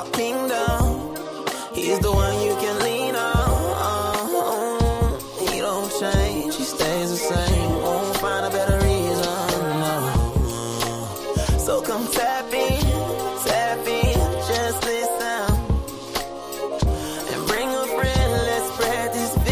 our kingdom. He's the one you can lean on. He don't change, he stays the same. Won't find a better reason, no. So come tap in, just listen. And bring a friend, let's spread this vision.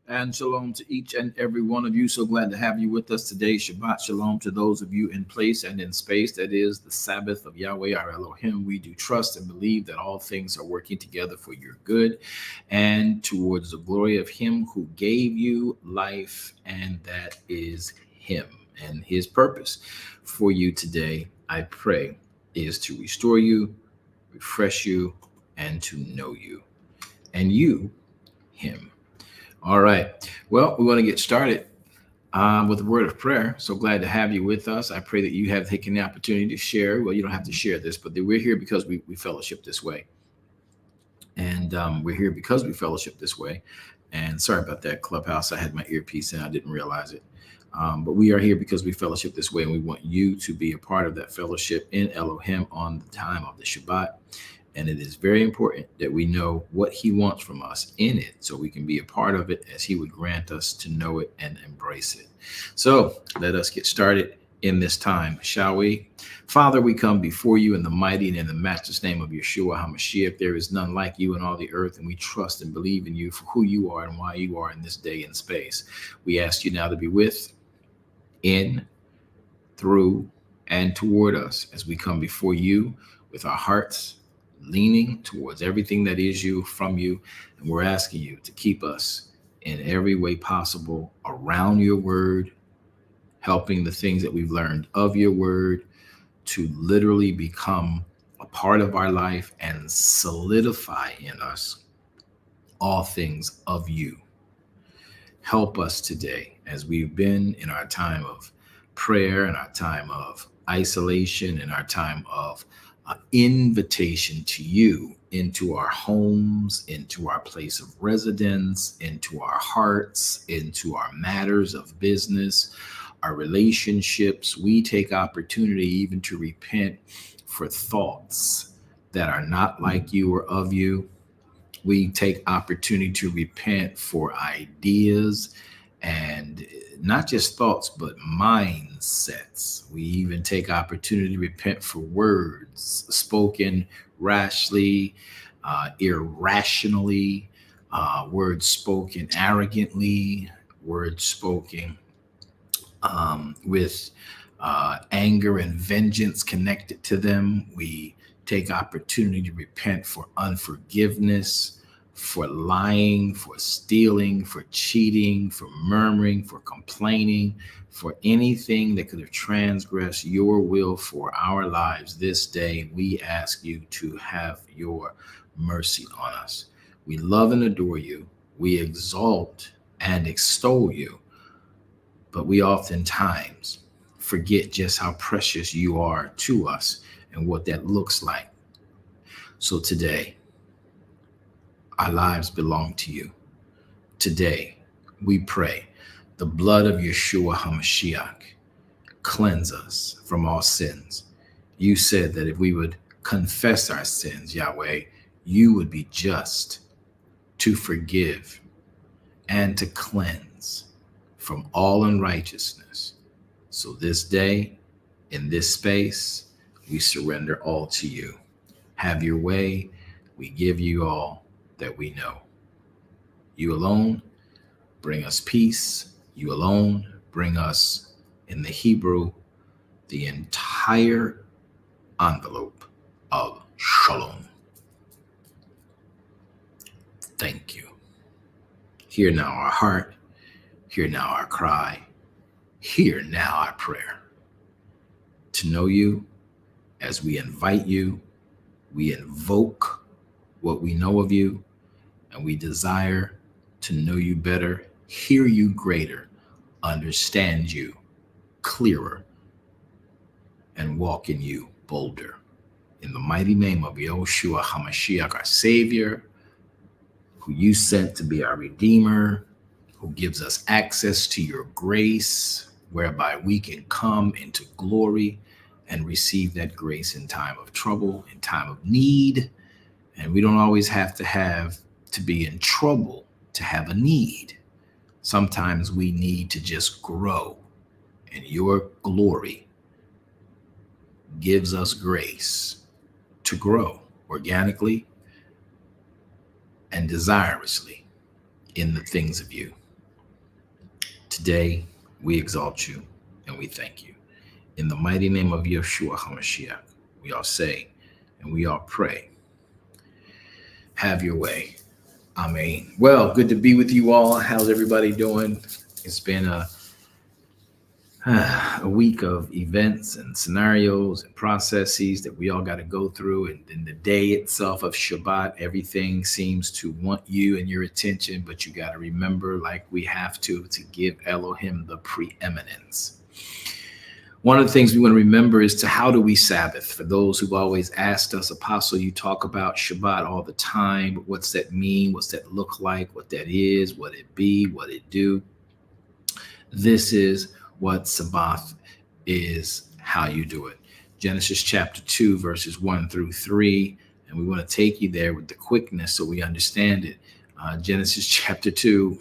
And shalom to each and every one of you. So glad to have you with us today. Shabbat shalom to those of you in place and in space. That is the Sabbath of Yahweh, our Elohim. We do trust and believe that all things are working together for your good and towards the glory of him who gave you life, and that is him. And his purpose for you today, I pray, is to restore you, refresh you, and to know you. And you, him. All right. Well, we want to get started with a word of prayer. So glad to have you with us. I pray that you have taken the opportunity to share. Well, you don't have to share this, but we're here because we fellowship this way. And we're here because we fellowship this way. And sorry about that, Clubhouse. I had my earpiece in. I didn't realize it. But we are here because we fellowship this way. And we want you to be a part of that fellowship in Elohim on the time of the Shabbat. And it is very important that we know what he wants from us in it so we can be a part of it as he would grant us to know it and embrace it. So let us get started in this time, shall we? Father, we come before you in the mighty and in the matchless name of Yeshua HaMashiach. There is none like you in all the earth, and we trust and believe in you for who you are and why you are in this day and space. We ask you now to be with, in, through, and toward us as we come before you with our hearts leaning towards everything that is you, from you. And we're asking you to keep us in every way possible around your word, helping the things that we've learned of your word to literally become a part of our life and solidify in us all things of you. Help us today as we've been in our time of prayer and our time of isolation and our time of invitation to you into our homes, into our place of residence, into our hearts, into our matters of business, our relationships. We take opportunity even to repent for thoughts that are not like you or of you. We take opportunity to repent for ideas and not just thoughts, but mindsets. We even take opportunity to repent for words spoken rashly, irrationally, words spoken arrogantly, words spoken with anger and vengeance connected to them. We take opportunity to repent for unforgiveness, for lying, for stealing, for cheating, for murmuring, for complaining, for anything that could have transgressed your will for our lives this day. We ask you to have your mercy on us. We love and adore you. We exalt and extol you. But we oftentimes forget just how precious you are to us and what that looks like. So today, our lives belong to you. Today, we pray the blood of Yeshua HaMashiach cleanse us from all sins. You said that if we would confess our sins, Yahweh, you would be just to forgive and to cleanse from all unrighteousness. So this day, in this space, we surrender all to you. Have your way. We give you all that we know. You alone bring us peace. You alone bring us, in the Hebrew, the entire envelope of shalom. Thank you. Hear now our heart. Hear now our cry. Hear now our prayer. to know you, as we invite you, we invoke what we know of you, and we desire to know you better, hear you greater, understand you clearer, and walk in you bolder. In the mighty name of Yahushua HaMashiach, our Savior, who you sent to be our Redeemer, who gives us access to your grace, whereby we can come into glory and receive that grace in time of trouble, in time of need. And we don't always have to be in trouble to have a need. Sometimes we need to just grow, and your glory gives us grace to grow organically and desirelessly in the things of you. Today, we exalt you and we thank you. In the mighty name of Yeshua HaMashiach, we all say and we all pray. Have your way. Amen. Well, good to be with you all. How's everybody doing? It's been a week of events and scenarios and processes that we all got to go through. And in the day itself of Shabbat, everything seems to want you and your attention, but you got to remember, like we have to give Elohim the preeminence. One of the things we want to remember is how do we Sabbath? For those who've always asked us, Apostle, you talk about Shabbat all the time, but what's that mean? What's that look like? What that is? What it be? What it do? This is what Sabbath is, how you do it. Genesis chapter 2, verses 1 through 3. And we want to take you there with the quickness so we understand it. Genesis chapter 2,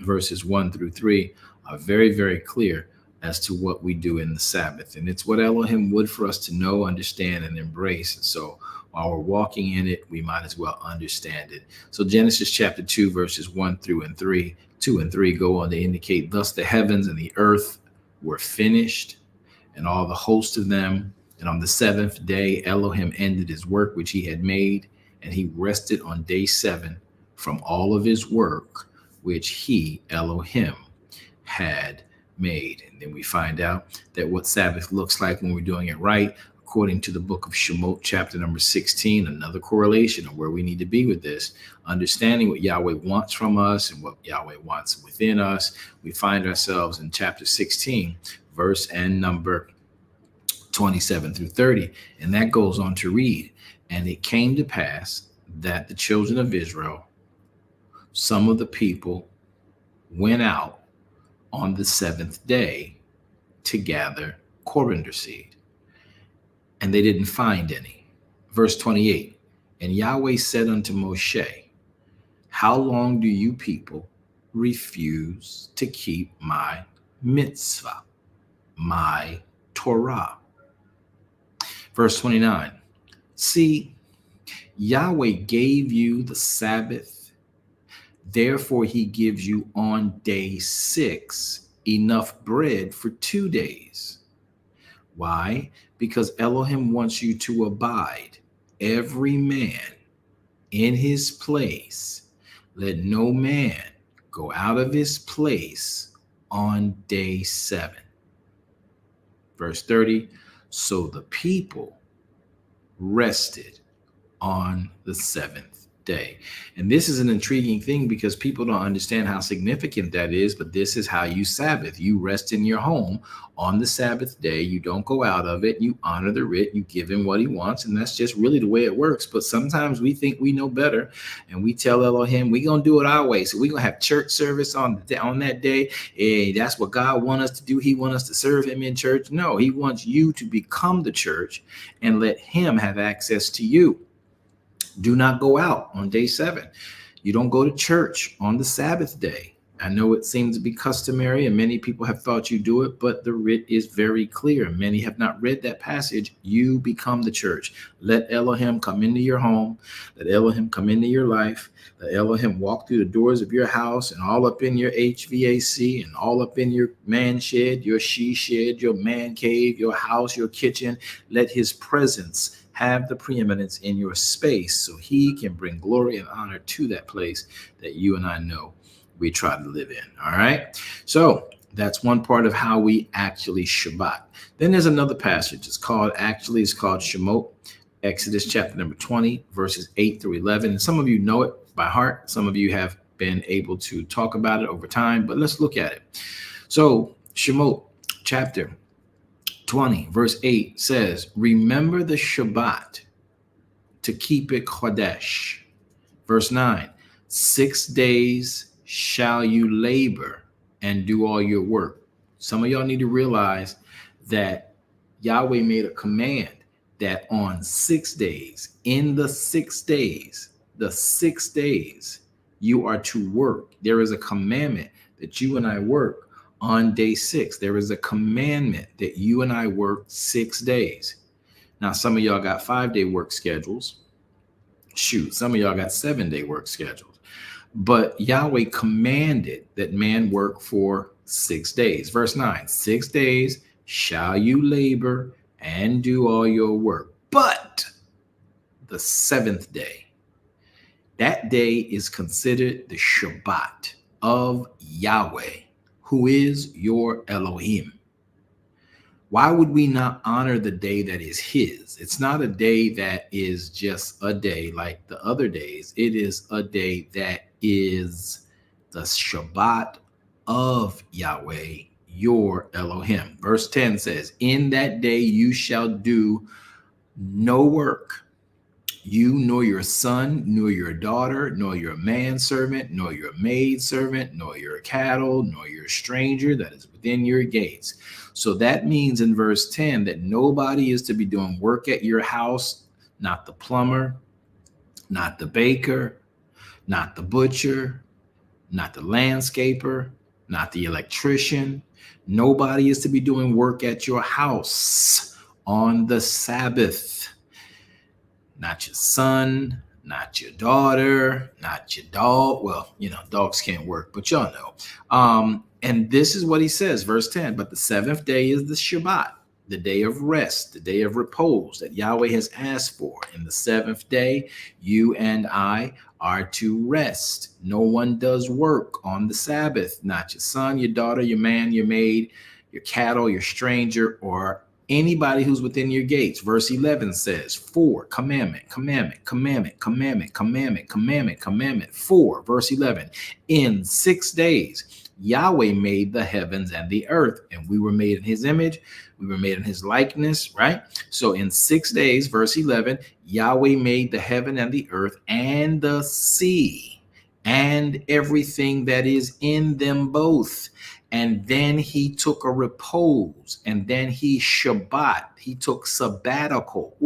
verses 1 through 3 are very, very clear as to what we do in the Sabbath. And it's what Elohim would for us to know, understand, and embrace. And so while we're walking in it, we might as well understand it. So Genesis chapter 2, verses 1 through 3, 2 and 3 go on to indicate, thus the heavens and the earth were finished, and all the host of them. And on the seventh day, Elohim ended his work which he had made, and he rested on day 7 from all of his work which he, Elohim, had made. And then we find out that what Sabbath looks like when we're doing it right, according to the book of Shemot, chapter number 16, another correlation of where we need to be with this, understanding what Yahweh wants from us and what Yahweh wants within us. We find ourselves in chapter 16, verse and number 27 through 30. And that goes on to read, and it came to pass that the children of Israel, some of the people, went out on the 7th day to gather coriander seed, and they didn't find any. Verse 28, and Yahweh said unto Moshe, how long do you people refuse to keep my mitzvah, my Torah? Verse 29, see, Yahweh gave you the Sabbath. Therefore, he gives you on day 6 enough bread for 2 days. Why? Because Elohim wants you to abide, every man in his place. Let no man go out of his place on day 7. Verse 30, so the people rested on the 7th day. And this is an intriguing thing because people don't understand how significant that is, but this is how you Sabbath. You rest in your home on the Sabbath day. You don't go out of it. You honor the writ. You give him what he wants. And that's just really the way it works. But sometimes we think we know better and we tell Elohim, we're going to do it our way. So we're going to have church service on that day. And that's what God wants us to do. He wants us to serve him in church. No, he wants you to become the church and let him have access to you. Do not go out on day 7. You don't go to church on the Sabbath day. I know it seems to be customary and many people have thought you do it, but the writ is very clear. Many have not read that passage. You become the church. Let Elohim come into your home. Let Elohim come into your life. Let Elohim walk through the doors of your house and all up in your HVAC and all up in your man shed, your she shed, your man cave, your house, your kitchen. Let his presence have the preeminence in your space so he can bring glory and honor to that place that you and I know we try to live in. All right. So That's one part of how we actually Shabbat. Then there's another passage. It's called Shemot, Exodus chapter number 20, verses 8 through 11. And some of you know it by heart. Some of you have been able to talk about it over time, but let's look at it. So Shemot chapter 20, verse 8 says, remember the Shabbat to keep it Chodesh. Verse 9, 6 days shall you labor and do all your work. Some of y'all need to realize that Yahweh made a command that on 6 days, in the 6 days, you are to work. There is a commandment that you and I work on day 6. There is a commandment that you and I work 6 days. Now, some of y'all got 5-day work schedules. Shoot, some of y'all got 7-day work schedules. But Yahweh commanded that man work for 6 days. Verse 9, 6 days shall you labor and do all your work. But the 7th day, that day is considered the Shabbat of Yahweh, who is your Elohim. Why would we not honor the day that is his? It's not a day that is just a day like the other days. It is a day that is the Shabbat of Yahweh, your Elohim. Verse 10 says, in that day you shall do no work. You nor your son, nor your daughter, nor your manservant, nor your maidservant, nor your cattle, nor your stranger that is within your gates. So that means in verse 10 that nobody is to be doing work at your house, not the plumber, not the baker, not the butcher, not the landscaper, not the electrician. Nobody is to be doing work at your house on the Sabbath. Not your son, not your daughter, not your dog. Well, dogs can't work, but y'all know. And this is what he says, verse 10, but the 7th day is the Shabbat, the day of rest, the day of repose that Yahweh has asked for. In the 7th day, you and I are to rest. No one does work on the Sabbath, not your son, your daughter, your man, your maid, your cattle, your stranger, or anybody who's within your gates. Verse 11 says, 4, commandment. 4, verse 11, in 6 days, Yahweh made the heavens and the earth, and we were made in his image. We were made in his likeness, right? So in 6 days, verse 11, Yahweh made the heaven and the earth and the sea and everything that is in them both. And then he took a repose, and then he Shabbat. He took sabbatical,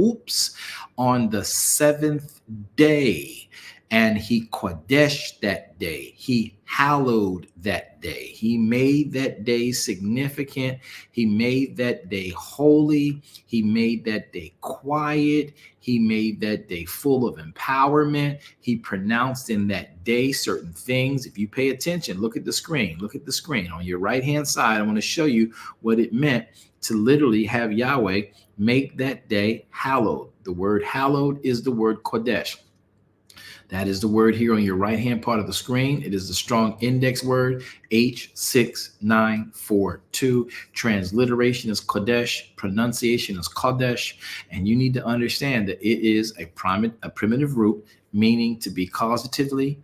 on the 7th day. And he Kodesh that day. He hallowed that day. He made that day significant. He made that day holy. He made that day quiet. He made that day full of empowerment. He pronounced in that day certain things. If you pay attention, look at the screen. Look at the screen. On your right-hand side, I want to show you what it meant to literally have Yahweh make that day hallowed. The word hallowed is the word Kodesh. That is the word here on your right-hand part of the screen. It is the strong index word, H6942. Transliteration is Kodesh. Pronunciation is Kodesh. And you need to understand that it is a primitive root, meaning to be causatively,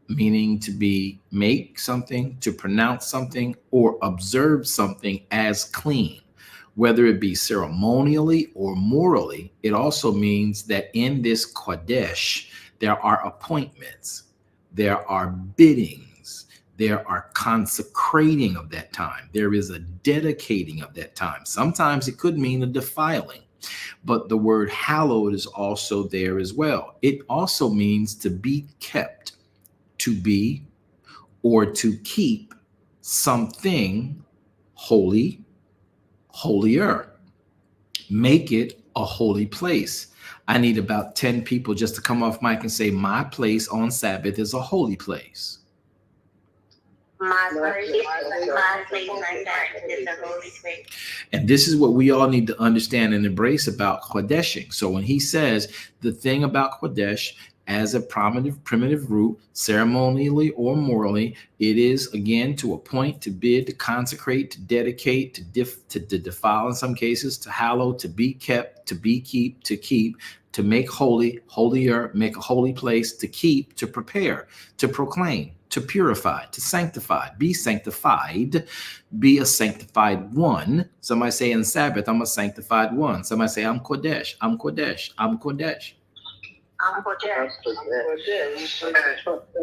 meaning to be make something, to pronounce something, or observe something as clean. Whether it be ceremonially or morally, it also means that in this Kodesh, there are appointments, there are biddings, there are consecrating of that time. There is a dedicating of that time. Sometimes it could mean a defiling, but the word hallowed is also there as well. It also means to be kept, to be, or to keep something holy, holier. Make it a holy place. I need about 10 people just to come off mic and say, my place on Sabbath is a holy place. My place on Sabbath is a holy place. And this is what we all need to understand and embrace about Kodeshing. So when he says the thing about Kodesh, as a primitive root, ceremonially or morally. It is, again, to appoint, to bid, to consecrate, to dedicate, to defile in some cases, to hallow, to be kept, to keep, to make holy, holier, make a holy place, to keep, to prepare, to proclaim, to purify, to sanctify, be sanctified, be a sanctified one. Somebody say in Sabbath, I'm a sanctified one. Somebody say, I'm Kodesh, I'm Kodesh, I'm Kodesh.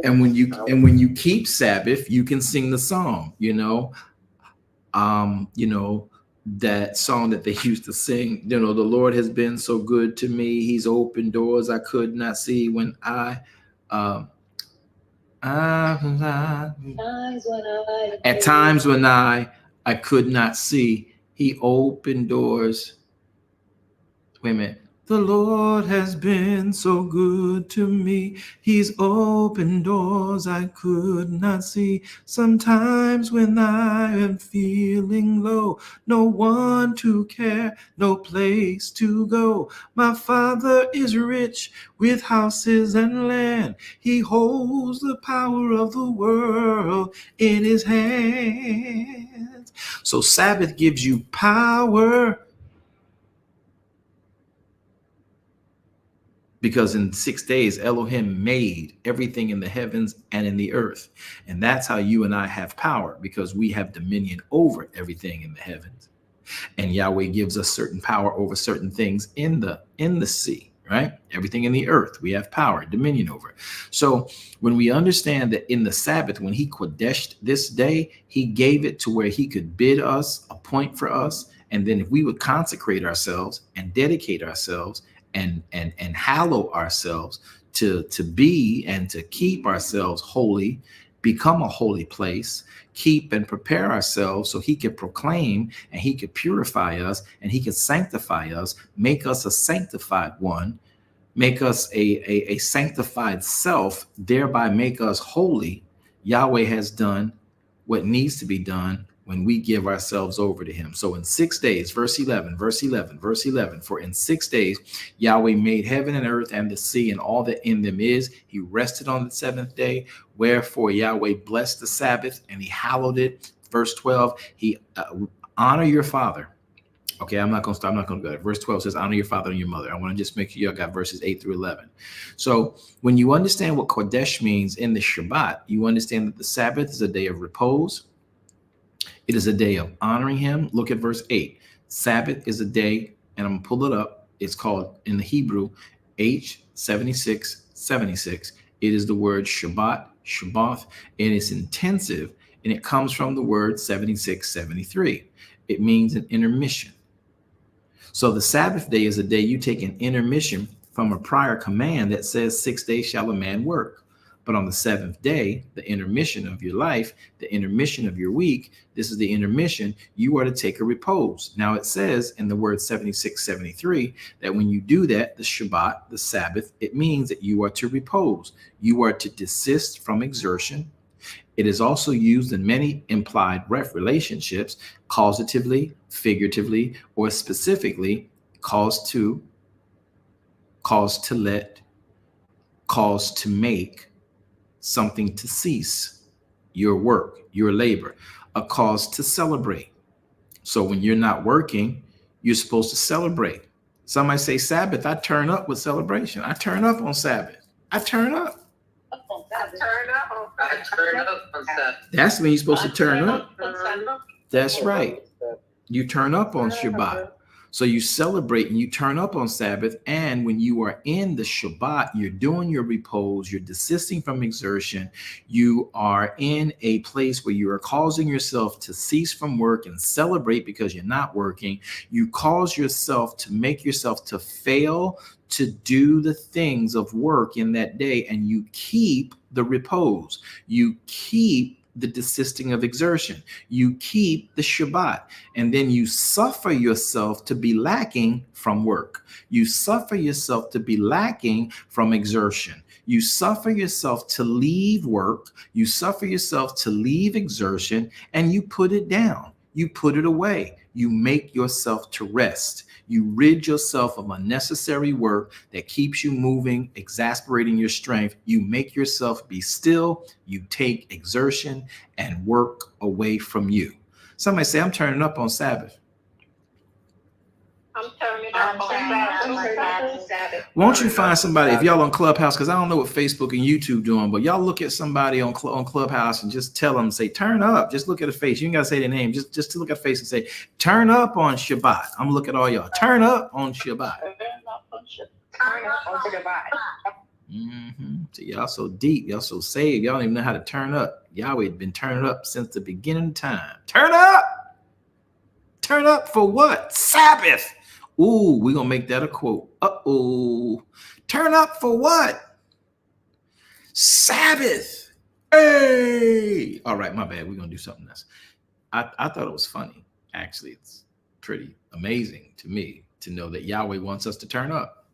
And when you keep Sabbath, you can sing the song, that song that they used to sing, the Lord has been so good to me. He's opened doors I could not see when at times when I could not see. He opened doors. Wait a minute. The Lord has been so good to me. He's opened doors I could not see. Sometimes when I am feeling low, no one to care, no place to go. My Father is rich with houses and land. He holds the power of the world in his hands. So Sabbath gives you power, because in 6 days, Elohim made everything in the heavens and in the earth. And that's how you and I have power, because we have dominion over everything in the heavens. And Yahweh gives us certain power over certain things in the sea, right? Everything in the earth, we have power, dominion over. So when we understand that in the Sabbath, when he Kodeshed this day, he gave it to where he could bid us, appoint for us. And then if we would consecrate ourselves and dedicate ourselves and hallow ourselves to be and to keep ourselves holy, become a holy place, keep and prepare ourselves so he could proclaim and he could purify us and he could sanctify us, make us a sanctified one, make us a sanctified self, thereby make us holy. Yahweh has done what needs to be done when we give ourselves over to him. So in 6 days, verse 11, for in 6 days, Yahweh made heaven and earth and the sea and all that in them is. He rested on the seventh day. Wherefore Yahweh blessed the Sabbath and he hallowed it. Verse 12, he honor your father. Okay, I'm not going to stop. I'm not going to go there. Verse 12 says, honor your father and your mother. I want to just make sure you got verses 8 through 11. So when you understand what Kodesh means in the Shabbat, you understand that the Sabbath is a day of repose. It is a day of honoring him. Look at verse 8. Sabbath is a day, and I'm going to pull it up. It's called, in the Hebrew, H7676. It is the word Shabbat, Shabbath, and it's intensive, and it comes from the word 7673. It means an intermission. So the Sabbath day is a day you take an intermission from a prior command that says 6 days shall a man work. But on the seventh day, the intermission of your life, the intermission of your week, this is the intermission, you are to take a repose. Now it says in the word 7673 that when you do that, the Shabbat, the Sabbath, it means that you are to repose. You are to desist from exertion. It is also used in many implied relationships, causatively, figuratively, or specifically, cause to let, cause to make, something to cease, your work, your labor, a cause to celebrate. So when you're not working, you're supposed to celebrate. Somebody say Sabbath, I turn up with celebration. I turn up on Sabbath. I turn up. I turn up on Sabbath. That's when you're supposed to turn up. That's right. You turn up on Shabbat. So you celebrate and you turn up on Sabbath. And when you are in the Shabbat, you're doing your repose, you're desisting from exertion. You are in a place where you are causing yourself to cease from work and celebrate because you're not working. You cause yourself to make yourself to fail to do the things of work in that day. And you keep the repose. You keep the desisting of exertion. You keep the Shabbat, and then you suffer yourself to be lacking from work. You suffer yourself to be lacking from exertion. You suffer yourself to leave work. You suffer yourself to leave exertion, and you put it down. You put it away. you make yourself to rest. You rid yourself of unnecessary work that keeps you moving, exasperating your strength. You make yourself be still. You take exertion and work away from you. Somebody say, I'm turning up on Sabbath. I'm turning up on Sabbath. Won't you find somebody, if y'all on Clubhouse, because I don't know what Facebook and YouTube doing, but y'all look at somebody on Clubhouse and just tell them, say, turn up. Just look at a face. You ain't got to say their name. Just to look at a face and say, turn up on Shabbat. I'm going to look at all y'all. Turn up on Shabbat. So y'all so deep. Y'all so saved. Y'all don't even know how to turn up. Yahweh had been turning up since the beginning of time. Turn up. Turn up for what? Sabbath. Ooh, we're going to make that a quote. Uh-oh. Turn up for what? Sabbath. Hey. All right, my bad. We're going to do something else. I thought it was funny. Actually, it's pretty amazing to me to know that Yahweh wants us to turn up.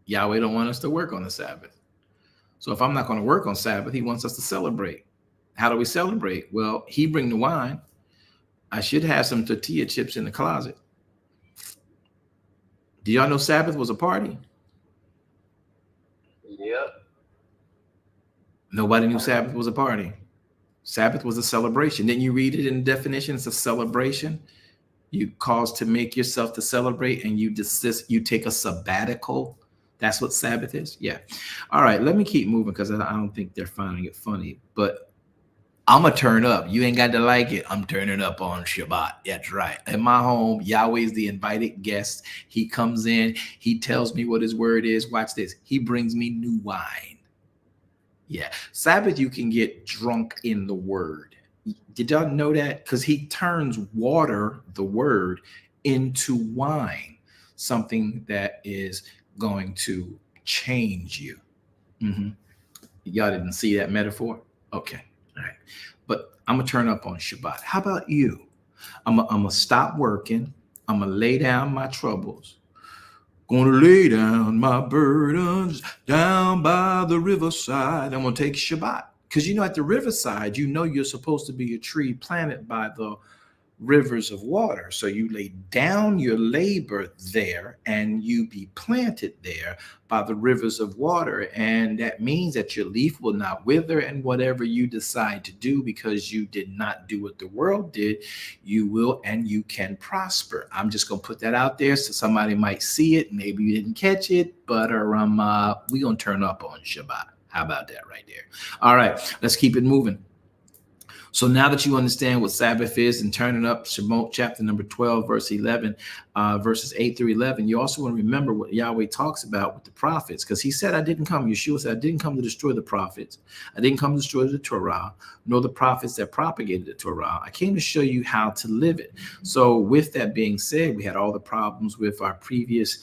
Yahweh don't want us to work on the Sabbath. So if I'm not going to work on Sabbath, he wants us to celebrate. How do we celebrate? Well, he bring the wine. I should have some tortilla chips in the closet. Do y'all know Sabbath was a party? Yep. Nobody knew Sabbath was a party. Sabbath was a celebration. Didn't you read it in the definition? It's a celebration. You cause to make yourself to celebrate, and you desist. You take a sabbatical. That's what Sabbath is. Yeah. All right. Let me keep moving because I don't think they're finding it funny. But I'm going to turn up. You ain't got to like it. I'm turning up on Shabbat. That's right. In my home, Yahweh's the invited guest. He comes in. He tells me what his word is. Watch this. He brings me new wine. Yeah. Sabbath, you can get drunk in the word. Did y'all know that? Because he turns water, the word, into wine. Something that is going to change you. Y'all didn't see that metaphor? Okay. All right. But I'm going to turn up on Shabbat. How about you? I'm going to stop working. I'm going to lay down my troubles. Going to lay down my burdens down by the riverside. I'm going to take Shabbat. Because, at the riverside, you're supposed to be a tree planted by the rivers of water. So you lay down your labor there and you be planted there by the rivers of water. And that means that your leaf will not wither, and whatever you decide to do, because you did not do what the world did, you will and you can prosper. I'm just going to put that out there so somebody might see it. Maybe you didn't catch it, but we're going to turn up on Shabbat. How about that right there? All right, let's keep it moving. So now that you understand what Sabbath is and turning up, Shemot chapter number 12, verse 11, verses 8 through 11, you also want to remember what Yahweh talks about with the prophets, because he said, Yeshua said, I didn't come to destroy the prophets. I didn't come to destroy the Torah, nor the prophets that propagated the Torah. I came to show you how to live it. So with that being said, we had all the problems with our previous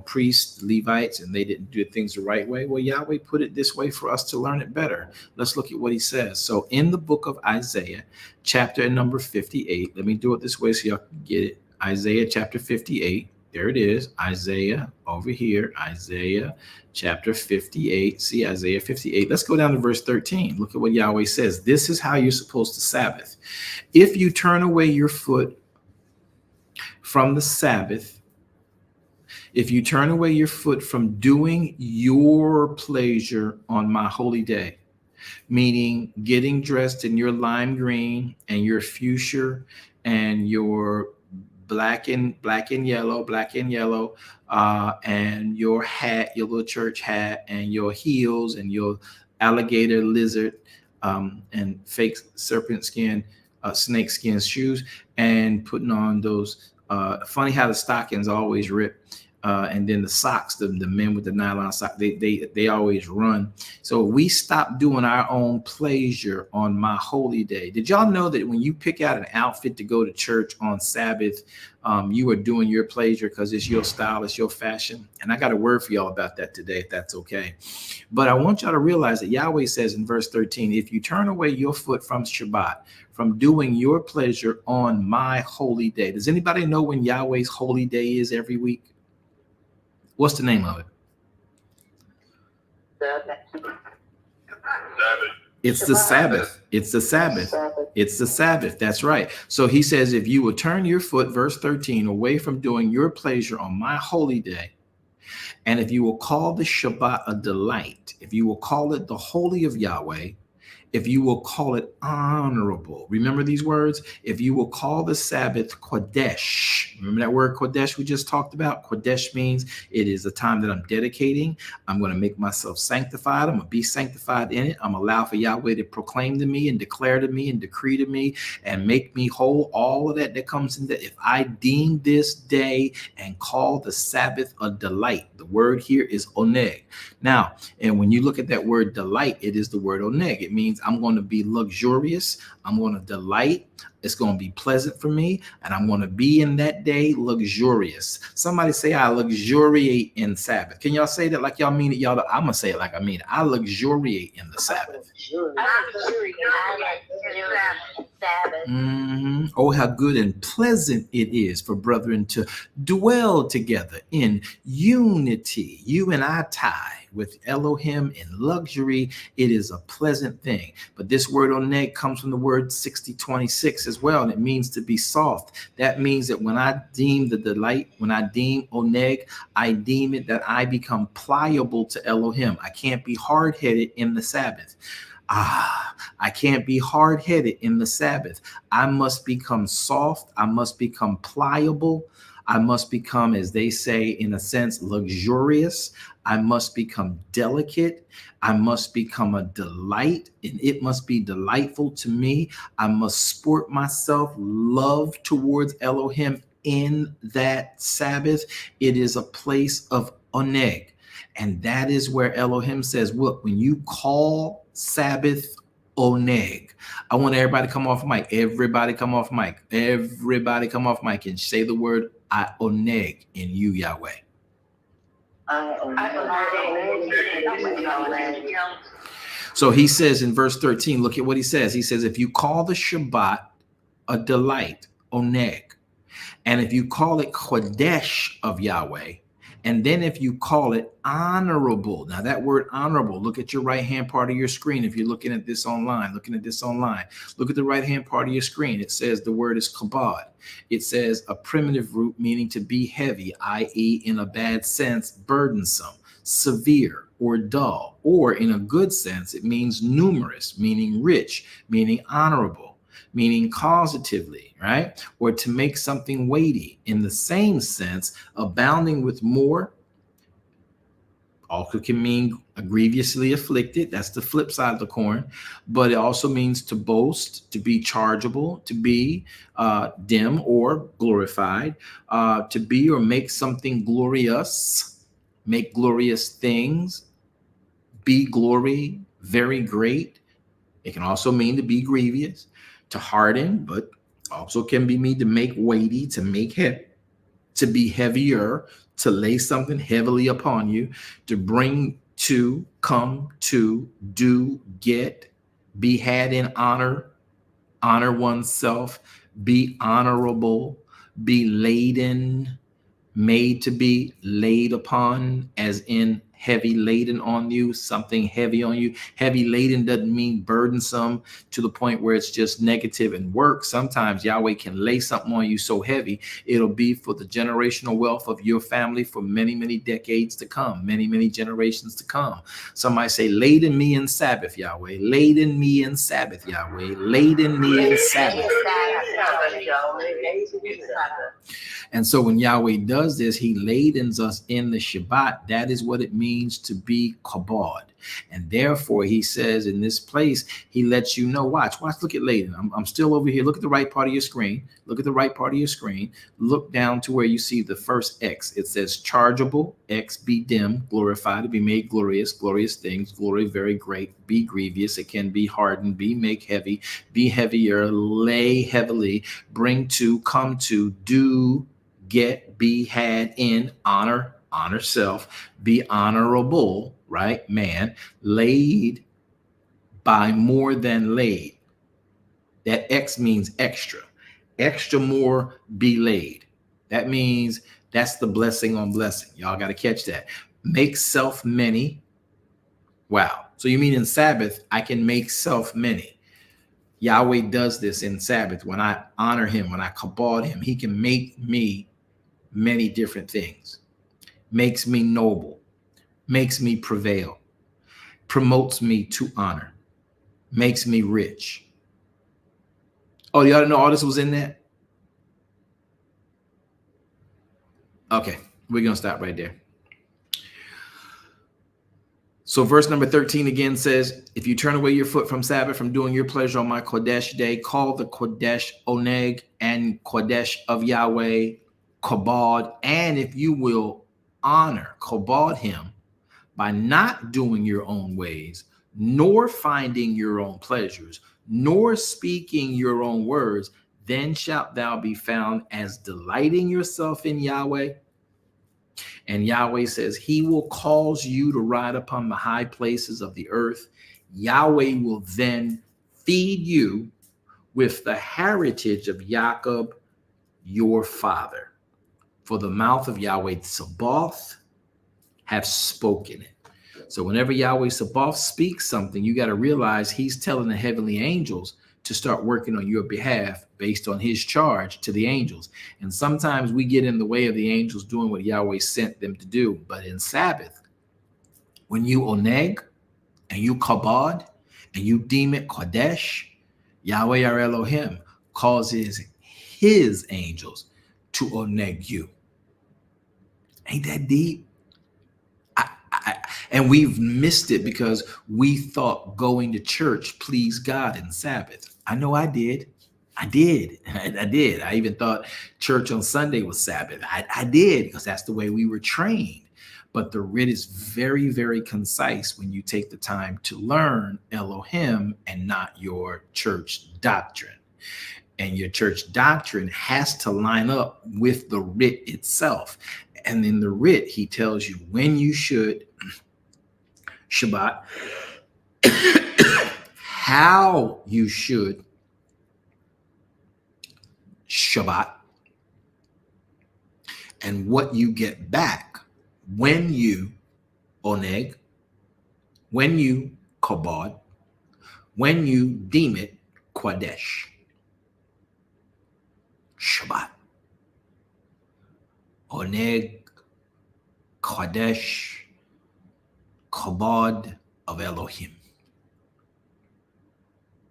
priests, Levites, and they didn't do things the right way. Well, Yahweh put it this way for us to learn it better. Let's look at what he says. So in the book of Isaiah, chapter number 58, let me do it this way so y'all can get it. Isaiah chapter 58. There it is. Isaiah over here. Isaiah chapter 58. See Isaiah 58. Let's go down to verse 13. Look at what Yahweh says. This is how you're supposed to Sabbath. If you turn away your foot from the Sabbath, if you turn away your foot from doing your pleasure on my holy day, meaning getting dressed in your lime green and your fuchsia and your black and yellow, and your hat, your little church hat, and your heels and your alligator lizard and fake serpent skin, snake skin shoes, and putting on those funny how the stockings always rip. And then the socks, the men with the nylon socks, they always run. So we stopped doing our own pleasure on my holy day. Did y'all know that when you pick out an outfit to go to church on Sabbath, you are doing your pleasure because it's your style, it's your fashion? And I got a word for y'all about that today, if that's okay. But I want y'all to realize that Yahweh says in verse 13, if you turn away your foot from Shabbat, from doing your pleasure on my holy day. Does anybody know when Yahweh's holy day is every week? What's the name of it? Sabbath. It's the Sabbath. It's the Sabbath. It's the Sabbath. That's right. So he says, if you will turn your foot, verse 13, away from doing your pleasure on my holy day, and if you will call the Shabbat a delight, if you will call it the holy of Yahweh, if you will call it honorable. Remember these words? If you will call the Sabbath Kodesh. Remember that word Kodesh we just talked about? Kodesh means it is a time that I'm dedicating. I'm going to make myself sanctified. I'm going to be sanctified in it. I'm going to allow for Yahweh to proclaim to me and declare to me and decree to me and make me whole. All of that comes in that. If I deem this day and call the Sabbath a delight, the word here is oneg. Now, and when you look at that word delight, it is the word oneg. It means I'm going to be luxurious. I'm going to delight. It's going to be pleasant for me. And I'm going to be in that day luxurious. Somebody say, I luxuriate in Sabbath. Can y'all say that like y'all mean it? Y'all, I'm going to say it like I mean it. I luxuriate in the Sabbath. Mm-hmm. Oh, how good and pleasant it is for brethren to dwell together in unity. You and I tie with Elohim in luxury. It is a pleasant thing. But this word oneg comes from the word 6026 as well, and it means to be soft. That means that when I deem the delight, when I deem oneg, I deem it that I become pliable to Elohim. I can't be hard-headed in the Sabbath. I can't be hard-headed in the Sabbath. I must become soft. I must become pliable. I must become, as they say, in a sense, luxurious. I must become delicate. I must become a delight, and it must be delightful to me. I must sport myself, love towards Elohim in that Sabbath. It is a place of oneg. And that is where Elohim says, look, when you call Sabbath oneg, I want everybody to come off mic. Everybody come off mic. Everybody come off mic and say the word I oneg in you, Yahweh. So he says in verse 13, look at what he says. He says, if you call the Shabbat a delight, oneg, and if you call it Kodesh of Yahweh, and then if you call it honorable, now that word honorable, look at your right-hand part of your screen. If you're looking at this online, look at the right-hand part of your screen. It says the word is kabod. It says a primitive root meaning to be heavy, i.e. in a bad sense, burdensome, severe, or dull, or in a good sense, it means numerous, meaning rich, meaning honorable, meaning causatively, right? Or to make something weighty. In the same sense, abounding with more also can mean grievously afflicted. That's the flip side of the coin. But it also means to boast, to be chargeable, to be dim or glorified, to be or make something glorious, make glorious things, be glory, very great. It can also mean to be grievous, to harden, but also can be mean to make weighty, to make heavy, to be heavier, to lay something heavily upon you, to bring to, come to, do, get, be had in honor, honor oneself, be honorable, be laden, made to be laid upon, as in heavy laden on you, something heavy on you. Heavy laden doesn't mean burdensome to the point where it's just negative and work. Sometimes Yahweh can lay something on you so heavy, it'll be for the generational wealth of your family for many, many decades to come, many, many generations to come. Somebody say, laden me in Sabbath, Yahweh. Laden me in Sabbath, Yahweh. Laden me in Sabbath. And so when Yahweh does this, he ladens us in the Shabbat. That is what it means to be kabod. And therefore, he says in this place, he lets you know, watch, look at laden. I'm still over here. Look at the right part of your screen. Look at the right part of your screen. Look down to where you see the first X. It says chargeable, X, be dim, glorified, to be made glorious, glorious things, glory, very great, be grievous. It can be hardened, be make heavy, be heavier, lay heavily, bring to, come to, do, get, be had in, honor self, be honorable, right? Man, laid by more than laid. That X means extra. Extra more be laid. That means that's the blessing on blessing. Y'all got to catch that. Make self many. Wow. So you mean in Sabbath, I can make self many. Yahweh does this in Sabbath. When I honor him, when I kabod him, he can make me many different things. Makes me noble, makes me prevail, promotes me to honor, makes me rich. Oh, you ought to know all this was in that? Okay, we're going to stop right there. So verse number 13 again says, if you turn away your foot from Sabbath, from doing your pleasure on my Kodesh day, call the Kodesh Oneg and Kodesh of Yahweh, Kabod, and if you will honor, Kabod him, by not doing your own ways, nor finding your own pleasures, nor speaking your own words, then shalt thou be found as delighting yourself in Yahweh. And Yahweh says, he will cause you to ride upon the high places of the earth. Yahweh will then feed you with the heritage of Jacob, your father. For the mouth of Yahweh Sabaoth have spoken it. So whenever Yahweh Sabaoth speaks something, you got to realize he's telling the heavenly angels to start working on your behalf based on his charge to the angels. And sometimes we get in the way of the angels doing what Yahweh sent them to do. But in Sabbath, when you oneg and you kabod and you deem it kodesh, Yahweh our Elohim causes his angels to oneg you. Ain't that deep? And we've missed it because we thought going to church pleased God in Sabbath. I know I did. I did. I even thought church on Sunday was Sabbath. I did, because that's the way we were trained. But the writ is very, very concise when you take the time to learn Elohim and not your church doctrine. And your church doctrine has to line up with the writ itself. And in the writ, he tells you when you should Shabbat, how you should Shabbat, and what you get back when you oneg, when you kabod, when you deem it Kodesh. Shabbat, oneg, Kodesh, kabod of Elohim.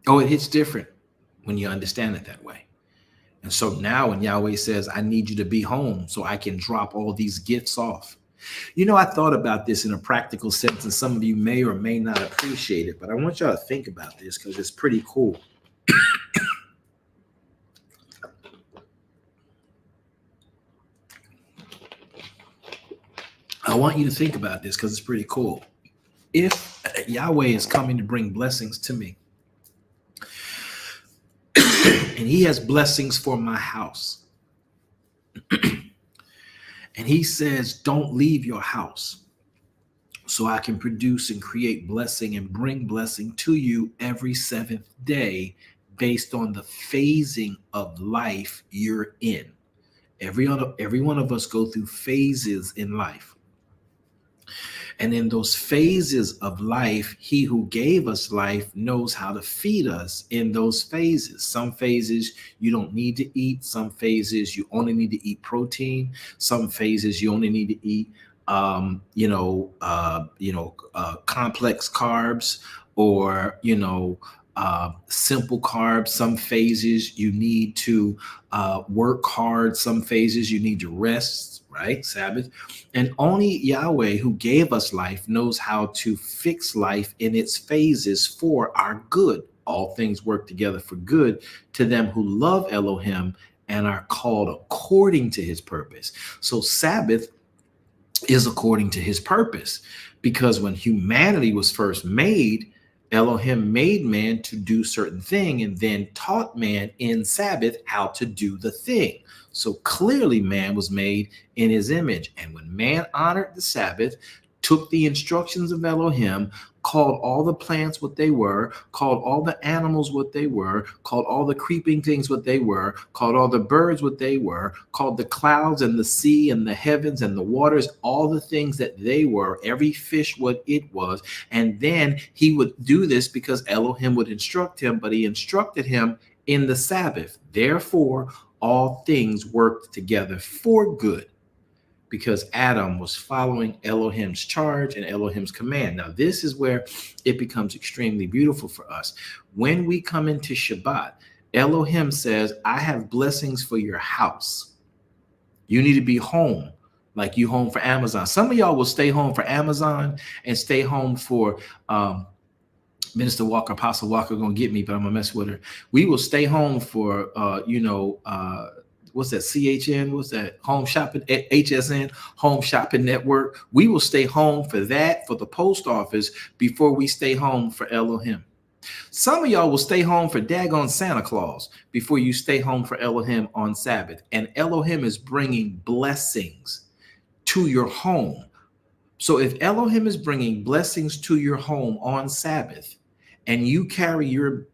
Oh, it hits different when you understand it that way. And so now when Yahweh says, I need you to be home so I can drop all these gifts off. You know, I thought about this in a practical sense, and some of you may or may not appreciate it, but I want y'all to think about this because it's pretty cool. I want you to think about this because it's pretty cool. If Yahweh is coming to bring blessings to me, and he has blessings for my house, and he says, don't leave your house so I can produce and create blessing and bring blessing to you every seventh day based on the phasing of life you're in. Every one of us go through phases in life. And in those phases of life, he who gave us life knows how to feed us in those phases. Some phases you don't need to eat. Some phases you only need to eat protein. Some phases you only need to eat, complex carbs or, simple carbs. Some phases you need to work hard. Some phases you need to rest, right? Sabbath. And only Yahweh, who gave us life, knows how to fix life in its phases for our good. All things work together for good to them who love Elohim and are called according to his purpose. So Sabbath is according to his purpose, because when humanity was first made, Elohim made man to do certain thing and then taught man in Sabbath how to do the thing. So clearly man was made in his image. And when man honored the Sabbath, took the instructions of Elohim, called all the plants what they were, called all the animals what they were, called all the creeping things what they were, called all the birds what they were, called the clouds and the sea and the heavens and the waters, all the things that they were, every fish what it was. And then he would do this because Elohim would instruct him, but he instructed him in the Sabbath. Therefore, all things worked together for good, because Adam was following Elohim's charge and Elohim's command. Now, this is where it becomes extremely beautiful for us. When we come into Shabbat, Elohim says, I have blessings for your house. You need to be home like you home for Amazon. Some of y'all will stay home for Amazon and stay home for Minister Walker, Apostle Walker gonna get me, but I'm gonna mess with her. We will stay home for what's that, CHN? What's that? Home Shopping, HSN, Home Shopping Network. We will stay home for that, for the post office, before we stay home for Elohim. Some of y'all will stay home for daggone Santa Claus before you stay home for Elohim on Sabbath. And Elohim is bringing blessings to your home. So if Elohim is bringing blessings to your home on Sabbath, and you carry your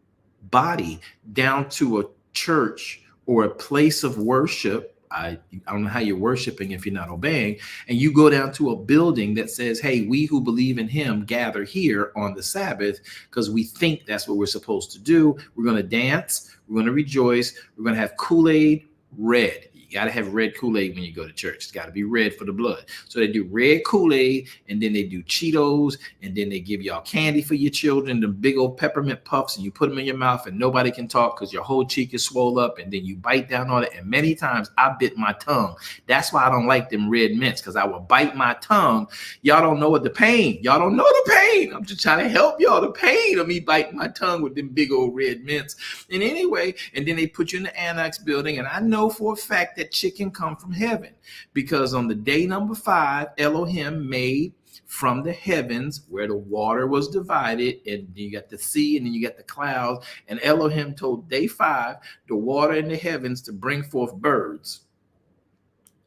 body down to a church or a place of worship, I don't know how you're worshiping if you're not obeying, and you go down to a building that says, hey, we who believe in him gather here on the Sabbath because we think that's what we're supposed to do. We're going to dance. We're going to rejoice. We're going to have Kool-Aid red. You got to have red Kool-Aid when you go to church. It's got to be red for the blood. So they do red Kool-Aid, and then they do Cheetos, and then they give y'all candy for your children, the big old peppermint puffs, and you put them in your mouth, and nobody can talk because your whole cheek is swole up, and then you bite down on it. And many times I bit my tongue. That's why I don't like them red mints, because I will bite my tongue. Y'all don't know what the pain. Y'all don't know the pain. I'm just trying to help y'all. The pain of me biting my tongue with them big old red mints. And anyway, and then they put you in the annex building, and I know for a fact that chicken come from heaven, because on the day number 5, Elohim made from the heavens where the water was divided, and you got the sea and then you got the clouds, and Elohim told day 5 the water in the heavens to bring forth birds.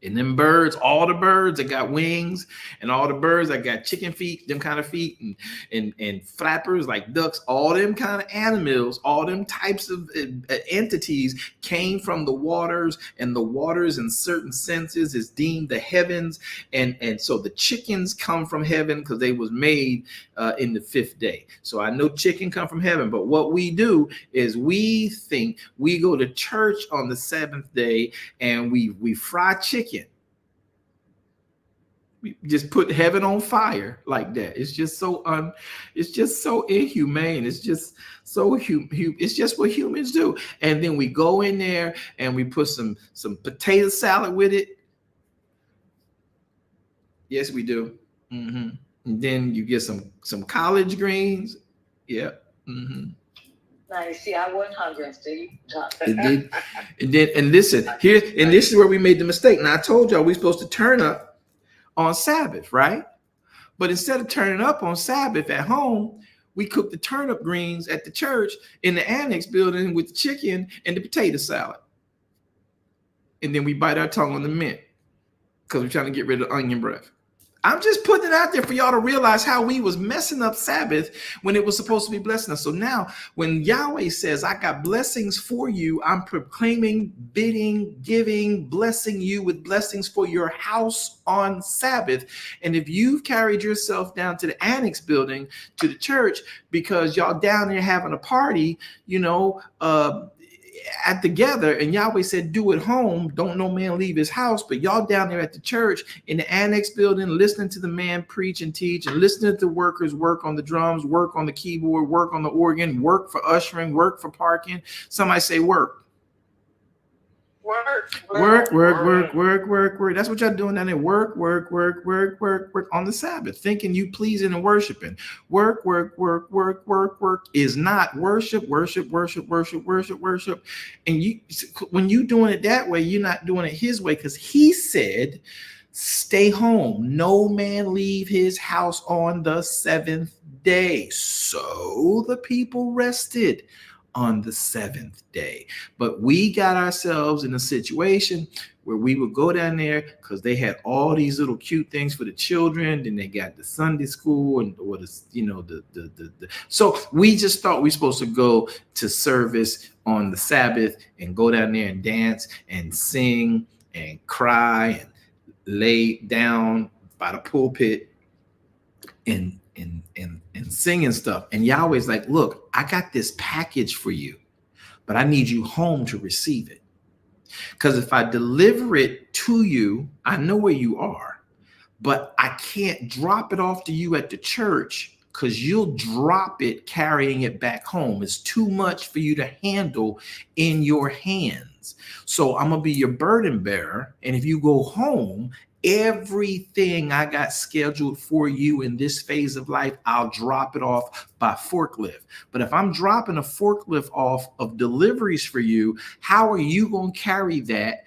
And them birds, all the birds that got wings, and all the birds that got chicken feet, them kind of feet, and flappers like ducks, all them kind of animals, all them types of entities came from the waters, and the waters in certain senses is deemed the heavens. And so the chickens come from heaven because they was made in the 5th day. So I know chicken come from heaven, but what we do is we think we go to church on the 7th day and we fry chicken. We just put heaven on fire like that. It's just so inhumane. It's just so it's just what humans do. And then we go in there and we put some potato salad with it. Yes, we do. Mm-hmm. And then you get some collard greens. Yeah. Mm-hmm. Nice. See, I wasn't hungry until you talked. And listen, here, and this is where we made the mistake. Now I told y'all we're supposed to turn up on Sabbath, right? But instead of turning up on Sabbath at home, we cook the turnip greens at the church in the annex building with the chicken and the potato salad. And then we bite our tongue on the mint because we're trying to get rid of onion breath. I'm just putting it out there for y'all to realize how we was messing up Sabbath when it was supposed to be blessing us. So now when Yahweh says, I got blessings for you, I'm proclaiming, bidding, giving, blessing you with blessings for your house on Sabbath. And if you've carried yourself down to the annex building, to the church, because y'all down there having a party, together, and Yahweh said, do it home, don't no man leave his house, but y'all down there at the church in the annex building listening to the man preach and teach, and listening to the workers work on the drums, work on the keyboard, work on the organ, work for ushering, work for parking. Somebody say work. Work. That's what y'all doing down there. Work on the Sabbath, thinking you pleasing and worshiping. Work is not worship. And when you doing it that way, you're not doing it his way, because he said, stay home. No man leave his house on the 7th day. So the people rested on the seventh day. But we got ourselves in a situation where we would go down there because they had all these little cute things for the children. Then they got the Sunday school and what is, so we just thought we were supposed to go to service on the Sabbath and go down there and dance and sing and cry and lay down by the pulpit and singing stuff. And Yahweh's like, look, I got this package for you, but I need you home to receive it. Because if I deliver it to you, I know where you are, but I can't drop it off to you at the church because you'll drop it carrying it back home. It's too much for you to handle in your hands. So I'm going to be your burden bearer. And if you go home, everything I got scheduled for you in this phase of life, I'll drop it off by forklift. But if I'm dropping a forklift off of deliveries for you, how are you going to carry that,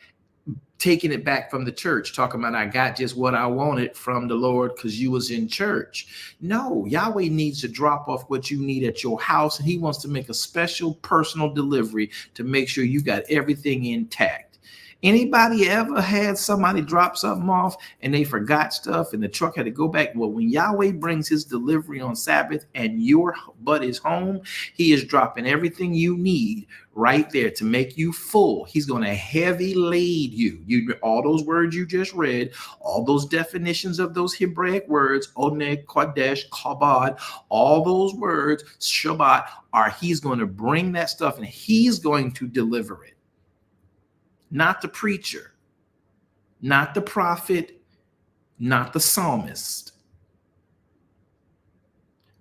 taking it back from the church, talking about I got just what I wanted from the Lord because you was in church? No, Yahweh needs to drop off what you need at your house, and he wants to make a special personal delivery to make sure you got everything intact. Anybody ever had somebody drop something off and they forgot stuff and the truck had to go back? Well, when Yahweh brings his delivery on Sabbath and your butt is home, he is dropping everything you need right there to make you full. He's going to heavy lade you. All those words you just read, all those definitions of those Hebraic words, Oneg, Kodesh, Kabod, all those words, Shabbat, he's going to bring that stuff and he's going to deliver it. Not the preacher, not the prophet, not the psalmist,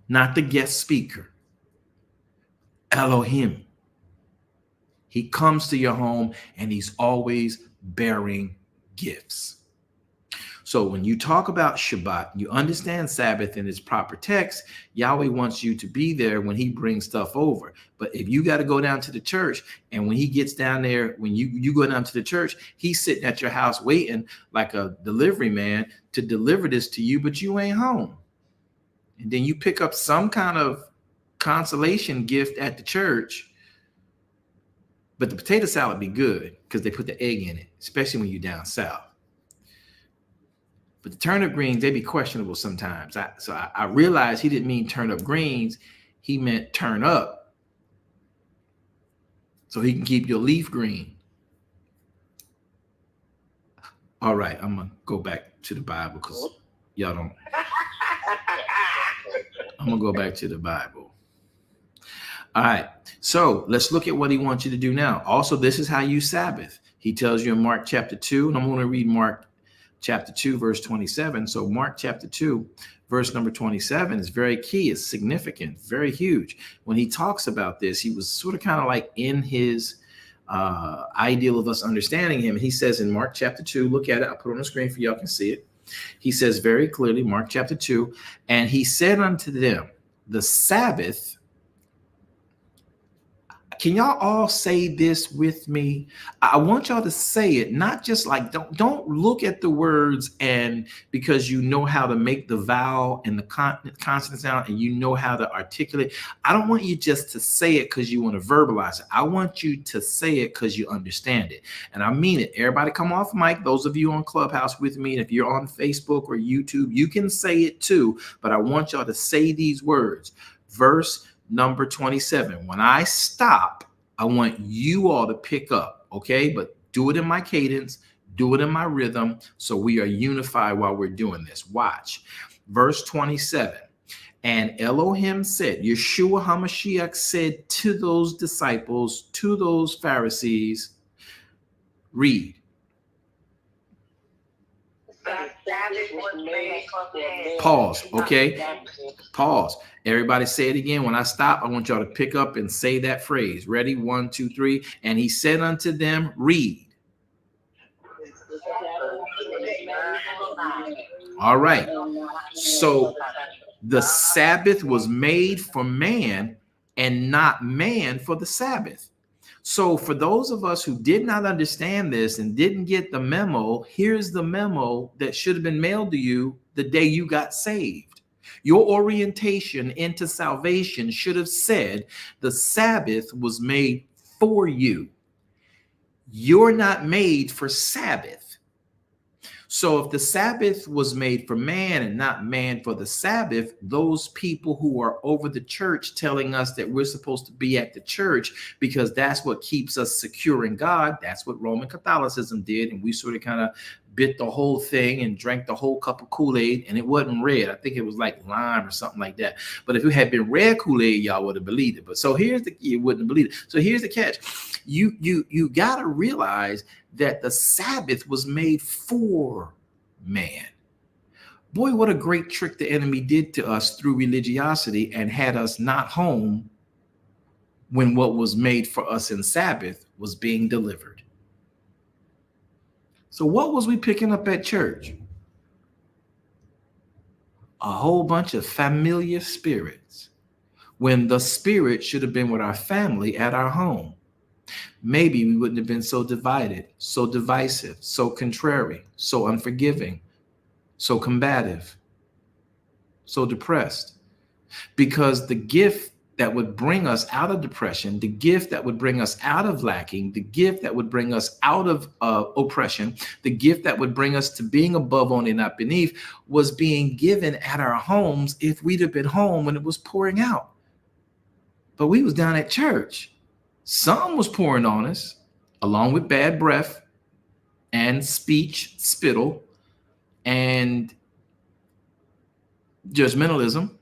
not the guest speaker. Elohim. He comes to your home and he's always bearing gifts. So when you talk about Shabbat, you understand Sabbath in its proper text. Yahweh wants you to be there when he brings stuff over. But if you got to go down to the church, and when he gets down there, when you go down to the church, he's sitting at your house waiting like a delivery man to deliver this to you, but you ain't home. And then you pick up some kind of consolation gift at the church, but the potato salad be good because they put the egg in it, especially when you're down south. But the turnip greens, they be questionable sometimes. I realized he didn't mean turnip greens. He meant turn up so he can keep your leaf green. All right, I'm going to go back to the Bible because y'all don't. I'm going to go back to the Bible. All right, so let's look at what he wants you to do now. Also, this is how you Sabbath. He tells you in Mark chapter 2, and I'm going to read Mark chapter 2, verse 27. So Mark chapter 2, verse number 27 is very key. It's significant, very huge. When he talks about this, he was sort of kind of like in his ideal of us understanding him. He says in Mark chapter 2, look at it. I'll put it on the screen for y'all can see it. He says very clearly, Mark chapter 2, and he said unto them, the Sabbath. Can y'all all say this with me? I want y'all to say it, not just like, don't look at the words and because you know how to make the vowel and the consonant sound and you know how to articulate. I don't want you just to say it because you want to verbalize it. I want you to say it because you understand it. And I mean it. Everybody come off mic. Those of you on Clubhouse with me, and if you're on Facebook or YouTube, you can say it too. But I want y'all to say these words. Verse number 27. When I stop, I want you all to pick up, okay? But do it in my cadence, do it in my rhythm, so we are unified while we're doing this. Watch. Verse 27. And Elohim said, Yeshua HaMashiach said to those disciples, to those Pharisees, read. Pause, okay? Pause. Everybody say it again. When I stop, I want y'all to pick up and say that phrase. Ready? 1, 2, 3. And he said unto them, read. All right. So the Sabbath was made for man and not man for the Sabbath. So for those of us who did not understand this and didn't get the memo, here's the memo that should have been mailed to you the day you got saved. Your orientation into salvation should have said the Sabbath was made for you. You're not made for Sabbath. So if the Sabbath was made for man and not man for the Sabbath, those people who are over the church telling us that we're supposed to be at the church because that's what keeps us secure in God, that's what Roman Catholicism did. And we sort of kind of bit the whole thing and drank the whole cup of Kool-Aid, and it wasn't red. I think it was like lime or something like that. But if it had been red Kool-Aid, y'all would have believed it. But so you wouldn't have believed it. So here's the catch. You got to realize that the Sabbath was made for man. Boy, what a great trick the enemy did to us through religiosity and had us not home when what was made for us in Sabbath was being delivered. So what was we picking up at church? A whole bunch of familiar spirits when the spirit should have been with our family at our home. Maybe we wouldn't have been so divided, so divisive, so contrary, so unforgiving, so combative, so depressed. Because the gift that would bring us out of depression, the gift that would bring us out of lacking, the gift that would bring us out of oppression, the gift that would bring us to being above only not beneath, was being given at our homes if we'd have been home when it was pouring out. But we was down at church. Some was pouring on us, along with bad breath and speech, spittle, and judgmentalism,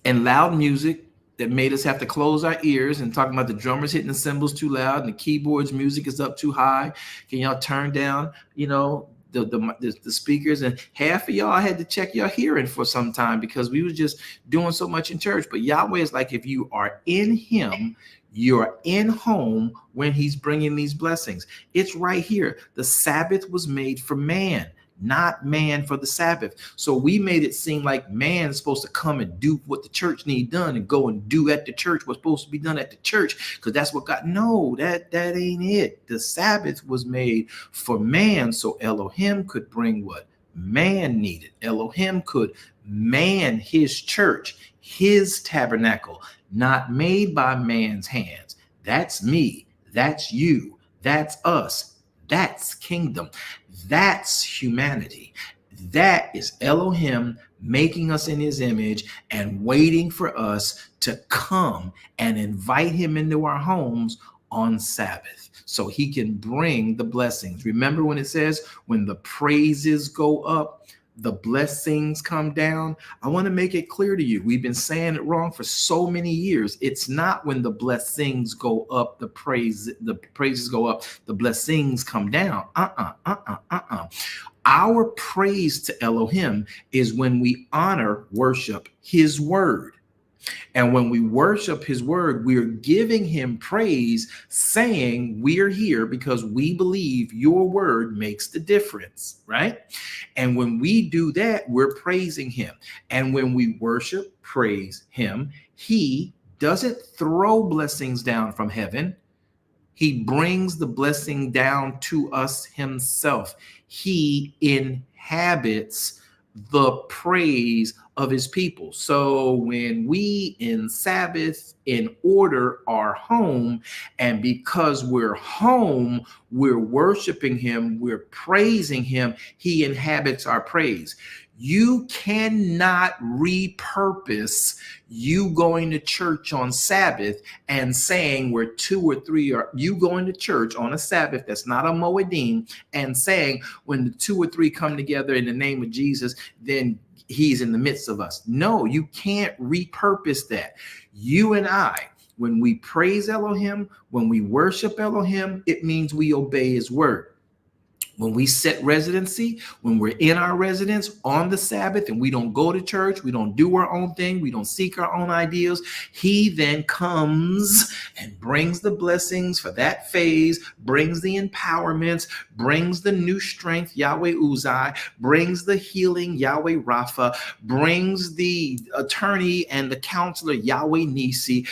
and loud music that made us have to close our ears, and talking about the drummers hitting the cymbals too loud and the keyboards music is up too high. Can y'all turn down, the speakers? And half of y'all had to check your hearing for some time because we was just doing so much in church. But Yahweh is like, if you are in him, you're in home when he's bringing these blessings. It's right here. The Sabbath was made for man, not man for the Sabbath. So we made it seem like man's supposed to come and do what the church need done and go and do at the church what's supposed to be done at the church, because that's what God. No, that ain't it. The Sabbath was made for man so Elohim could bring what man needed. Elohim could man his church, his tabernacle, not made by man's hands. That's me. That's you. That's us. That's kingdom. That's humanity. That is Elohim making us in his image and waiting for us to come and invite him into our homes on Sabbath so he can bring the blessings. Remember when it says, when the praises go up, the blessings come down? I want to make it clear to you. We've been saying it wrong for so many years. It's not when the blessings go up, the praises go up, the blessings come down. Our praise to Elohim is when we honor, worship his word. And when we worship his word, we're giving him praise, saying we're here because we believe your word makes the difference, right? And when we do that, we're praising him. And when we worship, praise him, he doesn't throw blessings down from heaven. He brings the blessing down to us himself. He inhabits the praise of his people. So when we in Sabbath in order our home, and because we're home, we're worshiping him, we're praising him, he inhabits our praise. You cannot repurpose you going to church on Sabbath and saying where two or three are, you going to church on a Sabbath that's not a Moedim, and saying when the two or three come together in the name of Jesus, then he's in the midst of us. No, you can't repurpose that. You and I, when we praise Elohim, when we worship Elohim, it means we obey his word. When we set residency, when we're in our residence on the Sabbath and we don't go to church, we don't do our own thing, we don't seek our own ideals, he then comes and brings the blessings for that phase, brings the empowerments, brings the new strength, Yahweh Uzai, brings the healing, Yahweh Rapha, brings the attorney and the counselor, Yahweh Nisi,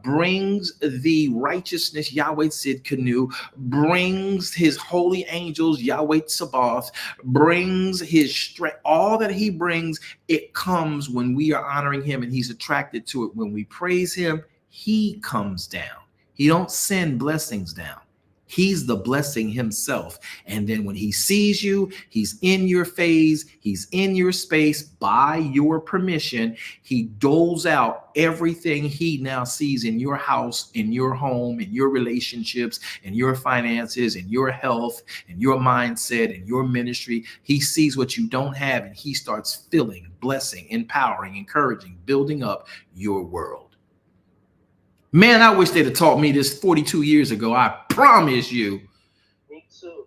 brings the righteousness, Yahweh Sidkenu, brings his holy angels, Yahweh Sabbath, brings his strength. All that he brings, it comes when we are honoring him, and he's attracted to it. When we praise him, he comes down. He don't send blessings down. He's the blessing himself. And then when he sees you, he's in your phase, he's in your space by your permission. He doles out everything he now sees in your house, in your home, in your relationships, in your finances, in your health, in your mindset, in your ministry. He sees what you don't have, and he starts filling, blessing, empowering, encouraging, building up your world. Man, I wish they'd have taught me this 42 years ago. I promise you,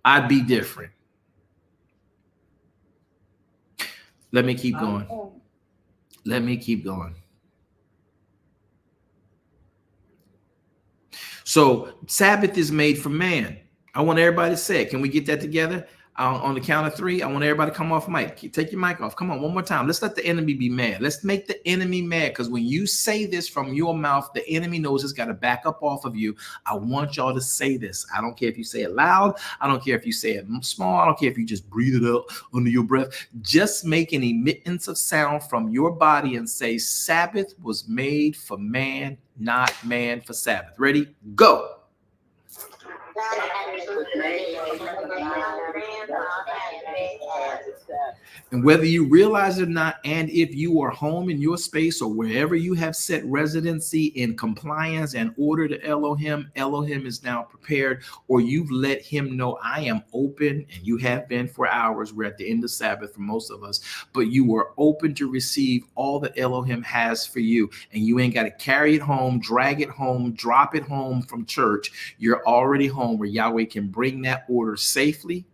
I'd be different. Let me keep going. Let me keep going. So Sabbath is made for man. I want everybody to say it. Can we get that together? On the count of 3, I want everybody to come off mic. Take your mic off. Come on, one more time. Let's let the enemy be mad. Let's make the enemy mad, because when you say this from your mouth, the enemy knows it's got to back up off of you. I want y'all to say this. I don't care if you say it loud. I don't care if you say it small. I don't care if you just breathe it out under your breath. Just make an emittance of sound from your body and say, Sabbath was made for man, not man for Sabbath. Ready? Go. And whether you realize it or not, and if you are home in your space or wherever you have set residency in compliance and order to Elohim, Elohim is now prepared, or you've let him know, I am open, and you have been for hours. We're at the end of Sabbath for most of us, but you are open to receive all that Elohim has for you, and you ain't got to carry it home, drag it home, drop it home from church. You're already home where Yahweh can bring that order safely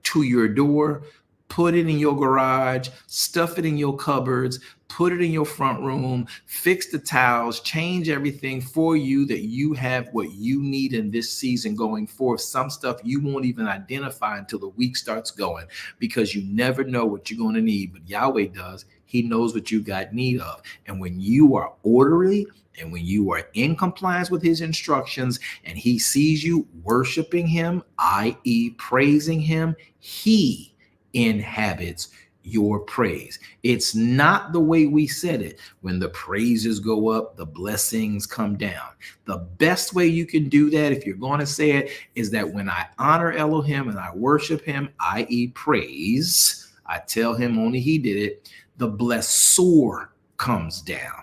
to your door, put it in your garage, stuff it in your cupboards, put it in your front room, fix the towels, change everything for you, that you have what you need in this season going forth. Some stuff you won't even identify until the week starts going, because you never know what you're going to need, but Yahweh does. He knows what you got need of. And when you are orderly, and when you are in compliance with his instructions, and he sees you worshiping him, i.e. praising him, he inhabits your praise. It's not the way we said it. When the praises go up, the blessings come down. The best way you can do that, if you're going to say it, is that when I honor Elohim and I worship him, i.e. praise, I tell him only he did it, the blessor comes down.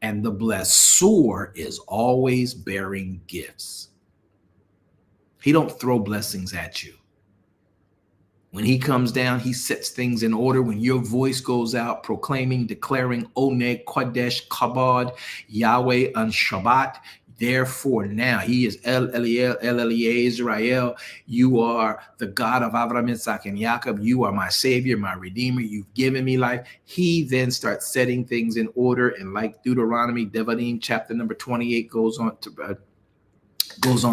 And the blessor is always bearing gifts. He don't throw blessings at you. When he comes down, he sets things in order. When your voice goes out proclaiming, declaring Oneg, Kodesh, Kabod, Yahweh on Shabbat, therefore now he is El Eliel, El Eliel, Israel. You are the God of Avraham, Isaac, and Jacob. You are my Savior, my Redeemer. You've given me life. He then starts setting things in order. And like Deuteronomy, Devarim, chapter number 28 goes on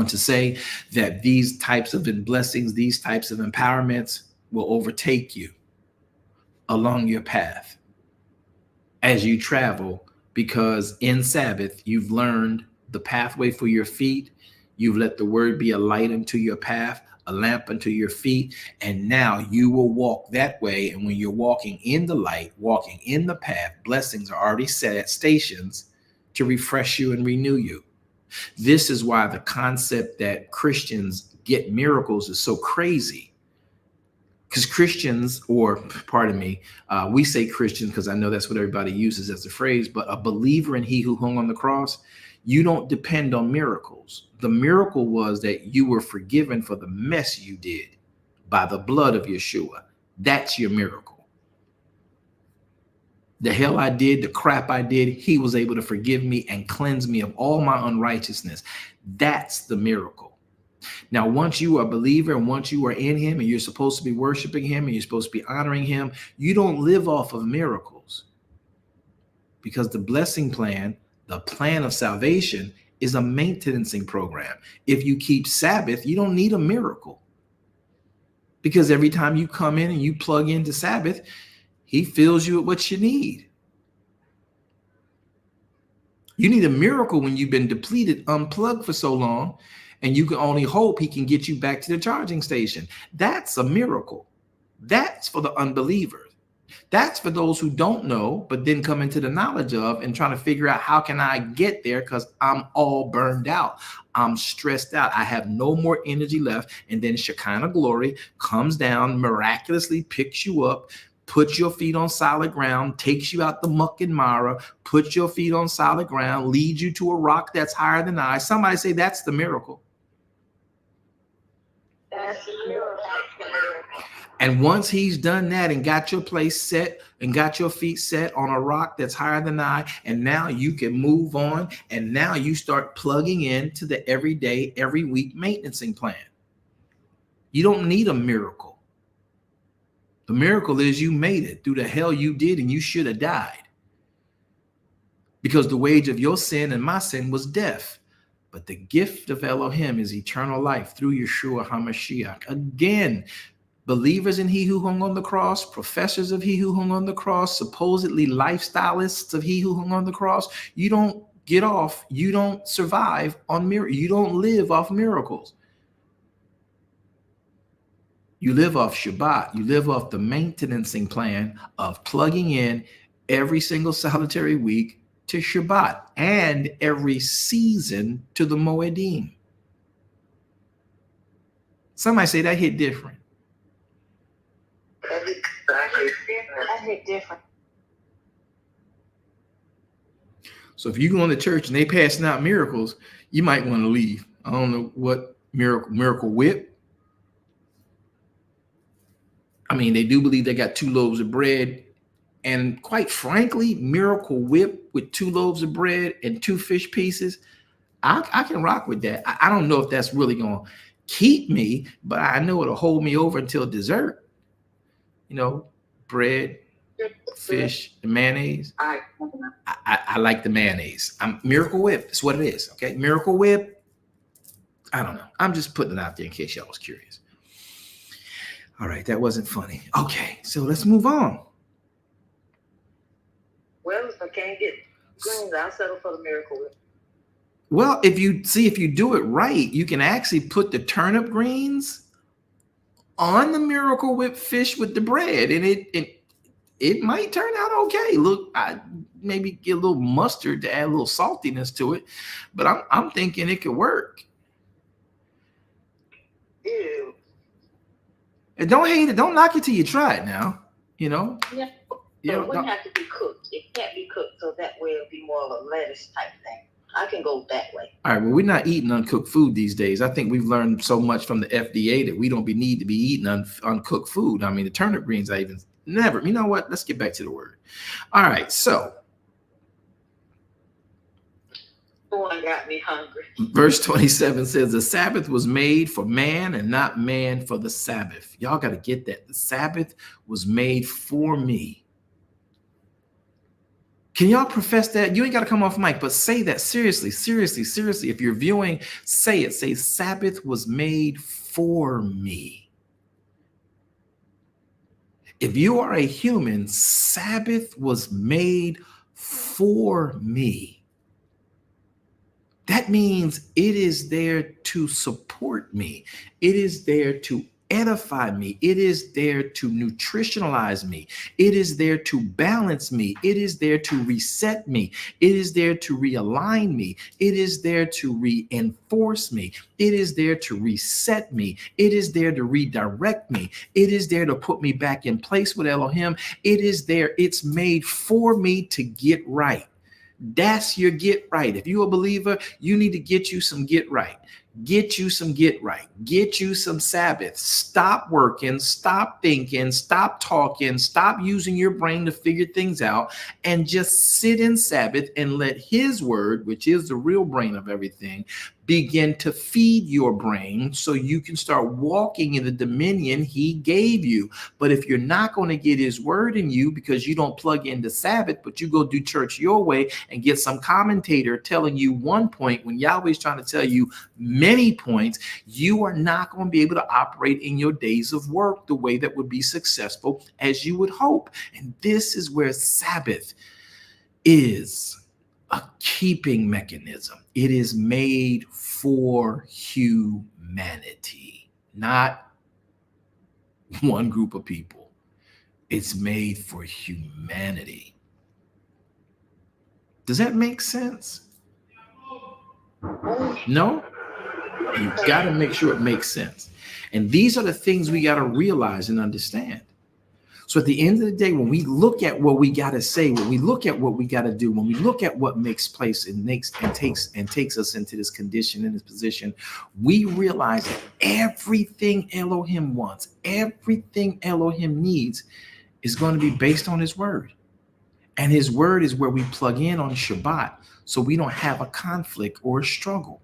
to say that these types of blessings, these types of empowerments will overtake you along your path as you travel, because in Sabbath, you've learned the pathway for your feet. You've let the word be a light unto your path, a lamp unto your feet. And now you will walk that way. And when you're walking in the light, walking in the path, blessings are already set at stations to refresh you and renew you. This is why the concept that Christians get miracles is so crazy. Because Christians, or pardon me, we say Christian because I know that's what everybody uses as a phrase, but a believer in he who hung on the cross, you don't depend on miracles. The miracle was that you were forgiven for the mess you did by the blood of Yeshua. That's your miracle. The hell I did, the crap I did, he was able to forgive me and cleanse me of all my unrighteousness. That's the miracle. Now, once you are a believer and once you are in him and you're supposed to be worshiping him and you're supposed to be honoring him, you don't live off of miracles, because the blessing plan, the plan of salvation, is a maintenancing program. If you keep Sabbath, you don't need a miracle, because every time you come in and you plug into Sabbath, he fills you with what you need. You need a miracle when you've been depleted, unplugged for so long, And you can only hope he can get you back to the charging station. That's a miracle. That's for the unbelievers. That's for those who don't know, but then come into the knowledge of and trying to figure out how can I get there because I'm all burned out. I'm stressed out. I have no more energy left. And then Shekinah glory comes down, miraculously picks you up, puts your feet on solid ground, takes you out the muck and mire, puts your feet on solid ground, leads you to a rock that's higher than I. Somebody say that's the miracle. That's the miracle. And once he's done that and got your place set and got your feet set on a rock that's higher than I, and now you can move on, and now you start plugging into the everyday, every week maintenancing plan. You don't need a miracle. The miracle is you made it through the hell you did, and you should have died. Because the wage of your sin and my sin was death. But the gift of Elohim is eternal life through Yeshua HaMashiach. Again, believers in he who hung on the cross, professors of he who hung on the cross, supposedly lifestylists of he who hung on the cross, you don't get off, you don't survive on miracles. You don't live off miracles. You live off Shabbat. You live off the maintenancing plan of plugging in every single solitary week to Shabbat and every season to the Moedim. Somebody say that hit different. That hit different. So if you go into church and they passing out miracles, you might want to leave. I don't know what miracle whip. I mean, they do believe they got 2 loaves of bread. And quite frankly, miracle whip with 2 loaves of bread and 2 fish pieces, I can rock with that. I don't know if that's really going to keep me, but I know it'll hold me over until dessert. You know, bread, fish, and mayonnaise. I like the mayonnaise. Miracle Whip. That's what it is. Okay, Miracle Whip. I don't know. I'm just putting it out there in case y'all was curious. All right, that wasn't funny. Okay, so let's move on. Well, if I can't get greens, I'll settle for the Miracle Whip. Well, if you do it right, you can actually put the turnip greens on the Miracle Whip fish with the bread, and it might turn out okay. Look, I maybe get a little mustard to add a little saltiness to it, but I'm thinking it could work. Ew. And don't hate it. Don't knock it till you try it now. You know. Yeah. So it wouldn't have to be cooked. It can't be cooked, so that way it'll be more of a lettuce type thing. I can go that way. All right. Well, we're not eating uncooked food these days. I think we've learned so much from the FDA that we don't need to be eating uncooked food. I mean, the turnip greens, I even never. You know what? Let's get back to the word. All right. So. Boy, got me hungry. Verse 27 says, the Sabbath was made for man and not man for the Sabbath. Y'all got to get that. The Sabbath was made for me. Can y'all profess that? You ain't got to come off mic, but say that seriously. If you're viewing, say it. Say, Sabbath was made for me. If you are a human, Sabbath was made for me. That means it is there to support me. It is there to edify me. It is there to nutritionalize me. It is there to balance me. It is there to reset me. It is there to realign me. It is there to reinforce me. It is there to reset me. It is there to redirect me. It is there to put me back in place with Elohim. It is there. It's made for me to get right. That's your get right. If you're a believer, you need to get you some get right. Get you some get right. Get you some Sabbath. Stop working. Stop thinking. Stop talking. Stop using your brain to figure things out and just sit in Sabbath and let his word, which is the real brain of everything, begin to feed your brain so you can start walking in the dominion he gave you. But if you're not going to get his word in you because you don't plug into Sabbath, but you go do church your way and get some commentator telling you one point when Yahweh's trying to tell you many points, you are not going to be able to operate in your days of work the way that would be successful as you would hope. And this is where Sabbath is a keeping mechanism. It is made for humanity, not one group of people. It's made for humanity. Does that make sense? No? You got to make sure it makes sense. And these are the things we got to realize and understand. So at the end of the day, when we look at what we got to say, when we look at what we got to do, when we look at what makes place and takes us into this condition, in this position, we realize that everything Elohim wants, everything Elohim needs is going to be based on his word. And his word is where we plug in on Shabbat, so we don't have a conflict or a struggle.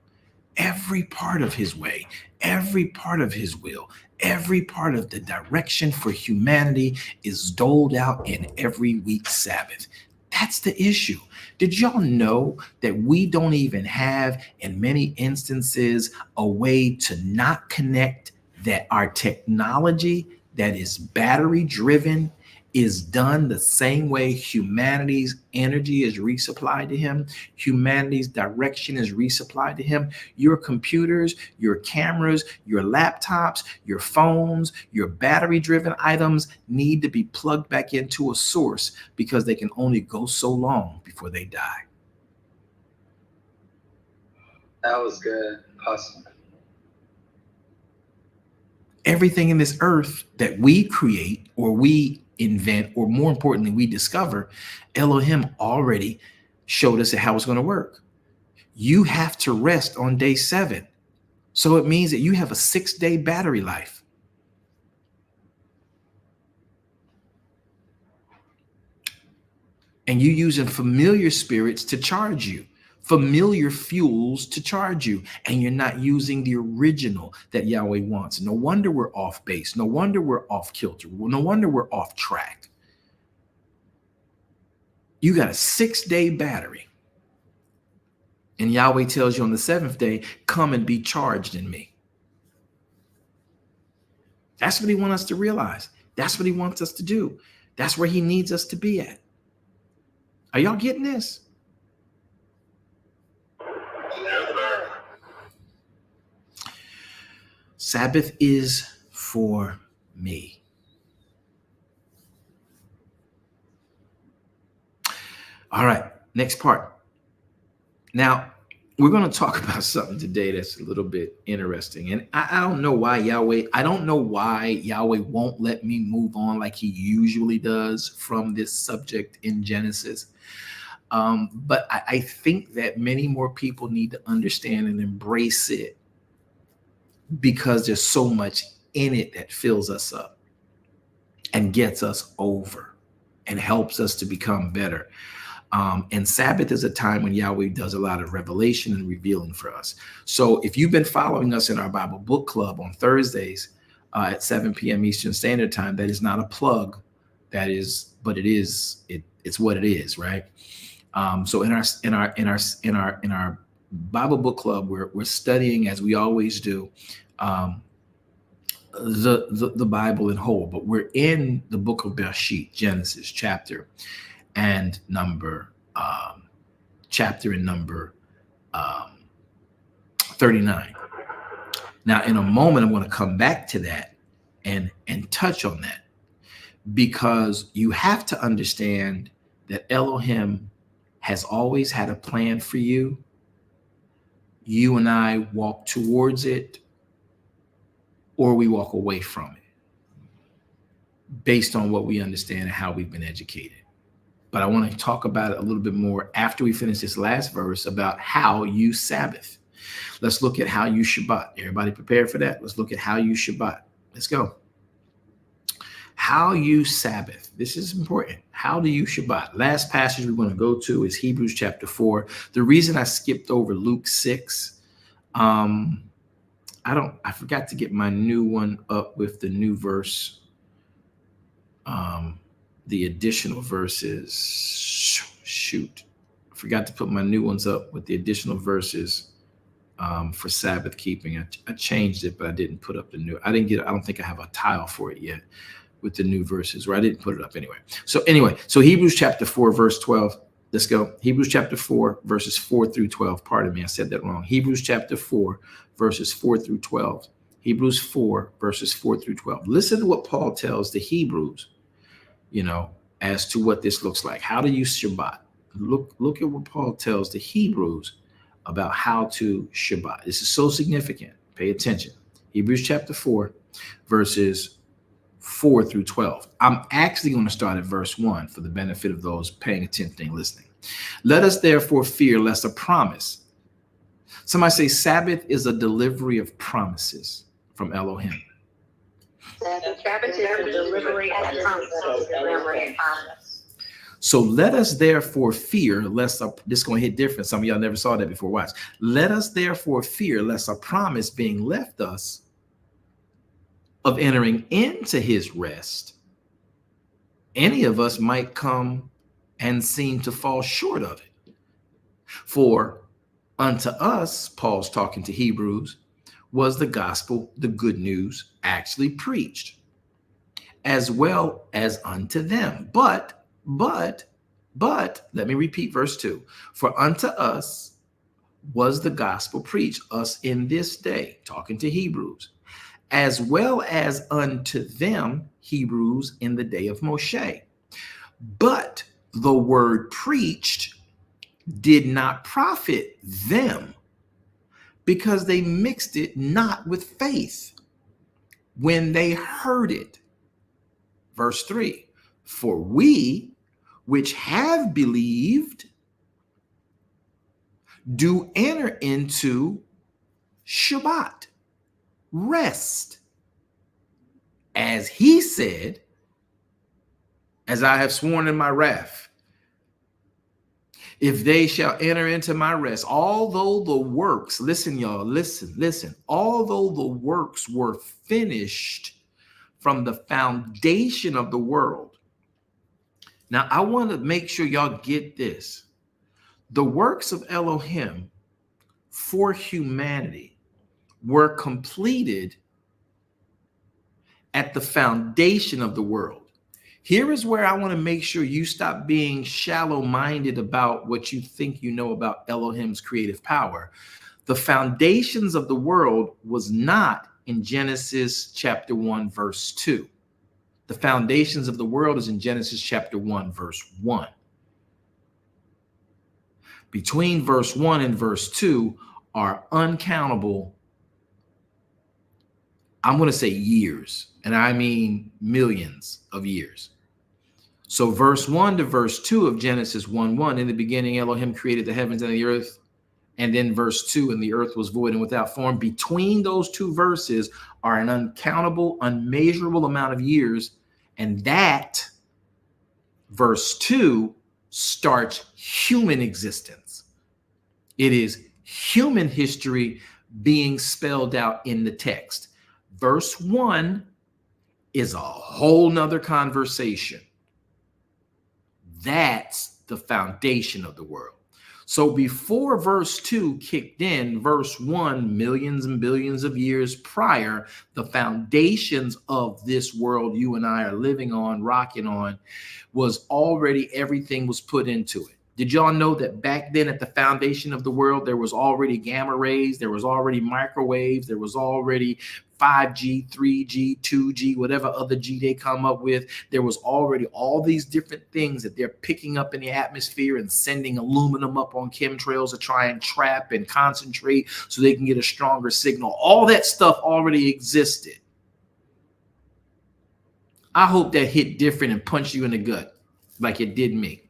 Every part of his way, every part of his will, every part of the direction for humanity is doled out in every week's Sabbath. That's the issue. Did y'all know that we don't even have, in many instances, a way to not connect that our technology that is battery driven is done the same way humanity's energy is resupplied to him, humanity's direction is resupplied to him? Your computers, your cameras, your laptops, your phones, your battery-driven items need to be plugged back into a source because they can only go so long before they die. That was good. Awesome. Everything in this earth that we create or we invent, or more importantly, we discover, Elohim already showed us how it's going to work. You have to rest on day 7. So it means that you have a 6-day battery life. And you're using familiar spirits to charge you, familiar fuels to charge you, and you're not using the original that Yahweh wants. No wonder we're off base. No wonder we're off kilter. No wonder we're off track. You got a 6-day battery. And Yahweh tells you on the 7th day, come and be charged in me. That's what he wants us to realize. That's what he wants us to do. That's where he needs us to be at. Are y'all getting this? Sabbath is for me. All right, next part. Now, we're going to talk about something today that's a little bit interesting. And I don't know why Yahweh won't let me move on like he usually does from this subject in Genesis. But I think that many more people need to understand and embrace it, because there's so much in it that fills us up and gets us over and helps us to become better. And Sabbath is a time when Yahweh does a lot of revelation and revealing for us. So if you've been following us in our Bible book club on Thursdays at 7 p.m. Eastern Standard Time, that is not a plug. That is, but it's what it is, right? So in our Bible book club, we're studying, as we always do, the Bible in whole, but we're in the book of Bereshit, Genesis chapter and number 39. Now, in a moment, I'm going to come back to that and touch on that, because you have to understand that Elohim has always had a plan for you. You and I walk towards it, or we walk away from it based on what we understand and how we've been educated. But I want to talk about it a little bit more after we finish this last verse about how you Sabbath. Let's look at how you Shabbat. Everybody prepared for that? Let's look at how you Shabbat. Let's go. How you Sabbath. This is important. How do you Shabbat? Last passage we're going to go to is Hebrews chapter 4. The reason I skipped over Luke 6, I forgot to get my new one up with the new verse. The additional verses. Shoot. I forgot to put my new ones up with the additional verses for Sabbath keeping. I changed it, but I didn't put up the new. I don't think I have a tile for it yet with the new verses, or I didn't put it up anyway. So Hebrews chapter 4, verse 12. Let's go. Hebrews chapter 4, verses 4 through 12. Pardon me, I said that wrong. Hebrews chapter 4, verses 4 through 12. Hebrews 4, verses 4 through 12. Listen to what Paul tells the Hebrews, as to what this looks like. How to use Shabbat. Look at what Paul tells the Hebrews about how to Shabbat. This is so significant. Pay attention. Hebrews chapter 4, verses 4 through 12. I'm actually going to start at verse 1 for the benefit of those paying attention and listening. Let us therefore fear lest a promise. Somebody say Sabbath is a delivery of promises from Elohim. Sabbath is a delivery of promise. So let us therefore fear lest this is going to hit different. Some of y'all never saw that before. Watch. Let us therefore fear lest a promise being left us of entering into his rest, any of us might come and seem to fall short of it. For unto us, Paul's talking to Hebrews, was the gospel, the good news, actually preached, as well as unto them. But, let me repeat verse 2. For unto us was the gospel preached, us in this day, talking to Hebrews, as well as unto them, Hebrews, in the day of Moshe. But the word preached did not profit them, because they mixed it not with faith when they heard it. Verse 3, for we which have believed do enter into Shabbat, rest, as he said, as I have sworn in my wrath, if they shall enter into my rest, although the works, listen, y'all, listen, although the works were finished from the foundation of the world. Now, I want to make sure y'all get this. The works of Elohim for humanity were completed at the foundation of the world. Here is where I want to make sure you stop being shallow-minded about what you think you know about Elohim's creative power. The foundations of the world was not in Genesis chapter 1, verse 2. The foundations of the world is in Genesis chapter 1, verse 1. Between verse 1 and verse 2 are uncountable, I'm going to say years, and I mean millions of years. So verse 1 to verse 2 of Genesis 1:1, in the beginning Elohim created the heavens and the earth. And then verse 2, and the earth was void and without form. Between those two verses are an uncountable, unmeasurable amount of years. And that verse 2 starts human existence. It is human history being spelled out in the text. Verse 1 is a whole nother conversation. That's the foundation of the world. So before verse 2 kicked in, verse 1, millions and billions of years prior, the foundations of this world you and I are living on, rocking on, was already, everything was put into it. Did y'all know that back then at the foundation of the world, there was already gamma rays, there was already microwaves, there was already 5G, 3G, 2G, whatever other G they come up with. There was already all these different things that they're picking up in the atmosphere and sending aluminum up on chemtrails to try and trap and concentrate so they can get a stronger signal. All that stuff already existed. I hope that hit different and punched you in the gut like it did me.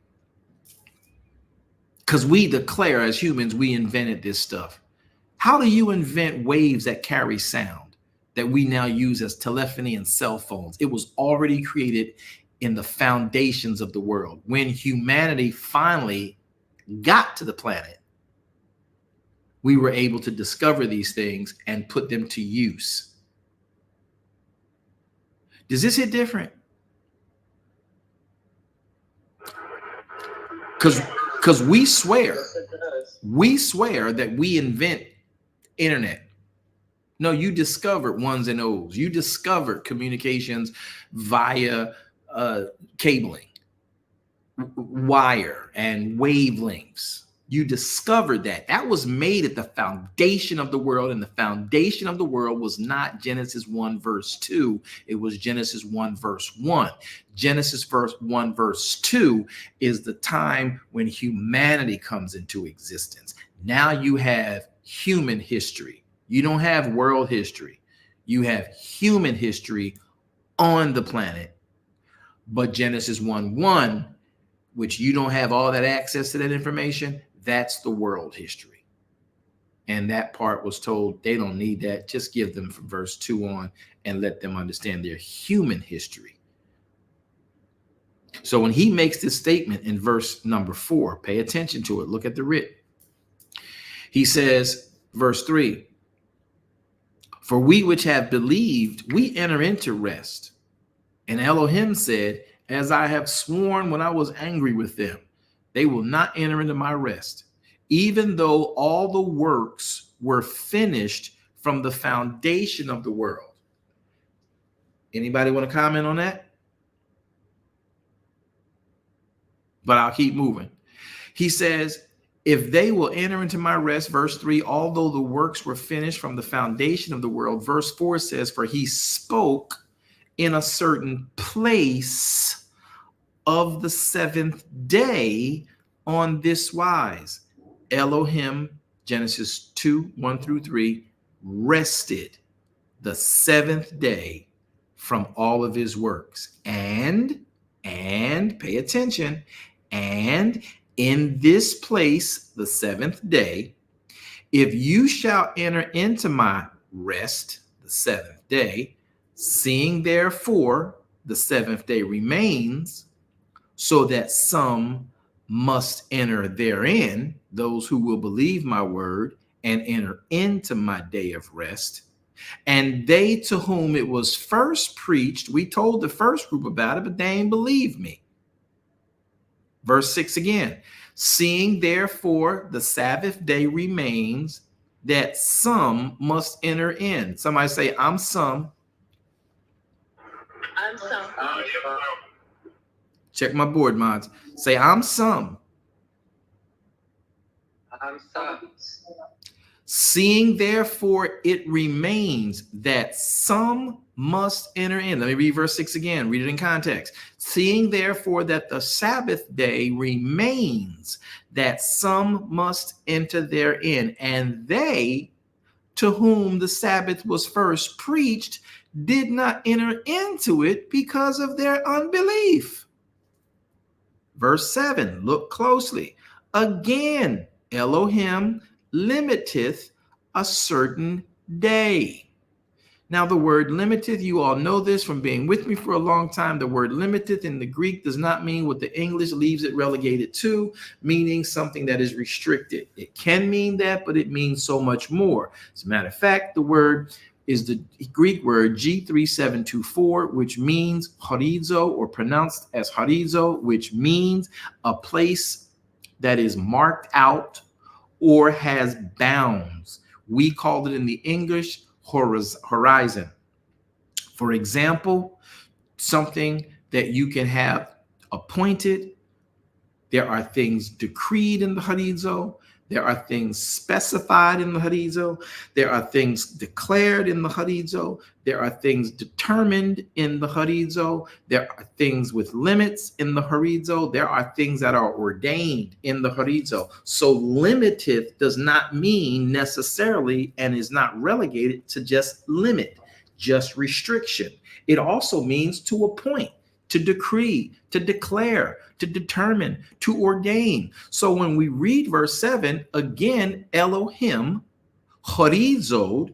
Because we declare as humans, we invented this stuff. How do you invent waves that carry sound that we now use as telephony and cell phones? It was already created in the foundations of the world. When humanity finally got to the planet, we were able to discover these things and put them to use. Does this hit different? Because we swear that we invent internet. No, you discovered ones and O's. You discovered communications via cabling. wire and wavelengths. You discovered that. That was made at the foundation of the world, and the foundation of the world was not Genesis 1 verse 2. It was Genesis 1 verse 1. Genesis 1 verse 2 is the time when humanity comes into existence. Now you have human history. You don't have world history. You have human history on the planet. But Genesis 1:1, which you don't have all that access to that information, that's the world history. And that part was told they don't need that. Just give them from verse 2 on and let them understand their human history. So when he makes this statement in verse number 4, pay attention to it. Look at the writ. He says, verse 3, for we which have believed, we enter into rest. And Elohim said, as I have sworn when I was angry with them, they will not enter into my rest, even though all the works were finished from the foundation of the world. Anybody want to comment on that? But I'll keep moving. He says, if they will enter into my rest, verse 3, although the works were finished from the foundation of the world, verse 4 says, for he spoke in a certain place of the seventh day on this wise. Elohim, Genesis 2, 1 through 3, rested the seventh day from all of his works. And pay attention, and in this place, the seventh day, if you shall enter into my rest, the seventh day, seeing therefore the seventh day remains, so that some must enter therein, those who will believe my word and enter into my day of rest. And they to whom it was first preached, we told the first group about it, but they ain't believed me. Verse 6 again, seeing therefore the Sabbath day remains, that some must enter in. Somebody say, I'm some. I'm some. Check my board, mods. Say, I'm some. I'm some. Seeing therefore it remains that some must enter in. Let me read verse 6 again. Read it in context. Seeing therefore that the Sabbath day remains, that some must enter therein. And they to whom the Sabbath was first preached did not enter into it because of their unbelief. Verse 7, look closely. Again, Elohim limiteth a certain day. Now, the word limiteth, you all know this from being with me for a long time. The word limiteth in the Greek does not mean what the English leaves it relegated to, meaning something that is restricted. It can mean that, but it means so much more. As a matter of fact, the word is the Greek word G3724, which means horizo, or pronounced as horizo, which means a place that is marked out or has bounds. We called it in the English horizon. For example, something that you can have appointed. There are things decreed in the horizo. There are things specified in the horizo. There are things declared in the horizo. There are things determined in the horizo. There are things with limits in the horizo. There are things that are ordained in the horizo. So limited does not mean necessarily and is not relegated to just limit, just restriction. It also means to appoint, to decree, to declare, to determine, to ordain. So when we read verse 7, again, Elohim horizod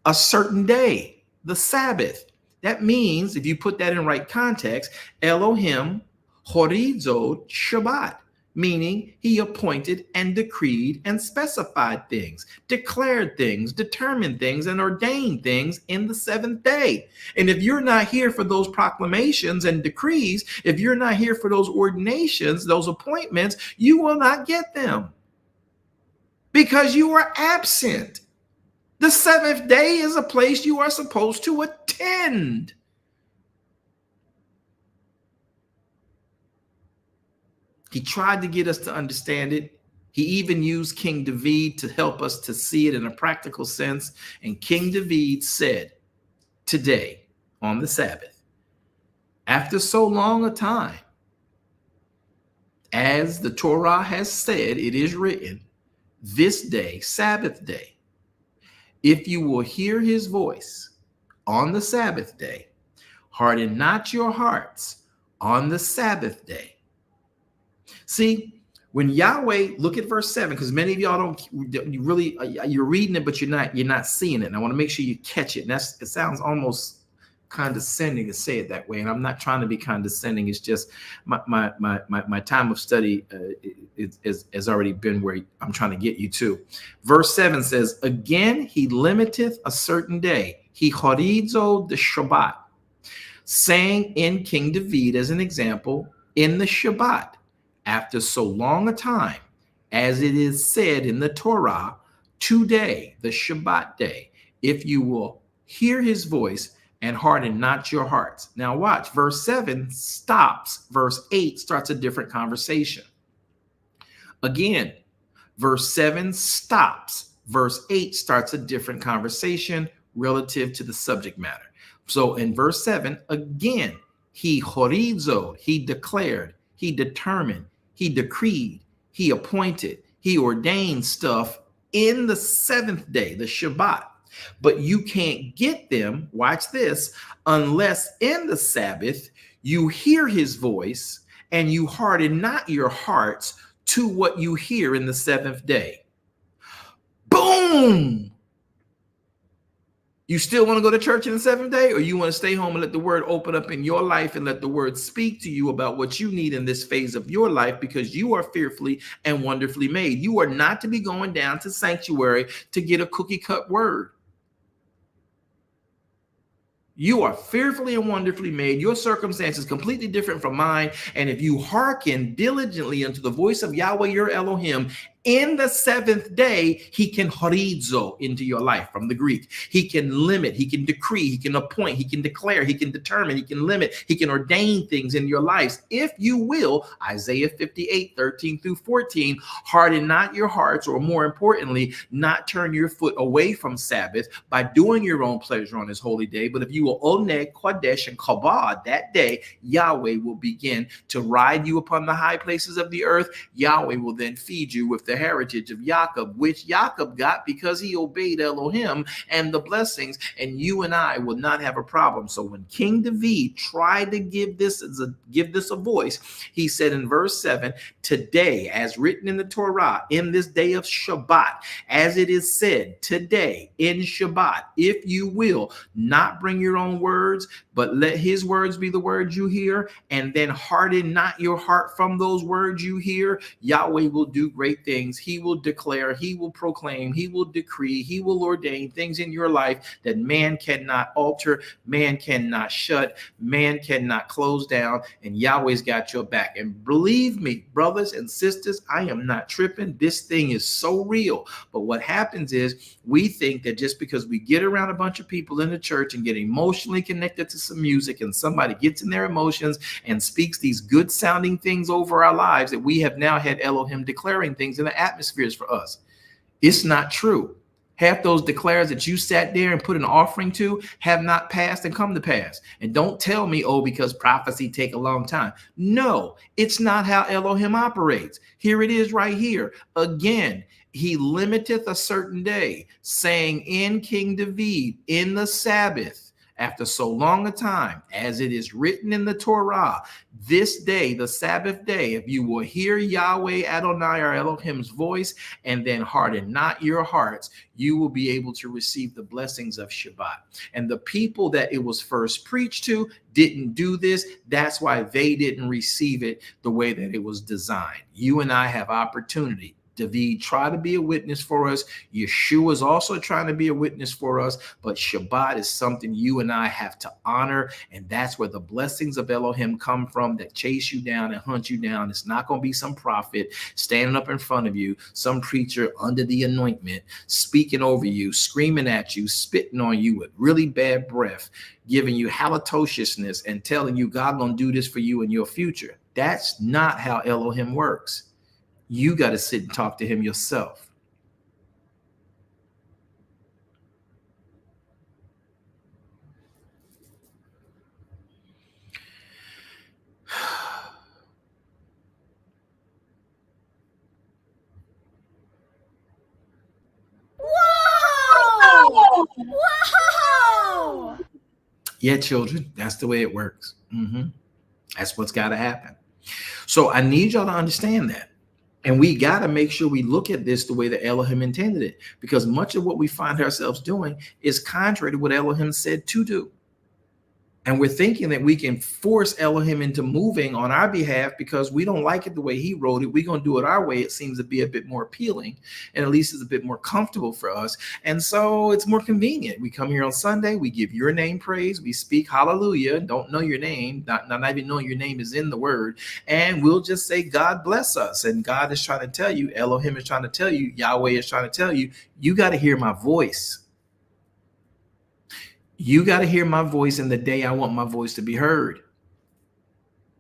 a certain day, the Sabbath. That means, if you put that in right context, Elohim horizod Shabbat, meaning he appointed and decreed and specified things, declared things, determined things, and ordained things in the seventh day. And if you're not here for those proclamations and decrees, if you're not here for those ordinations, those appointments, you will not get them because you are absent. The seventh day is a place you are supposed to attend. He tried to get us to understand it. He even used King David to help us to see it in a practical sense. And King David said, today on the Sabbath, after so long a time, as the Torah has said, it is written, this day, Sabbath day, if you will hear his voice on the Sabbath day, harden not your hearts on the Sabbath day. See, when Yahweh, look at verse 7, because many of y'all you really, you're reading it, but you're not seeing it. And I want to make sure you catch it. And it sounds almost condescending to say it that way. And I'm not trying to be condescending. It's just my time of study has already been where I'm trying to get you to. Verse 7 says, again, he limiteth a certain day. He horizo the Shabbat, saying in King David as an example, in the Shabbat, after so long a time, as it is said in the Torah, today, the Shabbat day, if you will hear his voice and harden not your hearts. Now watch, verse 7 stops. Verse 8 starts a different conversation. Again, verse 7 stops. Verse 8 starts a different conversation relative to the subject matter. So in verse 7, again, he horizo, he declared, he determined, he decreed, he appointed, he ordained stuff in the seventh day, the Shabbat. But you can't get them, watch this, unless in the Sabbath you hear his voice and you harden not your hearts to what you hear in the seventh day. Boom! You still want to go to church in the seventh day, or you want to stay home and let the word open up in your life and let the word speak to you about what you need in this phase of your life, because you are fearfully and wonderfully made. You are not to be going down to sanctuary to get a cookie cut word. You are fearfully and wonderfully made. Your circumstance is completely different from mine. And if you hearken diligently unto the voice of Yahweh, your Elohim, in the seventh day, he can horizo into your life from the Greek. He can limit, he can decree, he can appoint, he can declare, he can determine, he can limit, he can ordain things in your lives. If you will, Isaiah 58, 13 through 14, harden not your hearts, or more importantly, not turn your foot away from Sabbath by doing your own pleasure on his holy day. But if you will oneg, kodesh, and kabod, that day, Yahweh will begin to ride you upon the high places of the earth. Yahweh will then feed you with the heritage of Jacob, which Jacob got because he obeyed Elohim and the blessings, and you and I will not have a problem. So when King David tried to give this a voice, he said in verse 7, today, as written in the Torah, in this day of Shabbat, as it is said, today in Shabbat, if you will not bring your own words, but let his words be the words you hear, and then harden not your heart from those words you hear, Yahweh will do great things. He will declare, he will proclaim, he will decree, he will ordain things in your life that man cannot alter, man cannot shut, man cannot close down, and Yahweh's got your back. And believe me, brothers and sisters, I am not tripping. This thing is so real. But what happens is we think that just because we get around a bunch of people in the church and get emotionally connected to some music, and somebody gets in their emotions and speaks these good sounding things over our lives, that we have now had Elohim declaring things in the atmospheres for us. It's not true. Half those declares that you sat there and put an offering to have not passed and come to pass. And don't tell me, oh, because prophecy take a long time. No, it's not how Elohim operates. Here it is right here. Again, he limiteth a certain day, saying in King David, in the Sabbath, after so long a time, as it is written in the Torah, this day, the Sabbath day, if you will hear Yahweh Adonai or Elohim's voice and then harden not your hearts, you will be able to receive the blessings of Shabbat. And the people that it was first preached to didn't do this. That's why they didn't receive it the way that it was designed. You and I have opportunity. David tried to be a witness for us. Yeshua is also trying to be a witness for us. But Shabbat is something you and I have to honor. And that's where the blessings of Elohim come from, that chase you down and hunt you down. It's not going to be some prophet standing up in front of you, some preacher under the anointment, speaking over you, screaming at you, spitting on you with really bad breath, giving you halitousness and telling you God going to do this for you in your future. That's not how Elohim works. You got to sit and talk to him yourself. Whoa! Whoa! Yeah, children, that's the way it works. That's what's got to happen. So I need y'all to understand that. And we got to make sure we look at this the way that Elohim intended it, because much of what we find ourselves doing is contrary to what Elohim said to do. And we're thinking that we can force Elohim into moving on our behalf because we don't like it the way he wrote it. We're going to do it our way. It seems to be a bit more appealing, and at least it's a bit more comfortable for us. And so it's more convenient. We come here on Sunday, we give your name praise, we speak hallelujah, don't know your name, not even knowing your name is in the word. And we'll just say, God bless us. And God is trying to tell you, Elohim is trying to tell you, Yahweh is trying to tell you, you got to hear my voice. You got to hear my voice in the day I want my voice to be heard.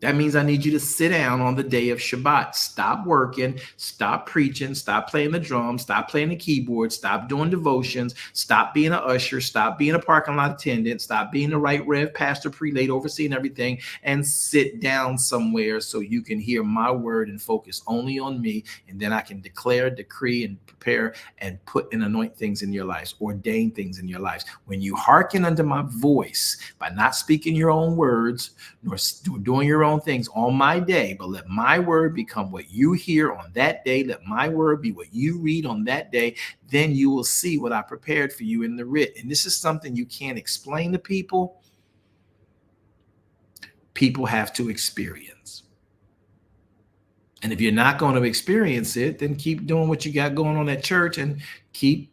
That means I need you to sit down on the day of Shabbat. Stop working, stop preaching, stop playing the drums, stop playing the keyboard, stop doing devotions, stop being an usher, stop being a parking lot attendant, stop being the right rev, pastor, prelate, overseeing everything, and sit down somewhere so you can hear my word and focus only on me. And then I can declare, decree, and prepare and put and anoint things in your lives, ordain things in your lives. When you hearken unto my voice by not speaking your own words, nor doing your own things on my day, but let my word become what you hear on that day. Let my word be what you read on that day. Then you will see what I prepared for you in the writ. And this is something you can't explain to people. People have to experience. And if you're not going to experience it, then keep doing what you got going on at church and keep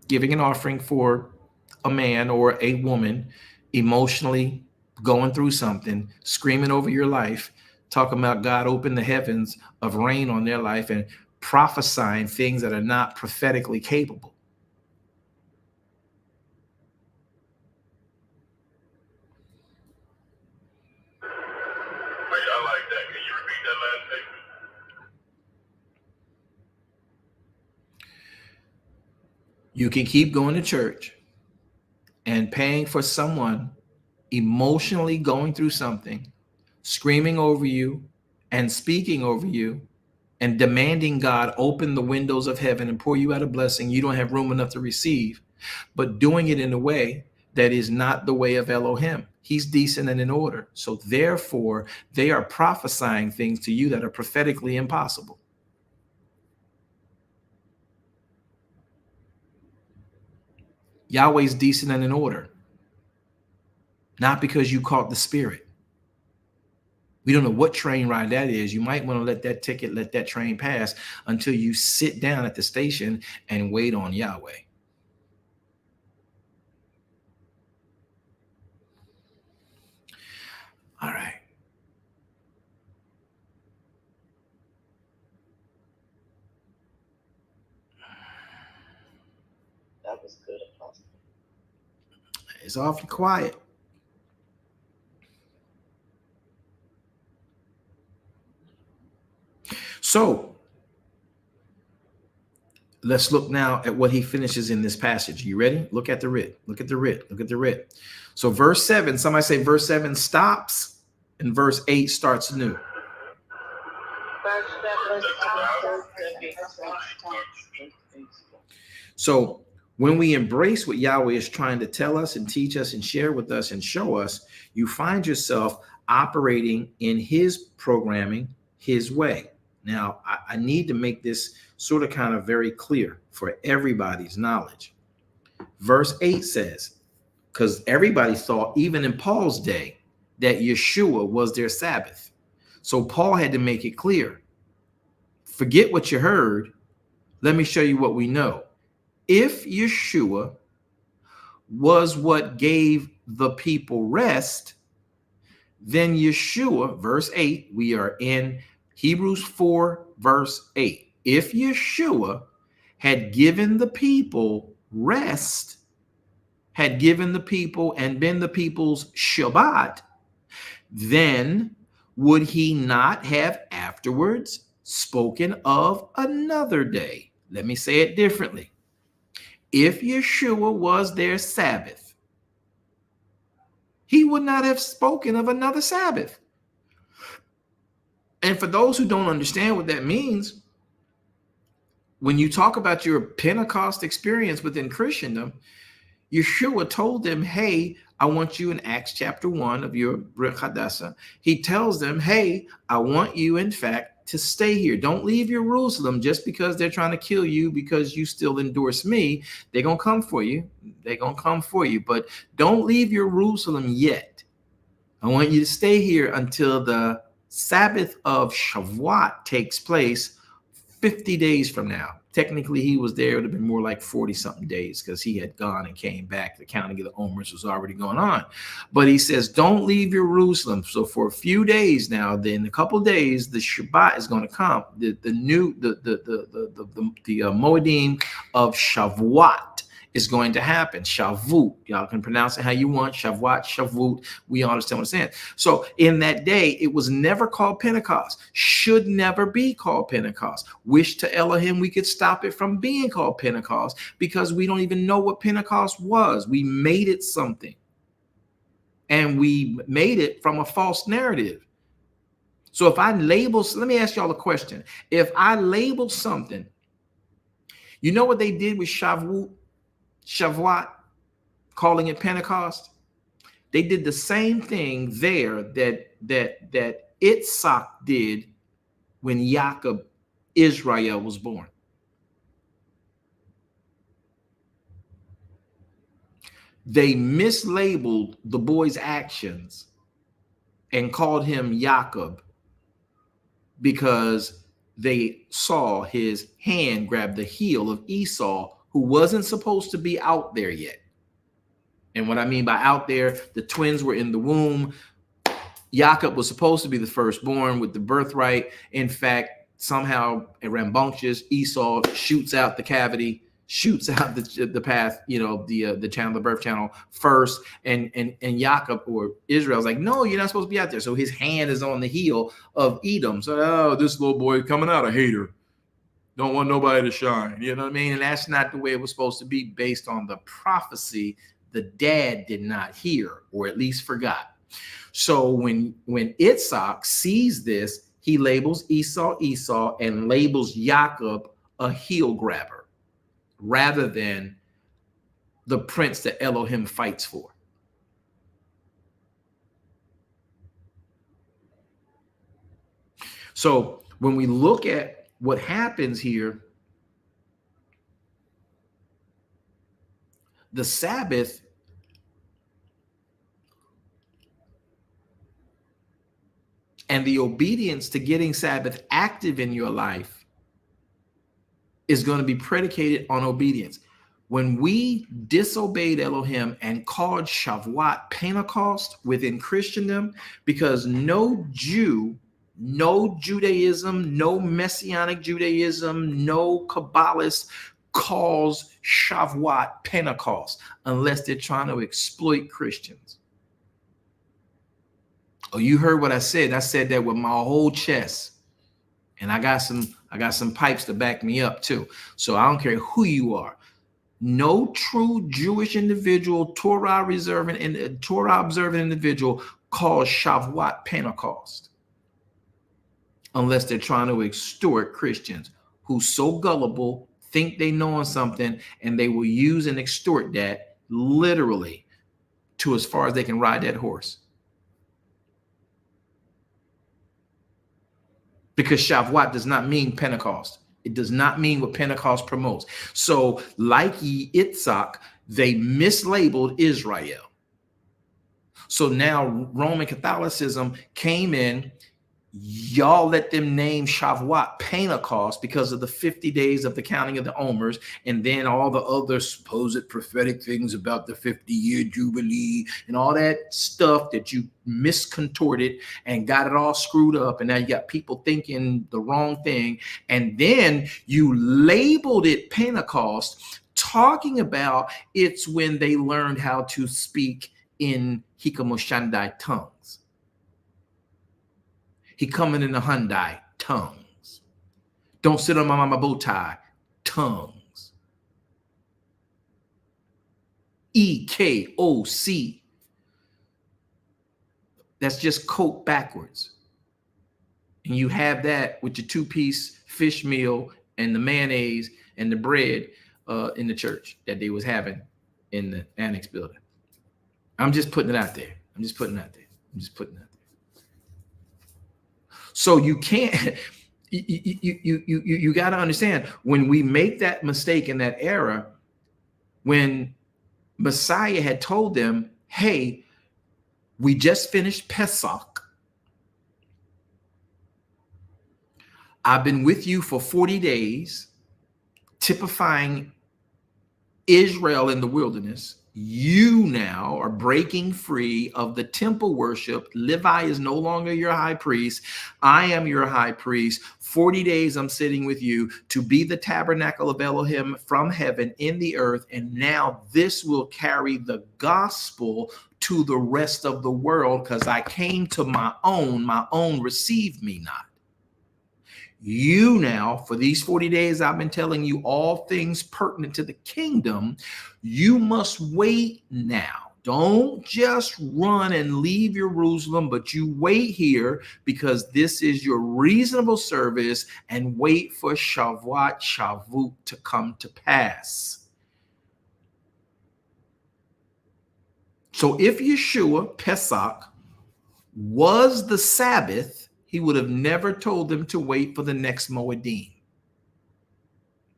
giving an offering for a man or a woman emotionally going through something, screaming over your life, talking about God open the heavens of rain on their life and prophesying things that are not prophetically capable. I like that. Can you repeat that last statement? You can keep going to church and paying for someone emotionally going through something, screaming over you and speaking over you and demanding God open the windows of heaven and pour you out a blessing you don't have room enough to receive, but doing it in a way that is not the way of Elohim. He's decent and in order. So therefore, they are prophesying things to you that are prophetically impossible. Yahweh's decent and in order. Not because you caught the spirit. We don't know what train ride that is. You might want to let that train pass until you sit down at the station and wait on Yahweh. All right. That was good, Apostle. It's awfully quiet. So let's look now at what he finishes in this passage. You ready? Look at the writ. Look at the writ. Look at the writ. So verse 7, somebody say verse 7 stops and verse 8 starts new. So when we embrace what Yahweh is trying to tell us and teach us and share with us and show us, you find yourself operating in his programming, his way. Now, I need to make this sort of kind of very clear for everybody's knowledge. Verse 8 says, because everybody thought, even in Paul's day, that Yeshua was their Sabbath. So Paul had to make it clear. Forget what you heard. Let me show you what we know. If Yeshua was what gave the people rest, then Yeshua, verse 8, we are in Hebrews 4, verse 8. If Yeshua had given the people rest, had given the people and been the people's Shabbat, then would he not have afterwards spoken of another day? Let me say it differently. If Yeshua was their Sabbath, he would not have spoken of another Sabbath. And for those who don't understand what that means, when you talk about your Pentecost experience within Christendom, Yeshua told them, hey, I want you in Acts chapter 1 of your Brit Hadassah. He tells them, hey, I want you, in fact, to stay here. Don't leave Jerusalem just because they're trying to kill you because you still endorse me. They're going to come for you. They're going to come for you. But don't leave Jerusalem yet. I want you to stay here until the Sabbath of Shavuot takes place 50 days from now. Technically, he was there. It would have been more like 40-something days because he had gone and came back. The counting of the Omers was already going on. But he says, don't leave Jerusalem. So for a few days now, then a couple of days, the Shabbat is going to come. The Moedim of Shavuot is going to happen. Shavut. Y'all can pronounce it how you want. Shavuot, Shavut. We understand what I'm saying. So in that day, it was never called Pentecost. Should never be called Pentecost. Wish to Elohim we could stop it from being called Pentecost because we don't even know what Pentecost was. We made it something. And we made it from a false narrative. So if I label, let me ask y'all a question. If I label something, you know what they did with Shavuot, calling it Pentecost? They did the same thing there that Yitzhak did when Jacob, Israel, was born. They mislabeled the boy's actions and called him Jacob because they saw his hand grab the heel of Esau, who wasn't supposed to be out there yet. And what I mean by out there, the twins were in the womb. Jacob was supposed to be the firstborn with the birthright. In fact, somehow rambunctious, Esau shoots out the cavity, shoots out the path, the channel, the birth channel first. And Jacob, or Israel's like, no, you're not supposed to be out there. So his hand is on the heel of Edom. So, oh, this little boy coming out, I hate her. Don't want nobody to shine. You know what I mean? And that's not the way it was supposed to be based on the prophecy the dad did not hear, or at least forgot. So when Yitzhak sees this, he labels Esau and labels Jacob a heel grabber rather than the prince that Elohim fights for. So when we look at what happens here, the Sabbath and the obedience to getting Sabbath active in your life is going to be predicated on obedience. When we disobeyed Elohim and called Shavuot Pentecost within Christendom, because no Jew, no Judaism, no Messianic Judaism, no Kabbalist calls Shavuot Pentecost unless they're trying to exploit Christians. Oh, you heard what I said. I said that with my whole chest. And I got some pipes to back me up too. So I don't care who you are. No true Jewish individual, Torah observant individual calls Shavuot Pentecost unless they're trying to extort Christians who's so gullible, think they know something, and they will use and extort that literally to as far as they can ride that horse. Because Shavuot does not mean Pentecost. It does not mean what Pentecost promotes. So like Yitzhak, they mislabeled Israel. So now Roman Catholicism came in. Y'all let them name Shavuot Pentecost because of the 50 days of the counting of the Omers, and then all the other supposed prophetic things about the 50-year Jubilee and all that stuff that you miscontorted and got it all screwed up. And now you got people thinking the wrong thing. And then you labeled it Pentecost, talking about it's when they learned how to speak in Hikamoshandai tongues. He coming in the Hyundai tongues. Don't sit on my mama bow tie tongues. EKOC. That's just coat backwards. And you have that with your 2-piece fish meal and the mayonnaise and the bread in the church that they was having in the annex building. I'm just putting it out there. I'm just putting it out there. So you can't, you got to understand, when we make that mistake in that era, when Messiah had told them, hey, we just finished Pesach. I've been with you for 40 days, typifying Israel in the wilderness. You now are breaking free of the temple worship. Levi is no longer your high priest. I am your high priest. 40 days I'm sitting with you to be the tabernacle of Elohim from heaven in the earth. And now this will carry the gospel to the rest of the world, because I came to my own received me not. You now, for these 40 days, I've been telling you all things pertinent to the kingdom. You must wait now. Don't just run and leave Jerusalem, but you wait here, because this is your reasonable service, and wait for Shavuot to come to pass. So if Yeshua, Pesach, was the Sabbath, he would have never told them to wait for the next Moedim.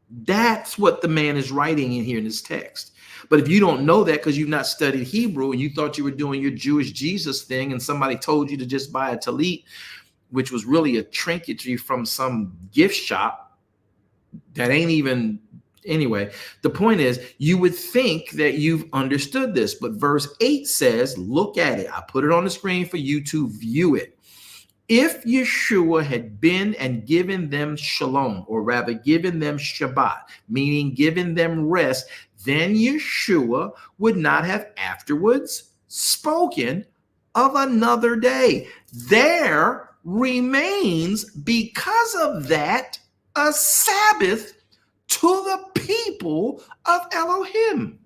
That's what the man is writing in here in this text. But if you don't know that because you've not studied Hebrew and you thought you were doing your Jewish Jesus thing, and somebody told you to just buy a talit, which was really a trinketry from some gift shop that ain't even, anyway, the point is, you would think that you've understood this. But verse 8 says, look at it. I put it on the screen for you to view it. If Yeshua had been and given them shalom, or rather given them Shabbat, meaning given them rest, then Yeshua would not have afterwards spoken of another day. There remains, because of that, a Sabbath to the people of Elohim.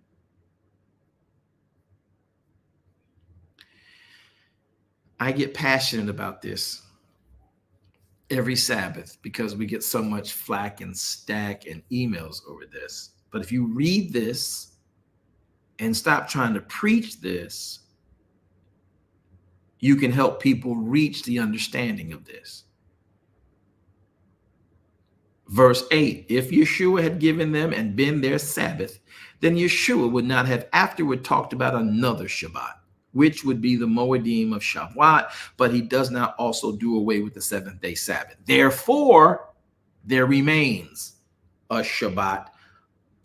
I get passionate about this every Sabbath because we get so much flack and stack and emails over this. But if you read this and stop trying to preach this, you can help people reach the understanding of this. Verse 8, if Yeshua had given them and been their Sabbath, then Yeshua would not have afterward talked about another Shabbat, which would be the Moedim of Shavuot, but he does not also do away with the seventh-day Sabbath. Therefore, there remains a Shabbat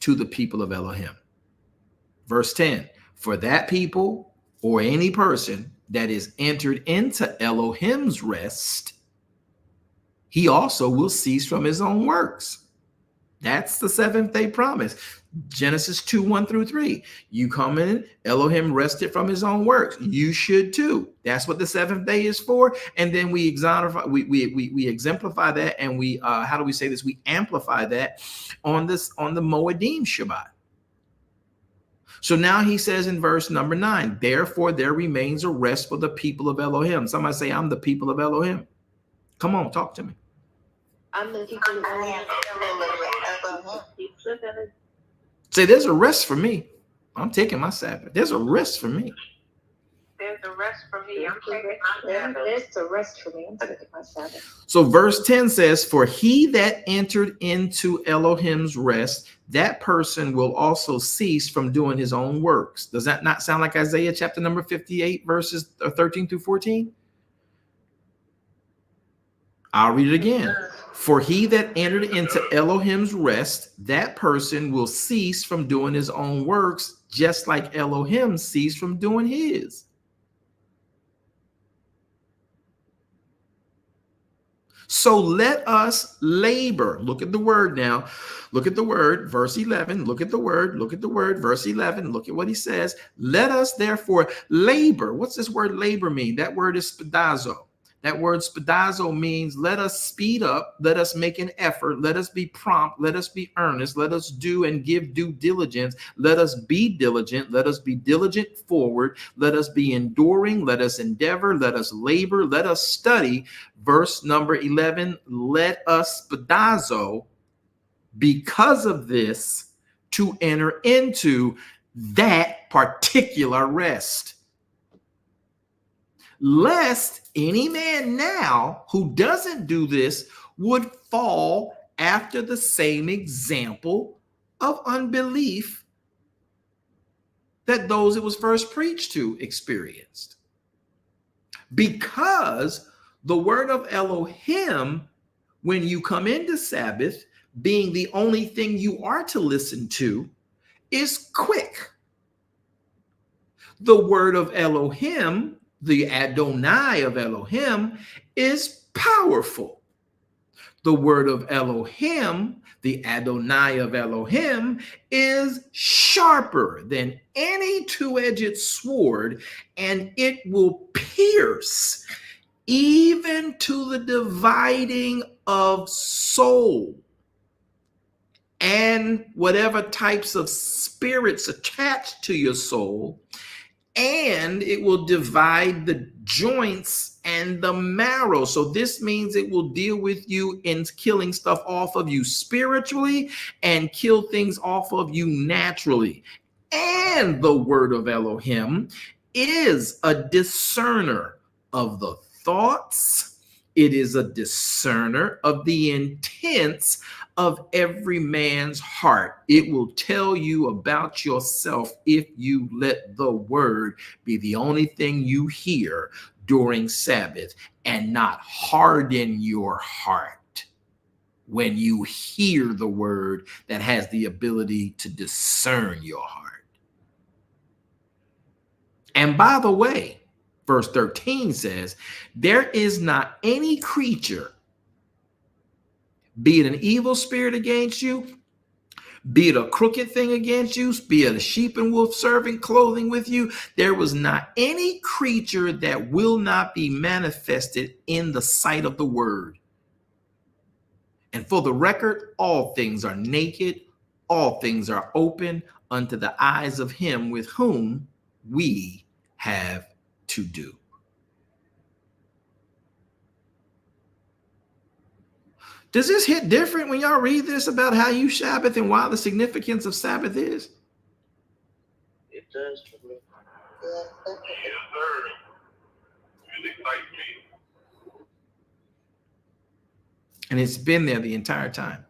to the people of Elohim. Verse 10, for that people or any person that is entered into Elohim's rest, he also will cease from his own works. That's the seventh-day promise. Genesis 2:1-3. You come in, Elohim rested from his own works. You should too. That's what the seventh day is for. And then we exemplify that, and we how do we say this? We amplify that on the Moedim Shabbat. So now he says in verse number 9, therefore there remains a rest for the people of Elohim. Somebody say, I'm the people of Elohim. Come on, talk to me. I'm the people of Elohim. Say, there's a rest for me. I'm taking my Sabbath. There's a rest for me. There's a rest for me. I'm taking my Sabbath. There's a rest for me. I'm taking my Sabbath. So verse 10 says, for he that entered into Elohim's rest, that person will also cease from doing his own works. Does that not sound like Isaiah chapter number 58, verses 13-14? I'll read it again. For he that entered into Elohim's rest, that person will cease from doing his own works, just like Elohim ceased from doing his. So let us labor. Look at the word now. Look at the word, verse 11. Look at the word. Look at the word, verse 11. Look at what he says. Let us therefore labor. What's this word labor mean? That word is spadazo. That word spadazo means let us speed up, let us make an effort, let us be prompt, let us be earnest, let us do and give due diligence, let us be diligent, let us be diligent forward, let us be enduring, let us endeavor, let us labor, let us study. Verse number 11, let us spadazo because of this to enter into that particular rest. Lest any man now who doesn't do this would fall after the same example of unbelief that those it was first preached to experienced. Because the word of Elohim, when you come into Sabbath, being the only thing you are to listen to, is quick. The word of Elohim, the Adonai of Elohim, is powerful. The word of Elohim, the Adonai of Elohim, is sharper than any two-edged sword, and it will pierce even to the dividing of soul and whatever types of spirits attached to your soul, and it will divide the joints and the marrow. So this means it will deal with you in killing stuff off of you spiritually and kill things off of you naturally. And the word of Elohim is a discerner of the thoughts. It is a discerner of the intents of every man's heart. It will tell you about yourself if you let the word be the only thing you hear during Sabbath and not harden your heart when you hear the word that has the ability to discern your heart. And by the way, verse 13 says, there is not any creature, be it an evil spirit against you, be it a crooked thing against you, be it a sheep and wolf servant clothing with you, there was not any creature that will not be manifested in the sight of the word. And for the record, all things are naked, all things are open unto the eyes of him with whom we have to do. Does this hit different when y'all read this about how you Sabbath and why the significance of Sabbath is? It does. Yes, sir. It excites me. And it's been there the entire time.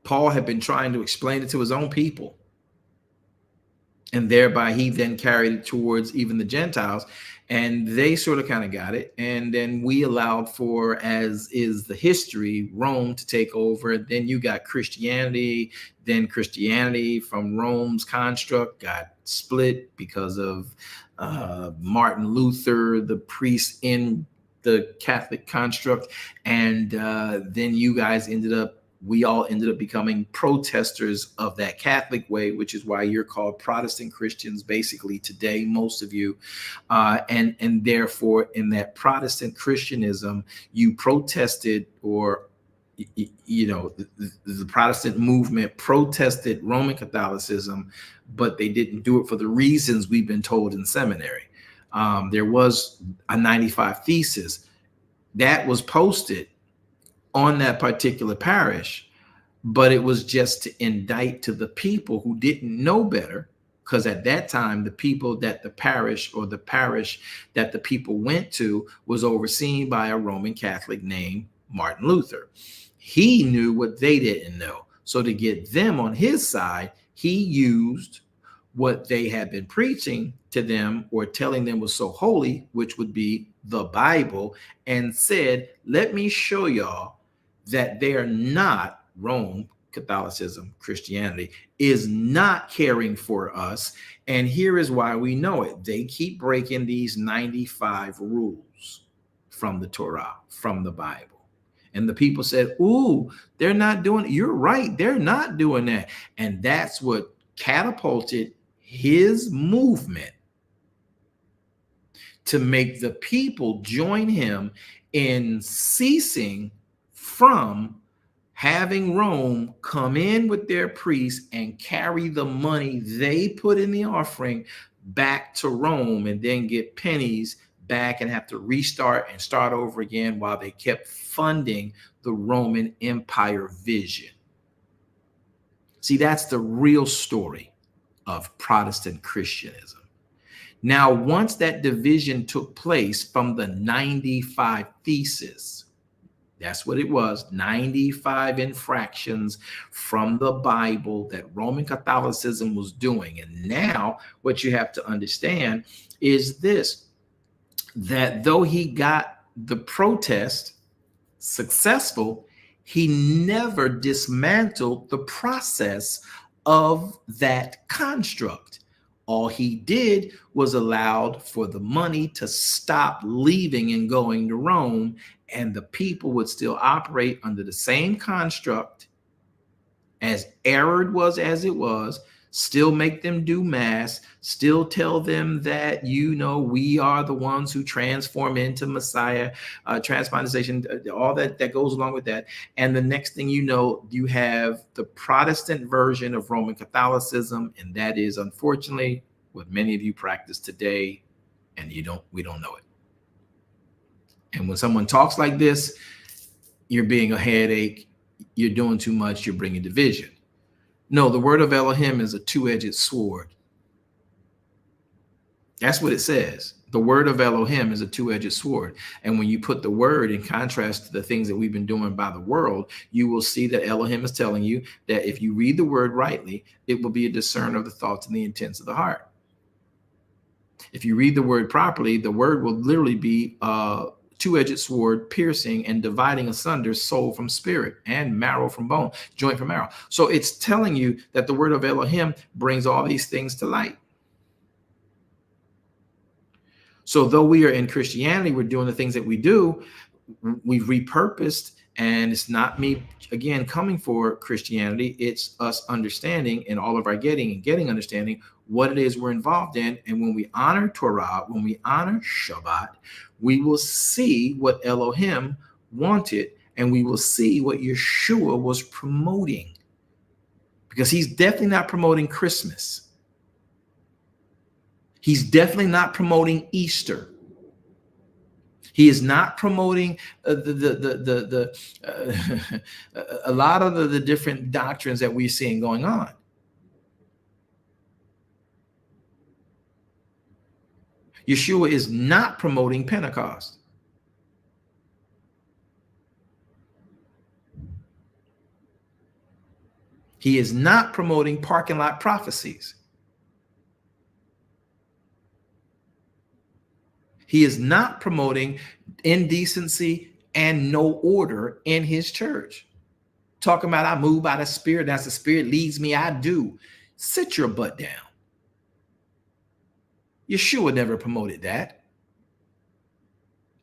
Paul had been trying to explain it to his own people. And thereby he then carried it towards even the Gentiles, and they sort of kind of got it. And then we allowed for, as is the history, Rome to take over. Then you got Christianity. Then Christianity from Rome's construct got split because of Martin Luther, the priest in the Catholic construct. And then you guys we all ended up becoming protesters of that Catholic way, which is why you're called Protestant Christians basically today, most of you. And therefore, in that Protestant Christianism, you protested, or the Protestant movement protested Roman Catholicism, but they didn't do it for the reasons we've been told in seminary. There was a 95 thesis that was posted on that particular parish, but it was just to indict to the people who didn't know better, because at that time the people that the parish that the people went to was overseen by a Roman Catholic named Martin Luther. He knew what they didn't know, so to get them on his side, he used what they had been preaching to them or telling them was so holy, which would be the Bible, and said, let me show y'all that they are not, Rome, Catholicism, Christianity, is not caring for us. And here is why we know it. They keep breaking these 95 rules from the Torah, from the Bible. And the people said, ooh, they're not doing it. You're right. They're not doing that. And that's what catapulted his movement to make the people join him in ceasing from having Rome come in with their priests and carry the money they put in the offering back to Rome and then get pennies back and have to restart and start over again while they kept funding the Roman Empire vision. See, that's the real story of Protestant Christianism. Now, once that division took place from the 95 Theses, that's what it was, 95 infractions from the Bible that Roman Catholicism was doing. And now what you have to understand is this, that though he got the protest successful, he never dismantled the process of that construct. All he did was allowed for the money to stop leaving and going to Rome, and the people would still operate under the same construct, as arid was as it was, still make them do mass, still tell them that, you know, we are the ones who transform into Messiah, transponization, all that goes along with that. And the next thing you know, you have the Protestant version of Roman Catholicism, and that is unfortunately what many of you practice today, and we don't know it. And when someone talks like this, you're being a headache, you're doing too much, you're bringing division. No, the word of Elohim is a two-edged sword. That's what it says. The word of Elohim is a two-edged sword. And when you put the word in contrast to the things that we've been doing by the world, you will see that Elohim is telling you that if you read the word rightly, it will be a discerner of the thoughts and the intents of the heart. If you read the word properly, the word will literally be two-edged sword, piercing and dividing asunder soul from spirit and marrow from bone, joint from marrow. So it's telling you that the word of Elohim brings all these things to light. So though we are in Christianity, we're doing the things that we do, we've repurposed, and it's not me, again, coming for Christianity. It's us understanding in all of our getting understanding what it is we're involved in. And when we honor Torah, when we honor Shabbat, we will see what Elohim wanted, and we will see what Yeshua was promoting. Because he's definitely not promoting Christmas. He's definitely not promoting Easter. He is not promoting a lot of the different doctrines that we're seeing going on. Yeshua is not promoting Pentecost. He is not promoting parking lot prophecies. He is not promoting indecency and no order in his church. Talking about, I move by the Spirit, as the Spirit leads me, I do. Sit your butt down. Yeshua never promoted that.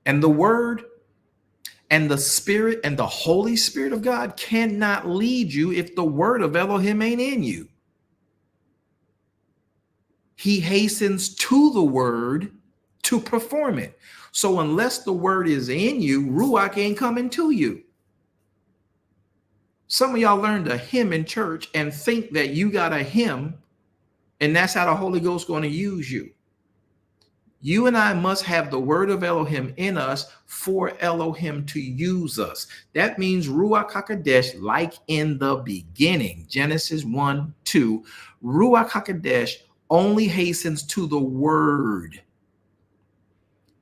And the Word and the Spirit and the Holy Spirit of God cannot lead you if the word of Elohim ain't in you. He hastens to the word to perform it. So unless the word is in you, Ruach ain't coming to you. Some of y'all learned a hymn in church and think that you got a hymn and that's how the Holy Ghost is going to use you. You and I must have the word of Elohim in us for Elohim to use us. That means Ruach HaKodesh, like in the beginning, Genesis 1:2, Ruach HaKodesh only hastens to the word.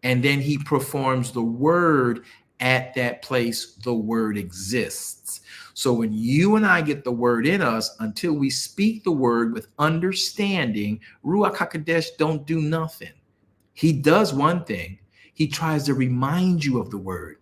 And then he performs the word at that place the word exists. So when you and I get the word in us, until we speak the word with understanding, Ruach HaKodesh don't do nothing. He does one thing. He tries to remind you of the word.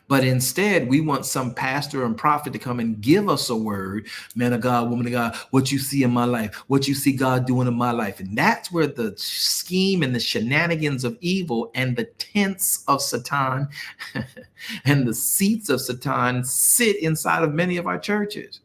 But instead, we want some pastor and prophet to come and give us a word, man of God, woman of God, what you see in my life, what you see God doing in my life. And that's where the scheme and the shenanigans of evil and the tents of Satan and the seats of Satan sit inside of many of our churches.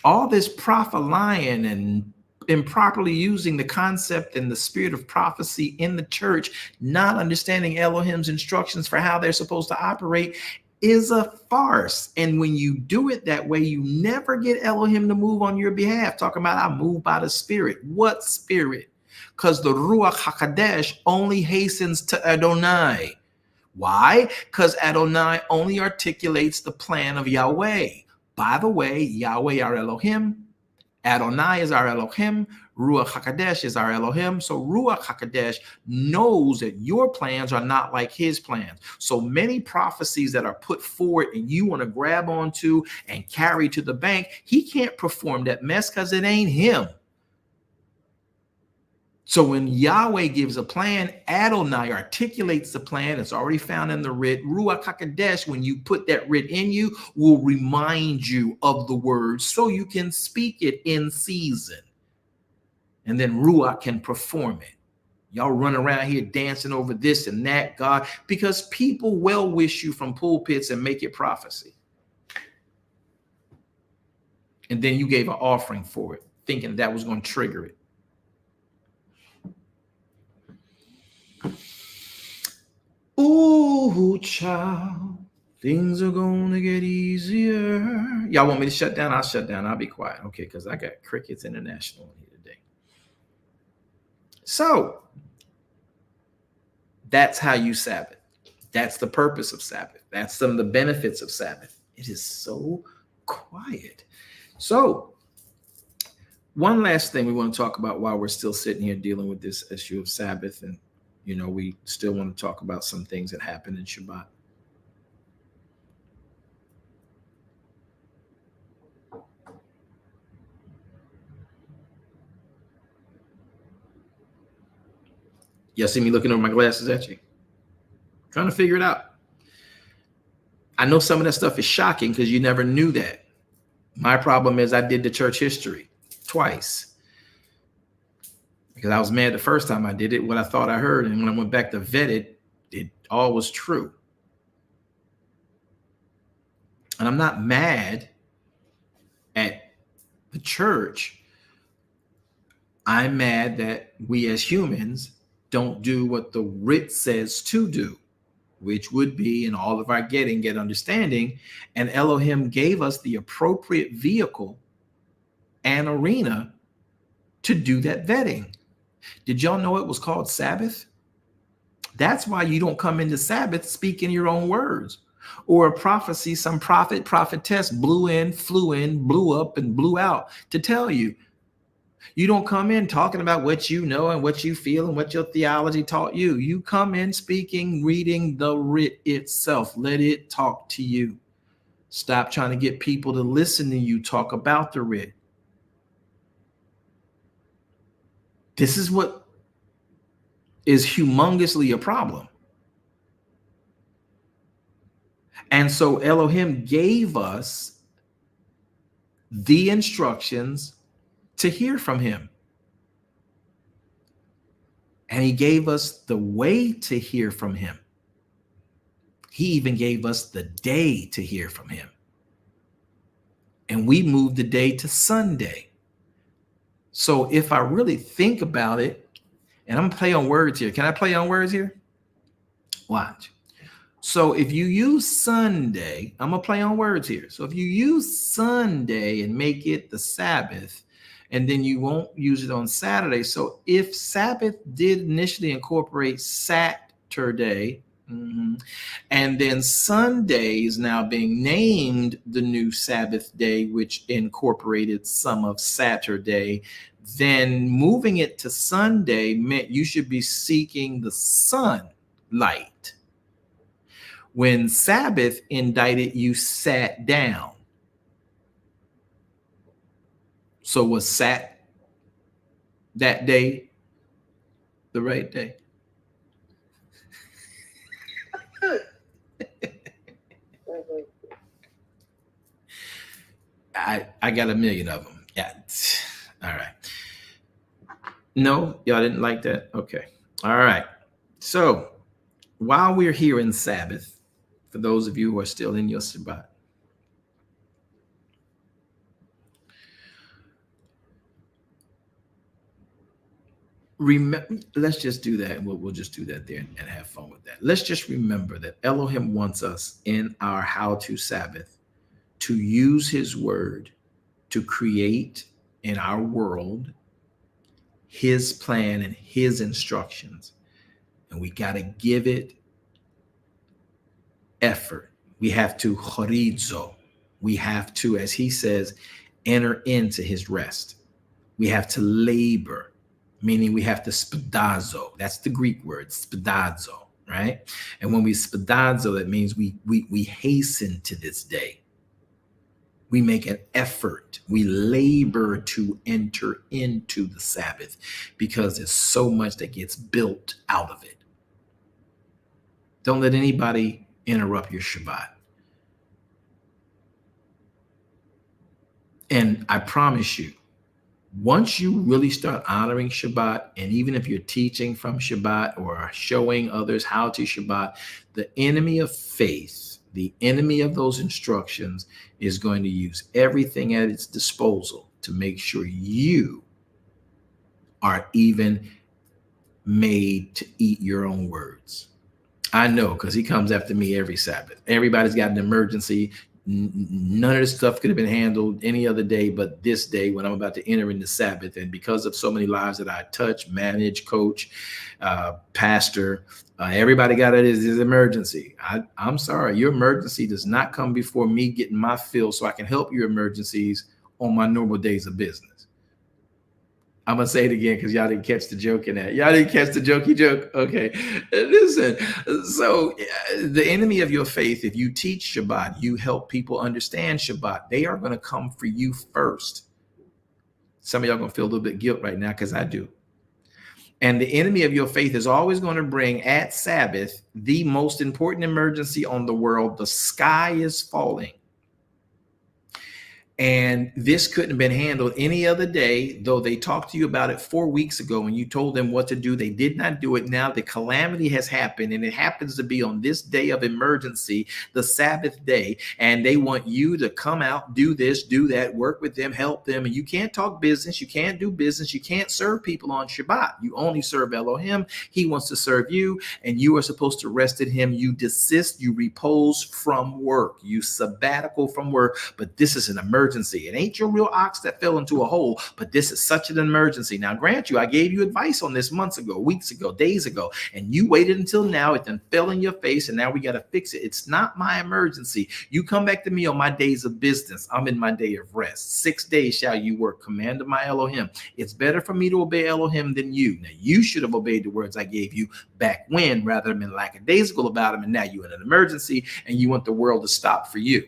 All this prophet-lying and improperly using the concept and the spirit of prophecy in the church, not understanding Elohim's instructions for how they're supposed to operate, is a farce. And when you do it that way, you never get Elohim to move on your behalf. Talking about I move by the spirit. What spirit? Because the Ruach HaKodesh only hastens to Adonai. Why? Because Adonai only articulates the plan of Yahweh. By the way, Yahweh our Elohim, Adonai is our Elohim, Ruach HaKodesh is our Elohim. So Ruach HaKodesh knows that your plans are not like his plans. So many prophecies that are put forward and you want to grab onto and carry to the bank, he can't perform that mess because it ain't him. So when Yahweh gives a plan, Adonai articulates the plan. It's already found in the writ. Ruach HaKodesh, when you put that writ in you, will remind you of the word so you can speak it in season. And then Ruach can perform it. Y'all run around here dancing over this and that, God, because people well wish you from pulpits and make it prophecy. And then you gave an offering for it, thinking that was going to trigger it. Ooh, child, things are gonna get easier. Y'all want me to shut down? I'll shut down. I'll be quiet. Okay, because I got Crickets International here today. So that's how you Sabbath. That's the purpose of Sabbath. That's some of the benefits of Sabbath. It is so quiet. So one last thing we want to talk about while we're still sitting here dealing with this issue of Sabbath, and you know, we still want to talk about some things that happened in Shabbat. Y'all see me looking over my glasses at you? Trying to figure it out. I know some of that stuff is shocking because you never knew that. My problem is I did the church history twice. Because I was mad the first time I did it, what I thought I heard. And when I went back to vet it, it all was true. And I'm not mad at the church. I'm mad that we as humans don't do what the writ says to do, which would be in all of our get understanding. And Elohim gave us the appropriate vehicle and arena to do that vetting. Did y'all know it was called Sabbath? That's why you don't come into Sabbath speaking your own words. Or a prophecy, some prophet, prophetess blew in, blew up, and blew out to tell you. You don't come in talking about what you know and what you feel and what your theology taught you. You come in speaking, reading the writ itself. Let it talk to you. Stop trying to get people to listen to you talk about the writ. This is what is humongously a problem. And so Elohim gave us the instructions to hear from him. And he gave us the way to hear from him. He even gave us the day to hear from him. And we moved the day to Sunday. So if I really think about it, and I'm gonna play on words here. Can I play on words here? Watch. So if you use Sunday, I'm gonna play on words here. So if you use Sunday and make it the Sabbath, and then you won't use it on Saturday. So if Sabbath did initially incorporate Saturday, and then Sunday is now being named the new Sabbath day, which incorporated some of Saturday, then moving it to Sunday meant you should be seeking the sunlight. When Sabbath indicted, you sat down. So was sat that day the right day? I got a million of them. Yeah. All right. No, y'all didn't like that? Okay. All right. So while we're here in Sabbath, for those of you who are still in your Shabbat, remember, let's just do that. We'll just do that there and have fun with that. Let's just remember that Elohim wants us in our how to Sabbath to use his word to create in our world his plan and his instructions. And we got to give it effort. We have to chorizo. We have to, as he says, enter into his rest. We have to labor, meaning we have to spadazo. That's the Greek word, spadazo, right? And when we spadazo, that means we hasten to this day. We make an effort. We labor to enter into the Sabbath because there's so much that gets built out of it. Don't let anybody interrupt your Shabbat. And I promise you, once you really start honoring Shabbat, and even if you're teaching from Shabbat or showing others how to Shabbat, the enemy of faith, the enemy of those instructions, is going to use everything at its disposal to make sure you are even made to eat your own words. I know, because he comes after me every Sabbath. Everybody's got an emergency. None of this stuff could have been handled any other day but this day when I'm about to enter into Sabbath. And because of so many lives that I touch, manage, coach, pastor, everybody got it as emergency. I'm sorry, your emergency does not come before me getting my fill so I can help your emergencies on my normal days of business. I'm going to say it again because y'all didn't catch the joke in that. Y'all didn't catch the jokey joke? Okay. Listen, so the enemy of your faith, if you teach Shabbat, you help people understand Shabbat, they are going to come for you first. Some of y'all going to feel a little bit guilt right now because I do. And the enemy of your faith is always going to bring at Sabbath the most important emergency on the world. The sky is falling. And this couldn't have been handled any other day, though they talked to you about it 4 weeks ago and you told them what to do. They did not do it. Now the calamity has happened, and it happens to be on this day of emergency, the Sabbath day. And they want you to come out, do this, do that, work with them, help them. And you can't talk business. You can't do business. You can't serve people on Shabbat. You only serve Elohim. He wants to serve you, and you are supposed to rest in him. You desist, you repose from work, you sabbatical from work. But this is an emergency. It ain't your real ox that fell into a hole, but this is such an emergency. Now, grant you, I gave you advice on this months ago, weeks ago, days ago, and you waited until now. It then fell in your face, and now we got to fix it. It's not my emergency. You come back to me on my days of business. I'm in my day of rest. 6 days shall you work, command of my Elohim. It's better for me to obey Elohim than you. Now, you should have obeyed the words I gave you back when, rather than lackadaisical about them, and now you're in an emergency, and you want the world to stop for you.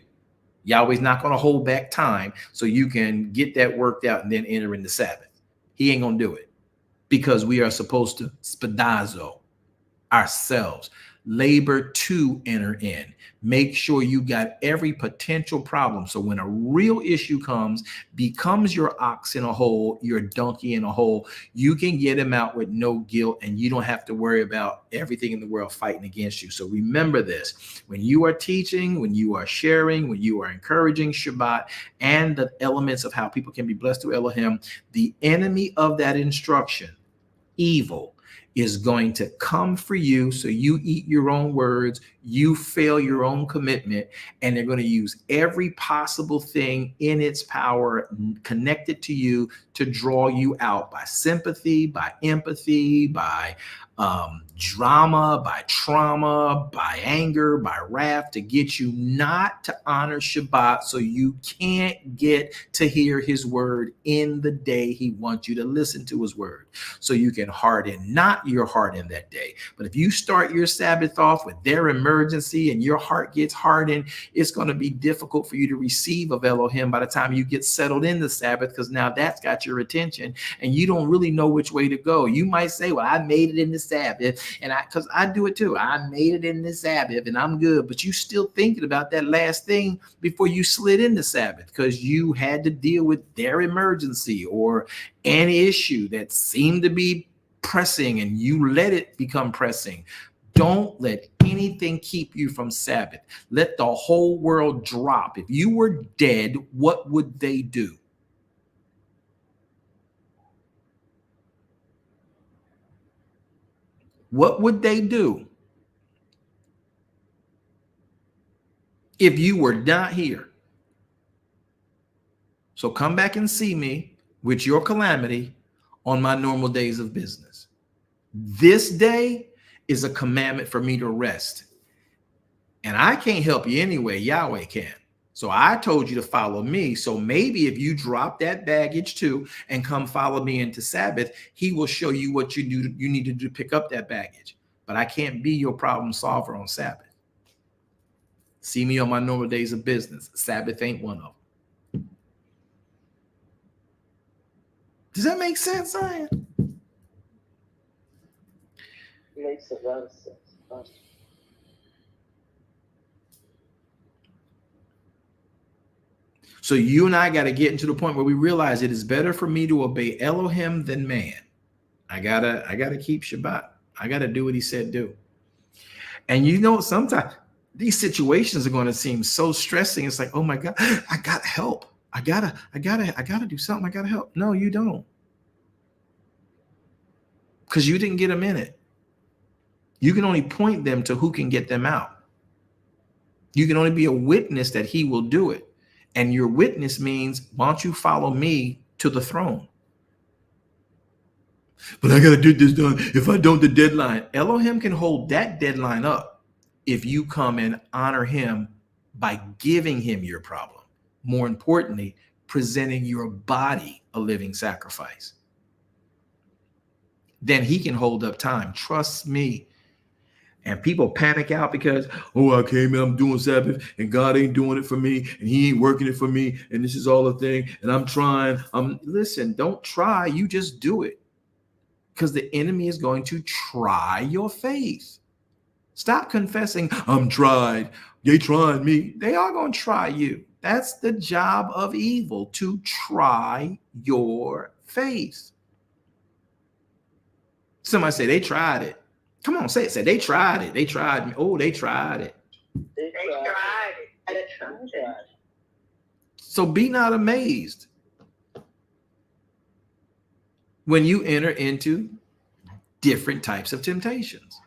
Yahweh's not going to hold back time so you can get that worked out and then enter into Sabbath. He ain't going to do it because we are supposed to spadazo ourselves, labor to enter in. Make sure you got every potential problem. So when a real issue comes, becomes your ox in a hole, your donkey in a hole, you can get him out with no guilt, and you don't have to worry about everything in the world fighting against you. So remember this: when you are teaching, when you are sharing, when you are encouraging Shabbat and the elements of how people can be blessed through Elohim, the enemy of that instruction, evil, is going to come for you. So you eat your own words, you fail your own commitment, and they're going to use every possible thing in its power connected to you to draw you out by sympathy, by empathy, by drama, by trauma, by anger, by wrath, to get you not to honor Shabbat so you can't get to hear his word in the day he wants you to listen to his word. So you can harden not your heart in that day. But if you start your Sabbath off with their emergency and your heart gets hardened, it's going to be difficult for you to receive of Elohim by the time you get settled in the Sabbath, because now that's got your attention and you don't really know which way to go. You might say, well, I made it in the Sabbath, and because I do it too. I made it in the Sabbath and I'm good. But you still thinking about that last thing before you slid in the Sabbath, because you had to deal with their emergency or an issue that seemed to be pressing and you let it become pressing. Don't let anything keep you from Sabbath. Let the whole world drop. If you were dead, what would they do? What would they do if you were not here? So come back and see me with your calamity on my normal days of business. This day is a commandment for me to rest. And I can't help you anyway. Yahweh can. So I told you to follow me. So maybe if you drop that baggage too and come follow me into Sabbath, he will show you what you need to do to pick up that baggage. But I can't be your problem solver on Sabbath. See me on my normal days of business. Sabbath ain't one of them. Does that make sense, Zion? Makes a lot of sense. So you and I got to get into the point where we realize it is better for me to obey Elohim than man. I gotta keep Shabbat. I gotta do what he said do. And you know, sometimes these situations are going to seem so stressing. It's like, oh my God, I got help. I gotta do something. I gotta help. No, you don't. Because you didn't get them in it. You can only point them to who can get them out. You can only be a witness that he will do it. And your witness means, why don't you follow me to the throne? But I got to get this done. If I don't, the deadline. Elohim can hold that deadline up if you come and honor him by giving him your problem. More importantly, presenting your body a living sacrifice. Then he can hold up time. Trust me. And people panic out because, oh, I came in, I'm doing Sabbath, and God ain't doing it for me, and he ain't working it for me, and this is all a thing, and I'm trying. Listen, don't try, you just do it. Because the enemy is going to try your faith. Stop confessing, I'm tried. They tried me. They are going to try you. That's the job of evil, to try your faith. Somebody say they tried it. Come on, say it. Say they tried it. They tried me. Oh, they tried it. They tried it. So be not amazed when you enter into different types of temptations.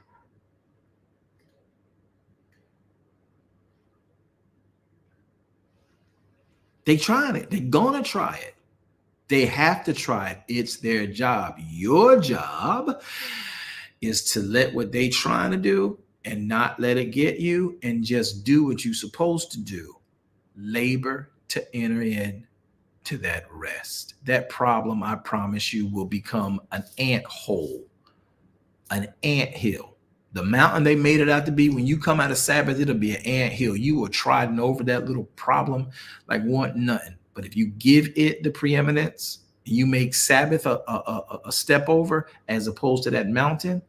They tried it. They're going to try it. They have to try it. It's their job. Your job is to let what they trying to do and not let it get you, and just do what you're supposed to do. Labor to enter in to that rest. That problem, I promise you, will become an ant hole, an ant hill. The mountain they made it out to be, when you come out of Sabbath, it'll be an ant hill. You will triding over that little problem like want nothing. But if you give it the preeminence, you make Sabbath a step over as opposed to that mountain,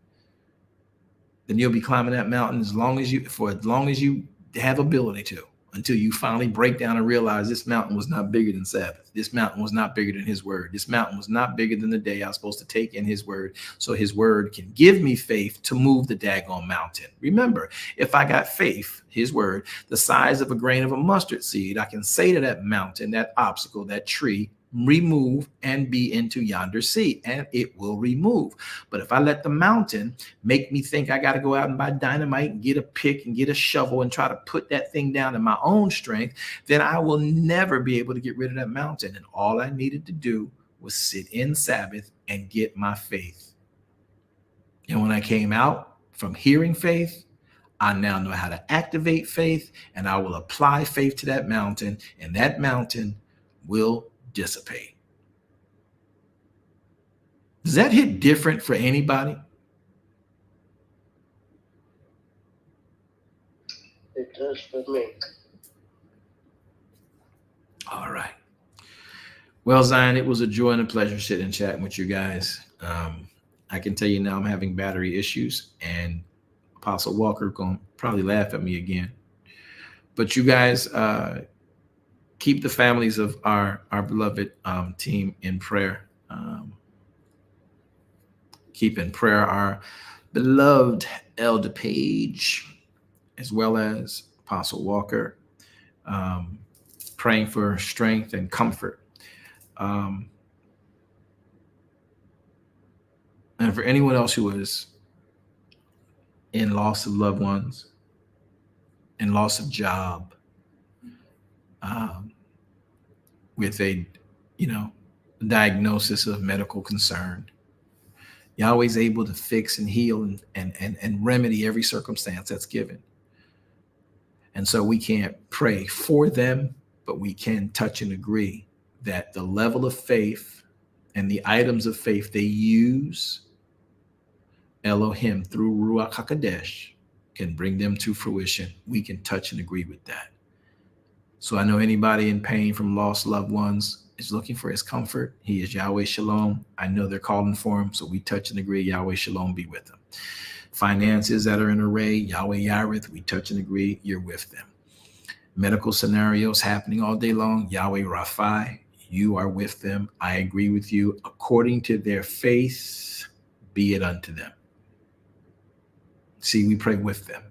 then you'll be climbing that mountain for as long as you have ability to, until you finally break down and realize this mountain was not bigger than Sabbath. This mountain was not bigger than his word. This mountain was not bigger than the day I was supposed to take in his word. So his word can give me faith to move the daggone mountain. Remember, if I got faith, his word, the size of a grain of a mustard seed, I can say to that mountain, that obstacle, that tree, remove and be into yonder sea, and it will remove. But if I let the mountain make me think I got to go out and buy dynamite and get a pick and get a shovel and try to put that thing down in my own strength, then I will never be able to get rid of that mountain. And all I needed to do was sit in Sabbath and get my faith. And when I came out from hearing faith, I now know how to activate faith, and I will apply faith to that mountain, and that mountain will dissipate. Does that hit different for anybody? Just for me. All right. Well, Zion, it was a joy and a pleasure sitting and chatting with you guys. I can tell you now I'm having battery issues, and Apostle Walker going to probably laugh at me again. But you guys keep the families of our beloved team in prayer. Keep in prayer our beloved Elder Page, as well as Apostle Walker, praying for strength and comfort. And for anyone else who is in loss of loved ones, in loss of job, with a, diagnosis of medical concern, Yahweh's able to fix and heal and remedy every circumstance that's given. And so we can't pray for them, but we can touch and agree that the level of faith and the items of faith they use, Elohim through Ruach HaKodesh, can bring them to fruition. We can touch and agree with that. So I know anybody in pain from lost loved ones is looking for his comfort. He is Yahweh Shalom. I know they're calling for him, so we touch and agree. Yahweh Shalom be with them. Finances that are in array, Yahweh Yarith, we touch and agree. You're with them. Medical scenarios happening all day long, Yahweh Rapha, you are with them. I agree with you. According to their faith, be it unto them. See, we pray with them.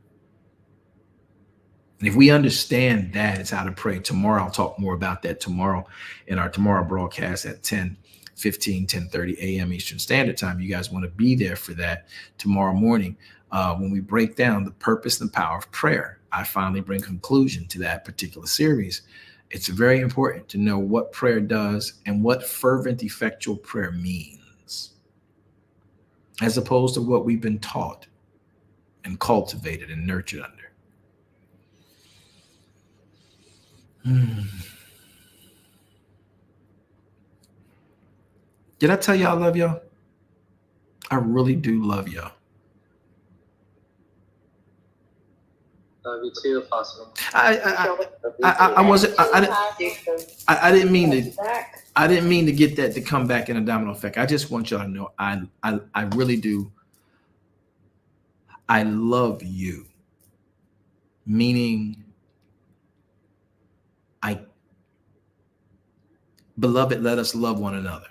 And if we understand that, it's how to pray. Tomorrow, I'll talk more about that tomorrow in our tomorrow broadcast at 10:30 a.m. Eastern Standard Time. You guys want to be there for that tomorrow morning when we break down the purpose and power of prayer. I finally bring conclusion to that particular series. It's very important to know what prayer does and what fervent, effectual prayer means, as opposed to what we've been taught and cultivated and nurtured under. Did I tell y'all I love y'all? I really do love y'all. Love you too, Apostle. I wasn't. I didn't mean to. I didn't mean to get that to come back in a domino effect. I just want y'all to know I really do. I love you. Meaning, beloved, let us love one another.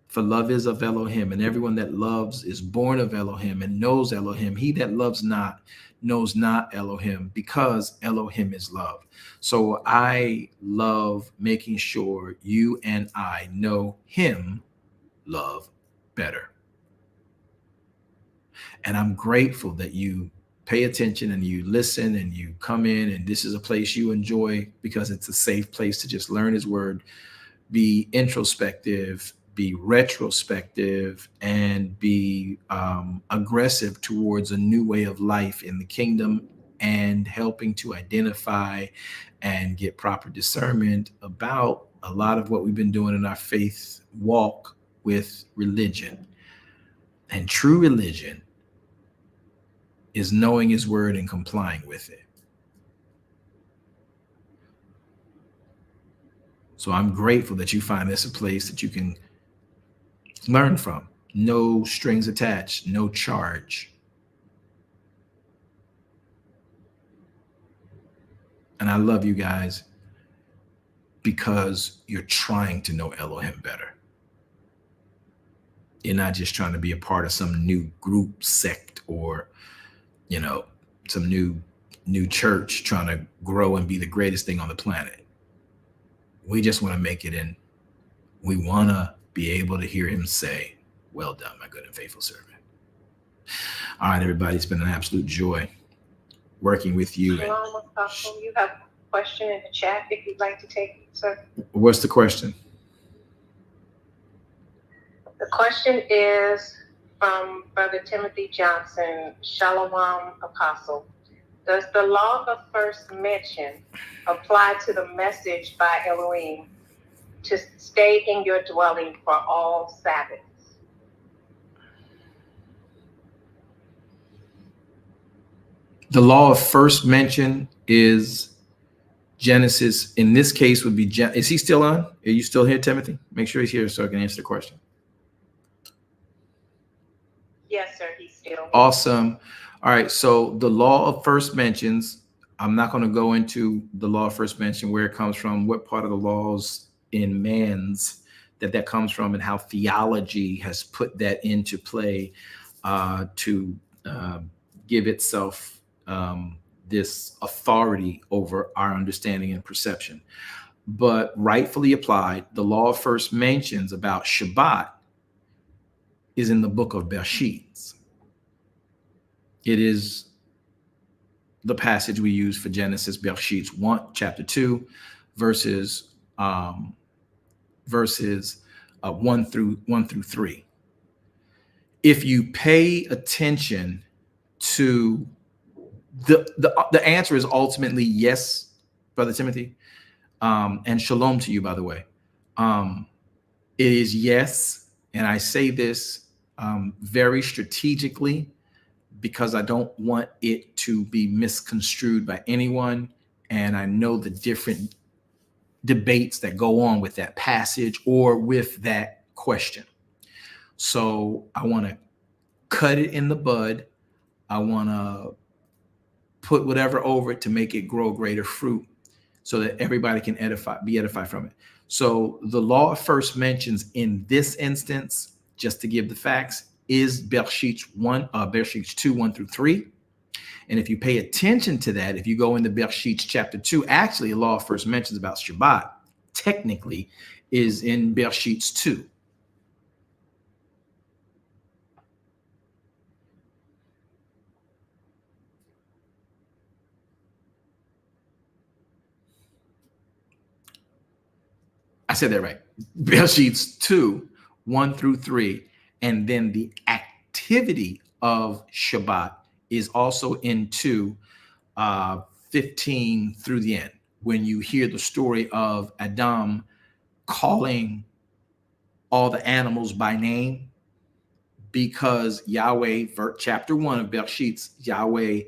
For love is of Elohim, and everyone that loves is born of Elohim and knows Elohim. He that loves not knows not Elohim, because Elohim is love. So I love making sure you and I know him, love, better. And I'm grateful that you pay attention and you listen and you come in, and this is a place you enjoy because it's a safe place to just learn his word, be introspective, be retrospective, and be aggressive towards a new way of life in the kingdom, and helping to identify and get proper discernment about a lot of what we've been doing in our faith walk with religion. And true religion is knowing his word and complying with it. So I'm grateful that you find this a place that you can learn from. No strings attached, no charge. And I love you guys because you're trying to know Elohim better. You're not just trying to be a part of some new group, sect, or, some new church trying to grow and be the greatest thing on the planet. We just want to make it in. We want to be able to hear him say, well done, my good and faithful servant. All right, everybody, it's been an absolute joy working with you. Shalom, Apostle. You have a question in the chat if you'd like to take it, sir. What's the question? The question is from Brother Timothy Johnson. Shalom, Apostle. Does the law of first mention apply to the message by Elohim to stay in your dwelling for all Sabbaths? The law of first mention is Genesis. In this case would be, is he still on? Are you still here, Timothy? Make sure he's here so I can answer the question. Yes, sir. He's still here. Awesome. All right. So the law of first mentions, I'm not going to go into the law of first mention, where it comes from, what part of the laws in man's that comes from, and how theology has put that into play to give itself this authority over our understanding and perception. But rightfully applied, the law of first mentions about Shabbat is in the book of Bereshit. It is the passage we use for Genesis, Bereshit 1, chapter 2, verses 1 through 3. If you pay attention to the answer is ultimately yes, Brother Timothy, and shalom to you, by the way. It is yes, and I say this very strategically, because I don't want it to be misconstrued by anyone. And I know the different debates that go on with that passage or with that question. So I want to cut it in the bud. I want to put whatever over it to make it grow greater fruit so that everybody can be edified from it. So the law of first mentions in this instance, just to give the facts, is Bereshit 2, 1 through 3. And if you pay attention to that, if you go into Bereshit chapter 2, actually, the law of first mentions about Shabbat technically is in Bereshit 2. I said that right. Bereshit 2, 1 through 3. And then the activity of Shabbat is also in 2, 15 through the end, when you hear the story of Adam calling all the animals by name, because Yahweh, chapter 1 of Bereshit, Yahweh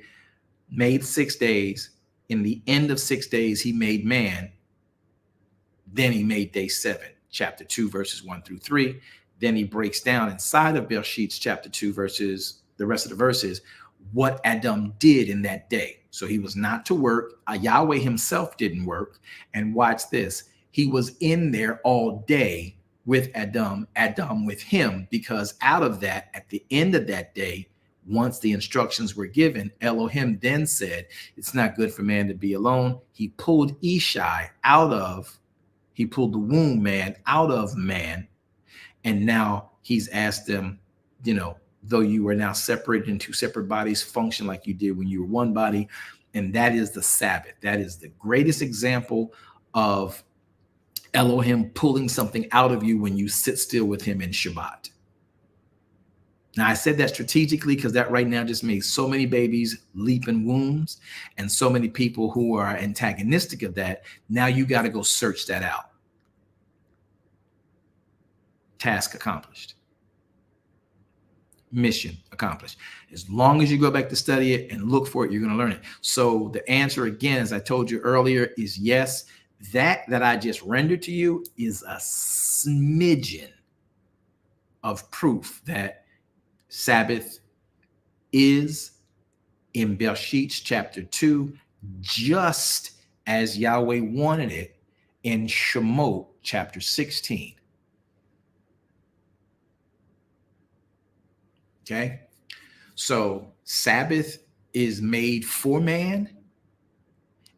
made 6 days. In the end of 6 days, he made man. Then he made day 7, chapter 2, verses 1 through 3. Then he breaks down inside of Bereshit chapter 2, verses, the rest of the verses, what Adam did in that day. So he was not to work. Yahweh himself didn't work. And watch this. He was in there all day with Adam with him, because out of that, at the end of that day, once the instructions were given, Elohim then said, it's not good for man to be alone. He pulled the womb man out of man. And now he's asked them, though you are now separated into separate bodies, function like you did when you were one body. And that is the Sabbath. That is the greatest example of Elohim pulling something out of you when you sit still with him in Shabbat. Now, I said that strategically because that right now just made so many babies leap in wombs, and so many people who are antagonistic of that. Now you got to go search that out. Task accomplished. Mission accomplished. As long as you go back to study it and look for it, you're going to learn it. So the answer, again, as I told you earlier, is yes. That I just rendered to you is a smidgen of proof that Sabbath is in Bereshit chapter 2, just as Yahweh wanted it in Shemot chapter 16. Okay, so Sabbath is made for man,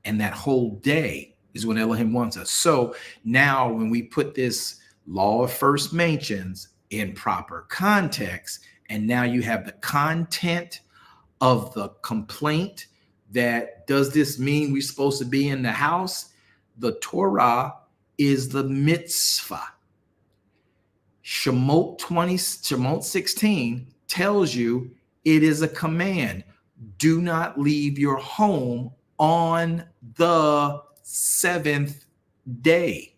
and that whole day is when Elohim wants us. So now when we put this law of first mentions in proper context, and now you have the content of the complaint, that does this mean we're supposed to be in the house? The Torah is the mitzvah. Shemot 16 tells you it is a command. Do not leave your home on the 7th day.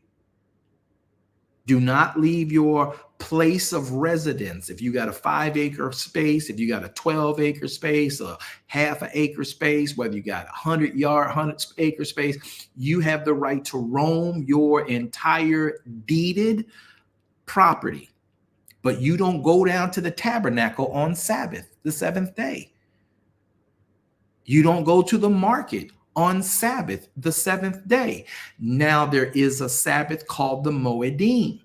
Do not leave your place of residence, if you got a 5-acre space, if you got a 12-acre space, a half an acre space, whether you got 100-acre space, you have the right to roam your entire deeded property. But you don't go down to the tabernacle on Sabbath, the seventh day. You don't go to the market on Sabbath, the seventh day. Now there is a Sabbath called the Moedim,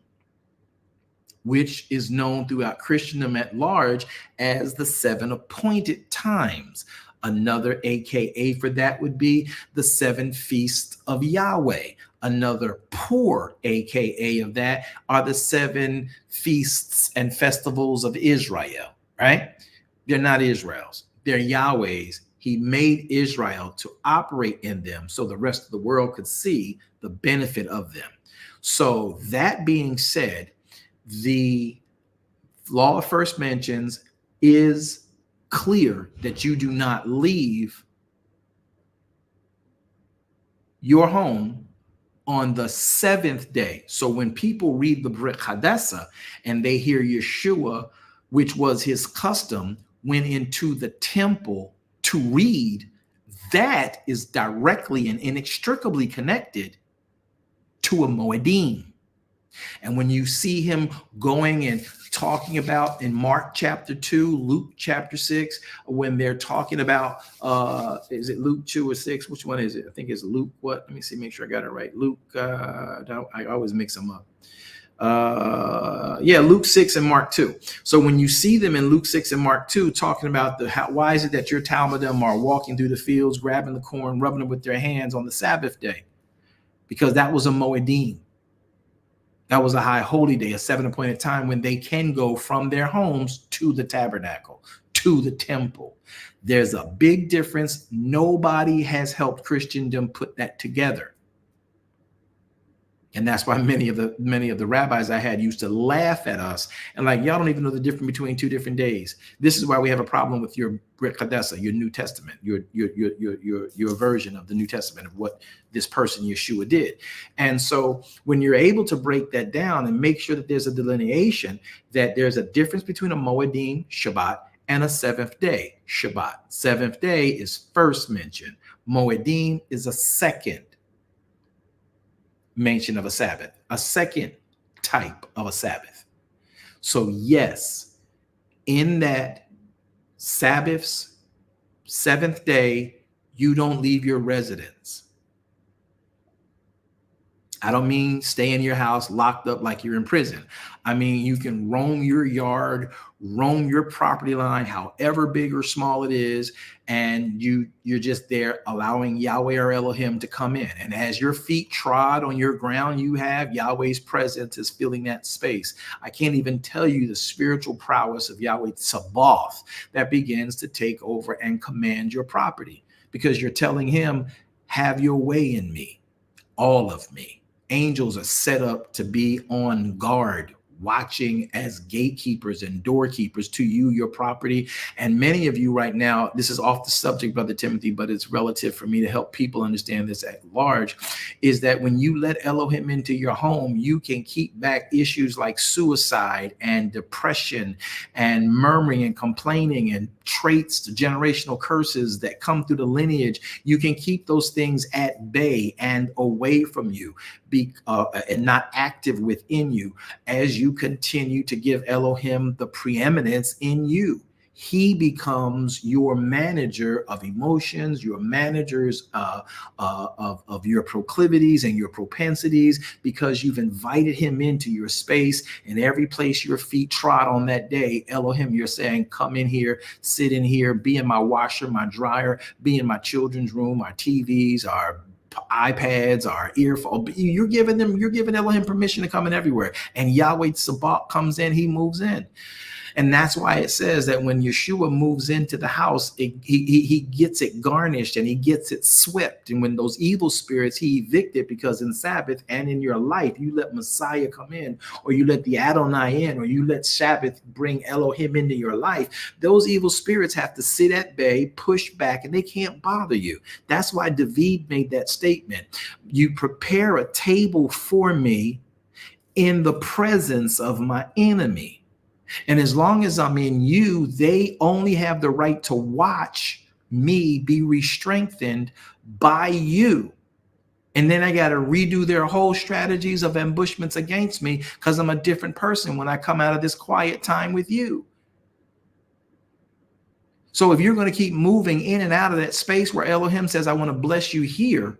which is known throughout Christendom at large as the 7 appointed times. Another AKA for that would be the 7 feasts of Yahweh. Another poor AKA of that are the 7 feasts and festivals of Israel, right? They're not Israel's, they're Yahweh's. He made Israel to operate in them so the rest of the world could see the benefit of them. So that being said, the law of first mentions is clear that you do not leave your home on the 7th day. So when people read the Brit Hadessa and they hear Yeshua, which was his custom, went into the temple to read, that is directly and inextricably connected to a Moedim. And when you see him going and talking about in Mark chapter 2, Luke chapter 6, when they're talking about, is it Luke 2 or 6? Which one is it? I think it's Luke what? Let me see, make sure I got it right. Luke, I always mix them up. Yeah, Luke 6 and Mark 2. So when you see them in Luke 6 and Mark 2 talking about why is it that your Talmudim are walking through the fields, grabbing the corn, rubbing it with their hands on the Sabbath day? Because that was a Moedim. That was a high holy day, a 7 appointed time when they can go from their homes to the tabernacle, to the temple. There's a big difference. Nobody has helped Christendom put that together. And that's why many of the rabbis I had used to laugh at us and like, y'all don't even know the difference between 2 different days. This is why we have a problem with your Brit Hadessa, your New Testament, your version of the New Testament of what this person Yeshua did. And so when you're able to break that down and make sure that there's a delineation, that there's a difference between a Moedim Shabbat and a 7th day Shabbat. 7th day is first mention. Moedim is a second mention of a Sabbath, a second type of a Sabbath. So yes, in that Sabbath's 7th day, you don't leave your residence. I don't mean stay in your house locked up like you're in prison. I mean, you can roam your yard, roam your property line, however big or small it is, and you're just there allowing Yahweh or Elohim to come in. And as your feet trod on your ground, you have Yahweh's presence is filling that space. I can't even tell you the spiritual prowess of Yahweh Sabbath that begins to take over and command your property, because you're telling him, have your way in me, all of me. Angels are set up to be on guard, watching as gatekeepers and doorkeepers to you, your property. And many of you right now, this is off the subject, Brother Timothy, but it's relative for me to help people understand this at large, is that when you let Elohim into your home, you can keep back issues like suicide and depression and murmuring and complaining and traits, generational curses that come through the lineage. You can keep those things at bay and away from you, and not active within you, as you continue to give Elohim the preeminence in you. He becomes your manager of emotions, your managers of your proclivities and your propensities, because you've invited him into your space. And every place your feet trod on that day, Elohim, you're saying, come in here, sit in here, be in my washer, my dryer, be in my children's room, our TVs, our iPads, our earphones. You're giving Elohim permission to come in everywhere. And Yahweh Sabbath comes in, he moves in. And that's why it says that when Yeshua moves into the house, he gets it garnished and he gets it swept. And when those evil spirits, he evicted, because in Sabbath and in your life, you let Messiah come in, or you let the Adonai in, or you let Sabbath bring Elohim into your life. Those evil spirits have to sit at bay, push back, and they can't bother you. That's why David made that statement. You prepare a table for me in the presence of my enemy. And as long as I'm in you, they only have the right to watch me be re-strengthened by you. And then I got to redo their whole strategies of ambushments against me because I'm a different person when I come out of this quiet time with you. So if you're going to keep moving in and out of that space where Elohim says, I want to bless you here,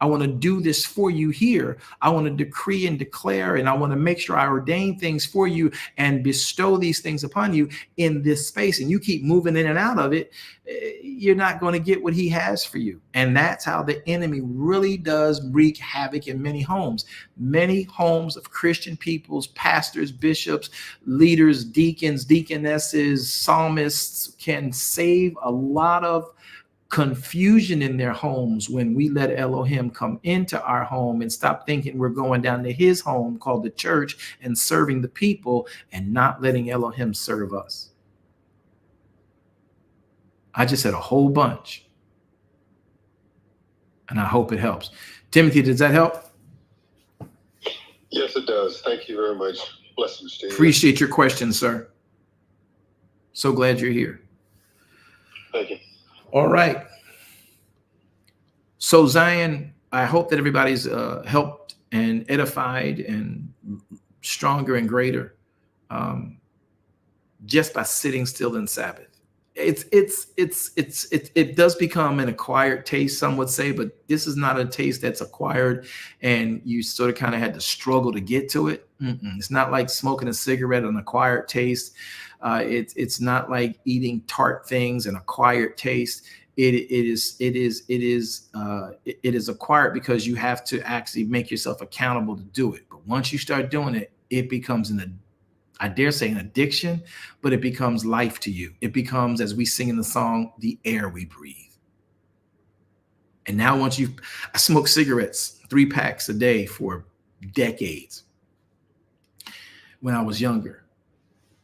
I want to do this for you here, I want to decree and declare, and I want to make sure I ordain things for you and bestow these things upon you in this space, and you keep moving in and out of it, you're not going to get what he has for you. And that's how the enemy really does wreak havoc in many homes. Many homes of Christian peoples, pastors, bishops, leaders, deacons, deaconesses, psalmists can save a lot of confusion in their homes when we let Elohim come into our home and stop thinking we're going down to his home called the church and serving the people and not letting Elohim serve us. I just said a whole bunch, and I hope it helps. Timothy, does that help? Yes, it does. Thank you very much. Blessings to you. Appreciate your question, sir. So glad you're here. Thank you. All right. So Zion, I hope that everybody's helped and edified and stronger and greater just by sitting still in Sabbath. It does become an acquired taste, some would say, but this is not a taste that's acquired and you sort of kind of had to struggle to get to it. It's not like smoking a cigarette, an acquired taste. It's not like eating tart things, an acquired taste. It is acquired because you have to actually make yourself accountable to do it. But once you start doing it, it becomes I dare say an addiction, but it becomes life to you. It becomes, as we sing in the song, the air we breathe. And now I smoked cigarettes, 3 packs a day for decades when I was younger.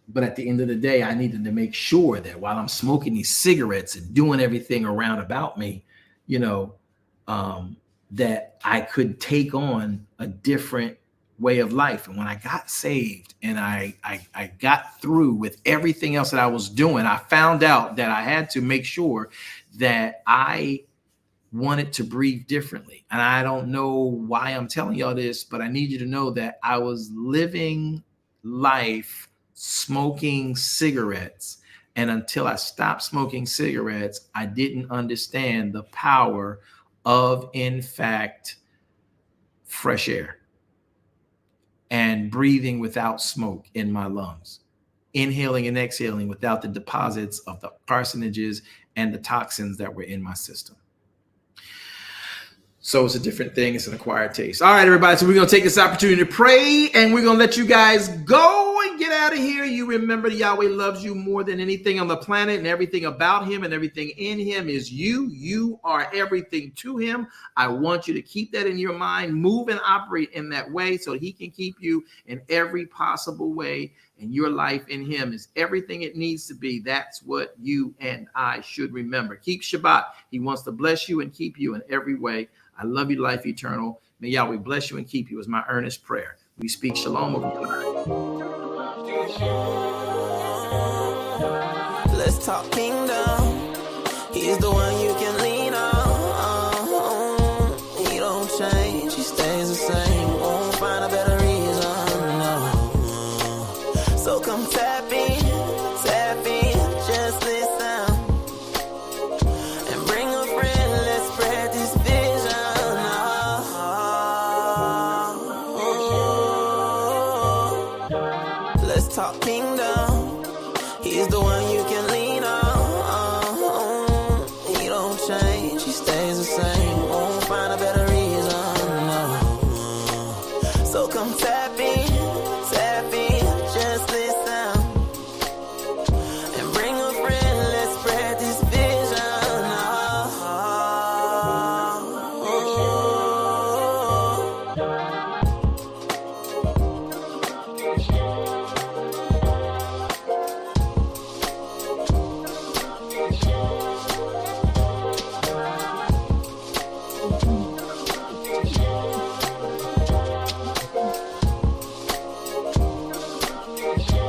But at the end of the day, I needed to make sure that while I'm smoking these cigarettes and doing everything around about me, that I could take on a different way of life. And when I got saved and I got through with everything else that I was doing, I found out that I had to make sure that I wanted to breathe differently. And I don't know why I'm telling y'all this, but I need you to know that I was living life smoking cigarettes. And until I stopped smoking cigarettes, I didn't understand the power of, in fact, fresh air and breathing without smoke in my lungs, inhaling and exhaling without the deposits of the carcinogens and the toxins that were in my system. So it's a different thing. It's an acquired taste. All right, everybody. So we're going to take this opportunity to pray, and we're going to let you guys go and get out of here. You remember that Yahweh loves you more than anything on the planet, and everything about him and everything in him is you. You are everything to him. I want you to keep that in your mind. Move and operate in that way so he can keep you in every possible way. And your life in him is everything it needs to be. That's what you and I should remember. Keep Shabbat. He wants to bless you and keep you in every way. I love you, life eternal. May Yahweh bless you and keep you is my earnest prayer. We speak shalom over your life. Let's talk kingdom. He's the one you can lean on. He don't change. He stays the same. Won't find a better reason. No. So come tap in. Just listen. And bring a friend. Let's spread this vision. Let's talk kingdom. He's the one you can lean on. He don't change. He stays the same. Won't find a better reason. No. So come tap in. Just listen. And bring a friend. Let's spread this vision. Apostle.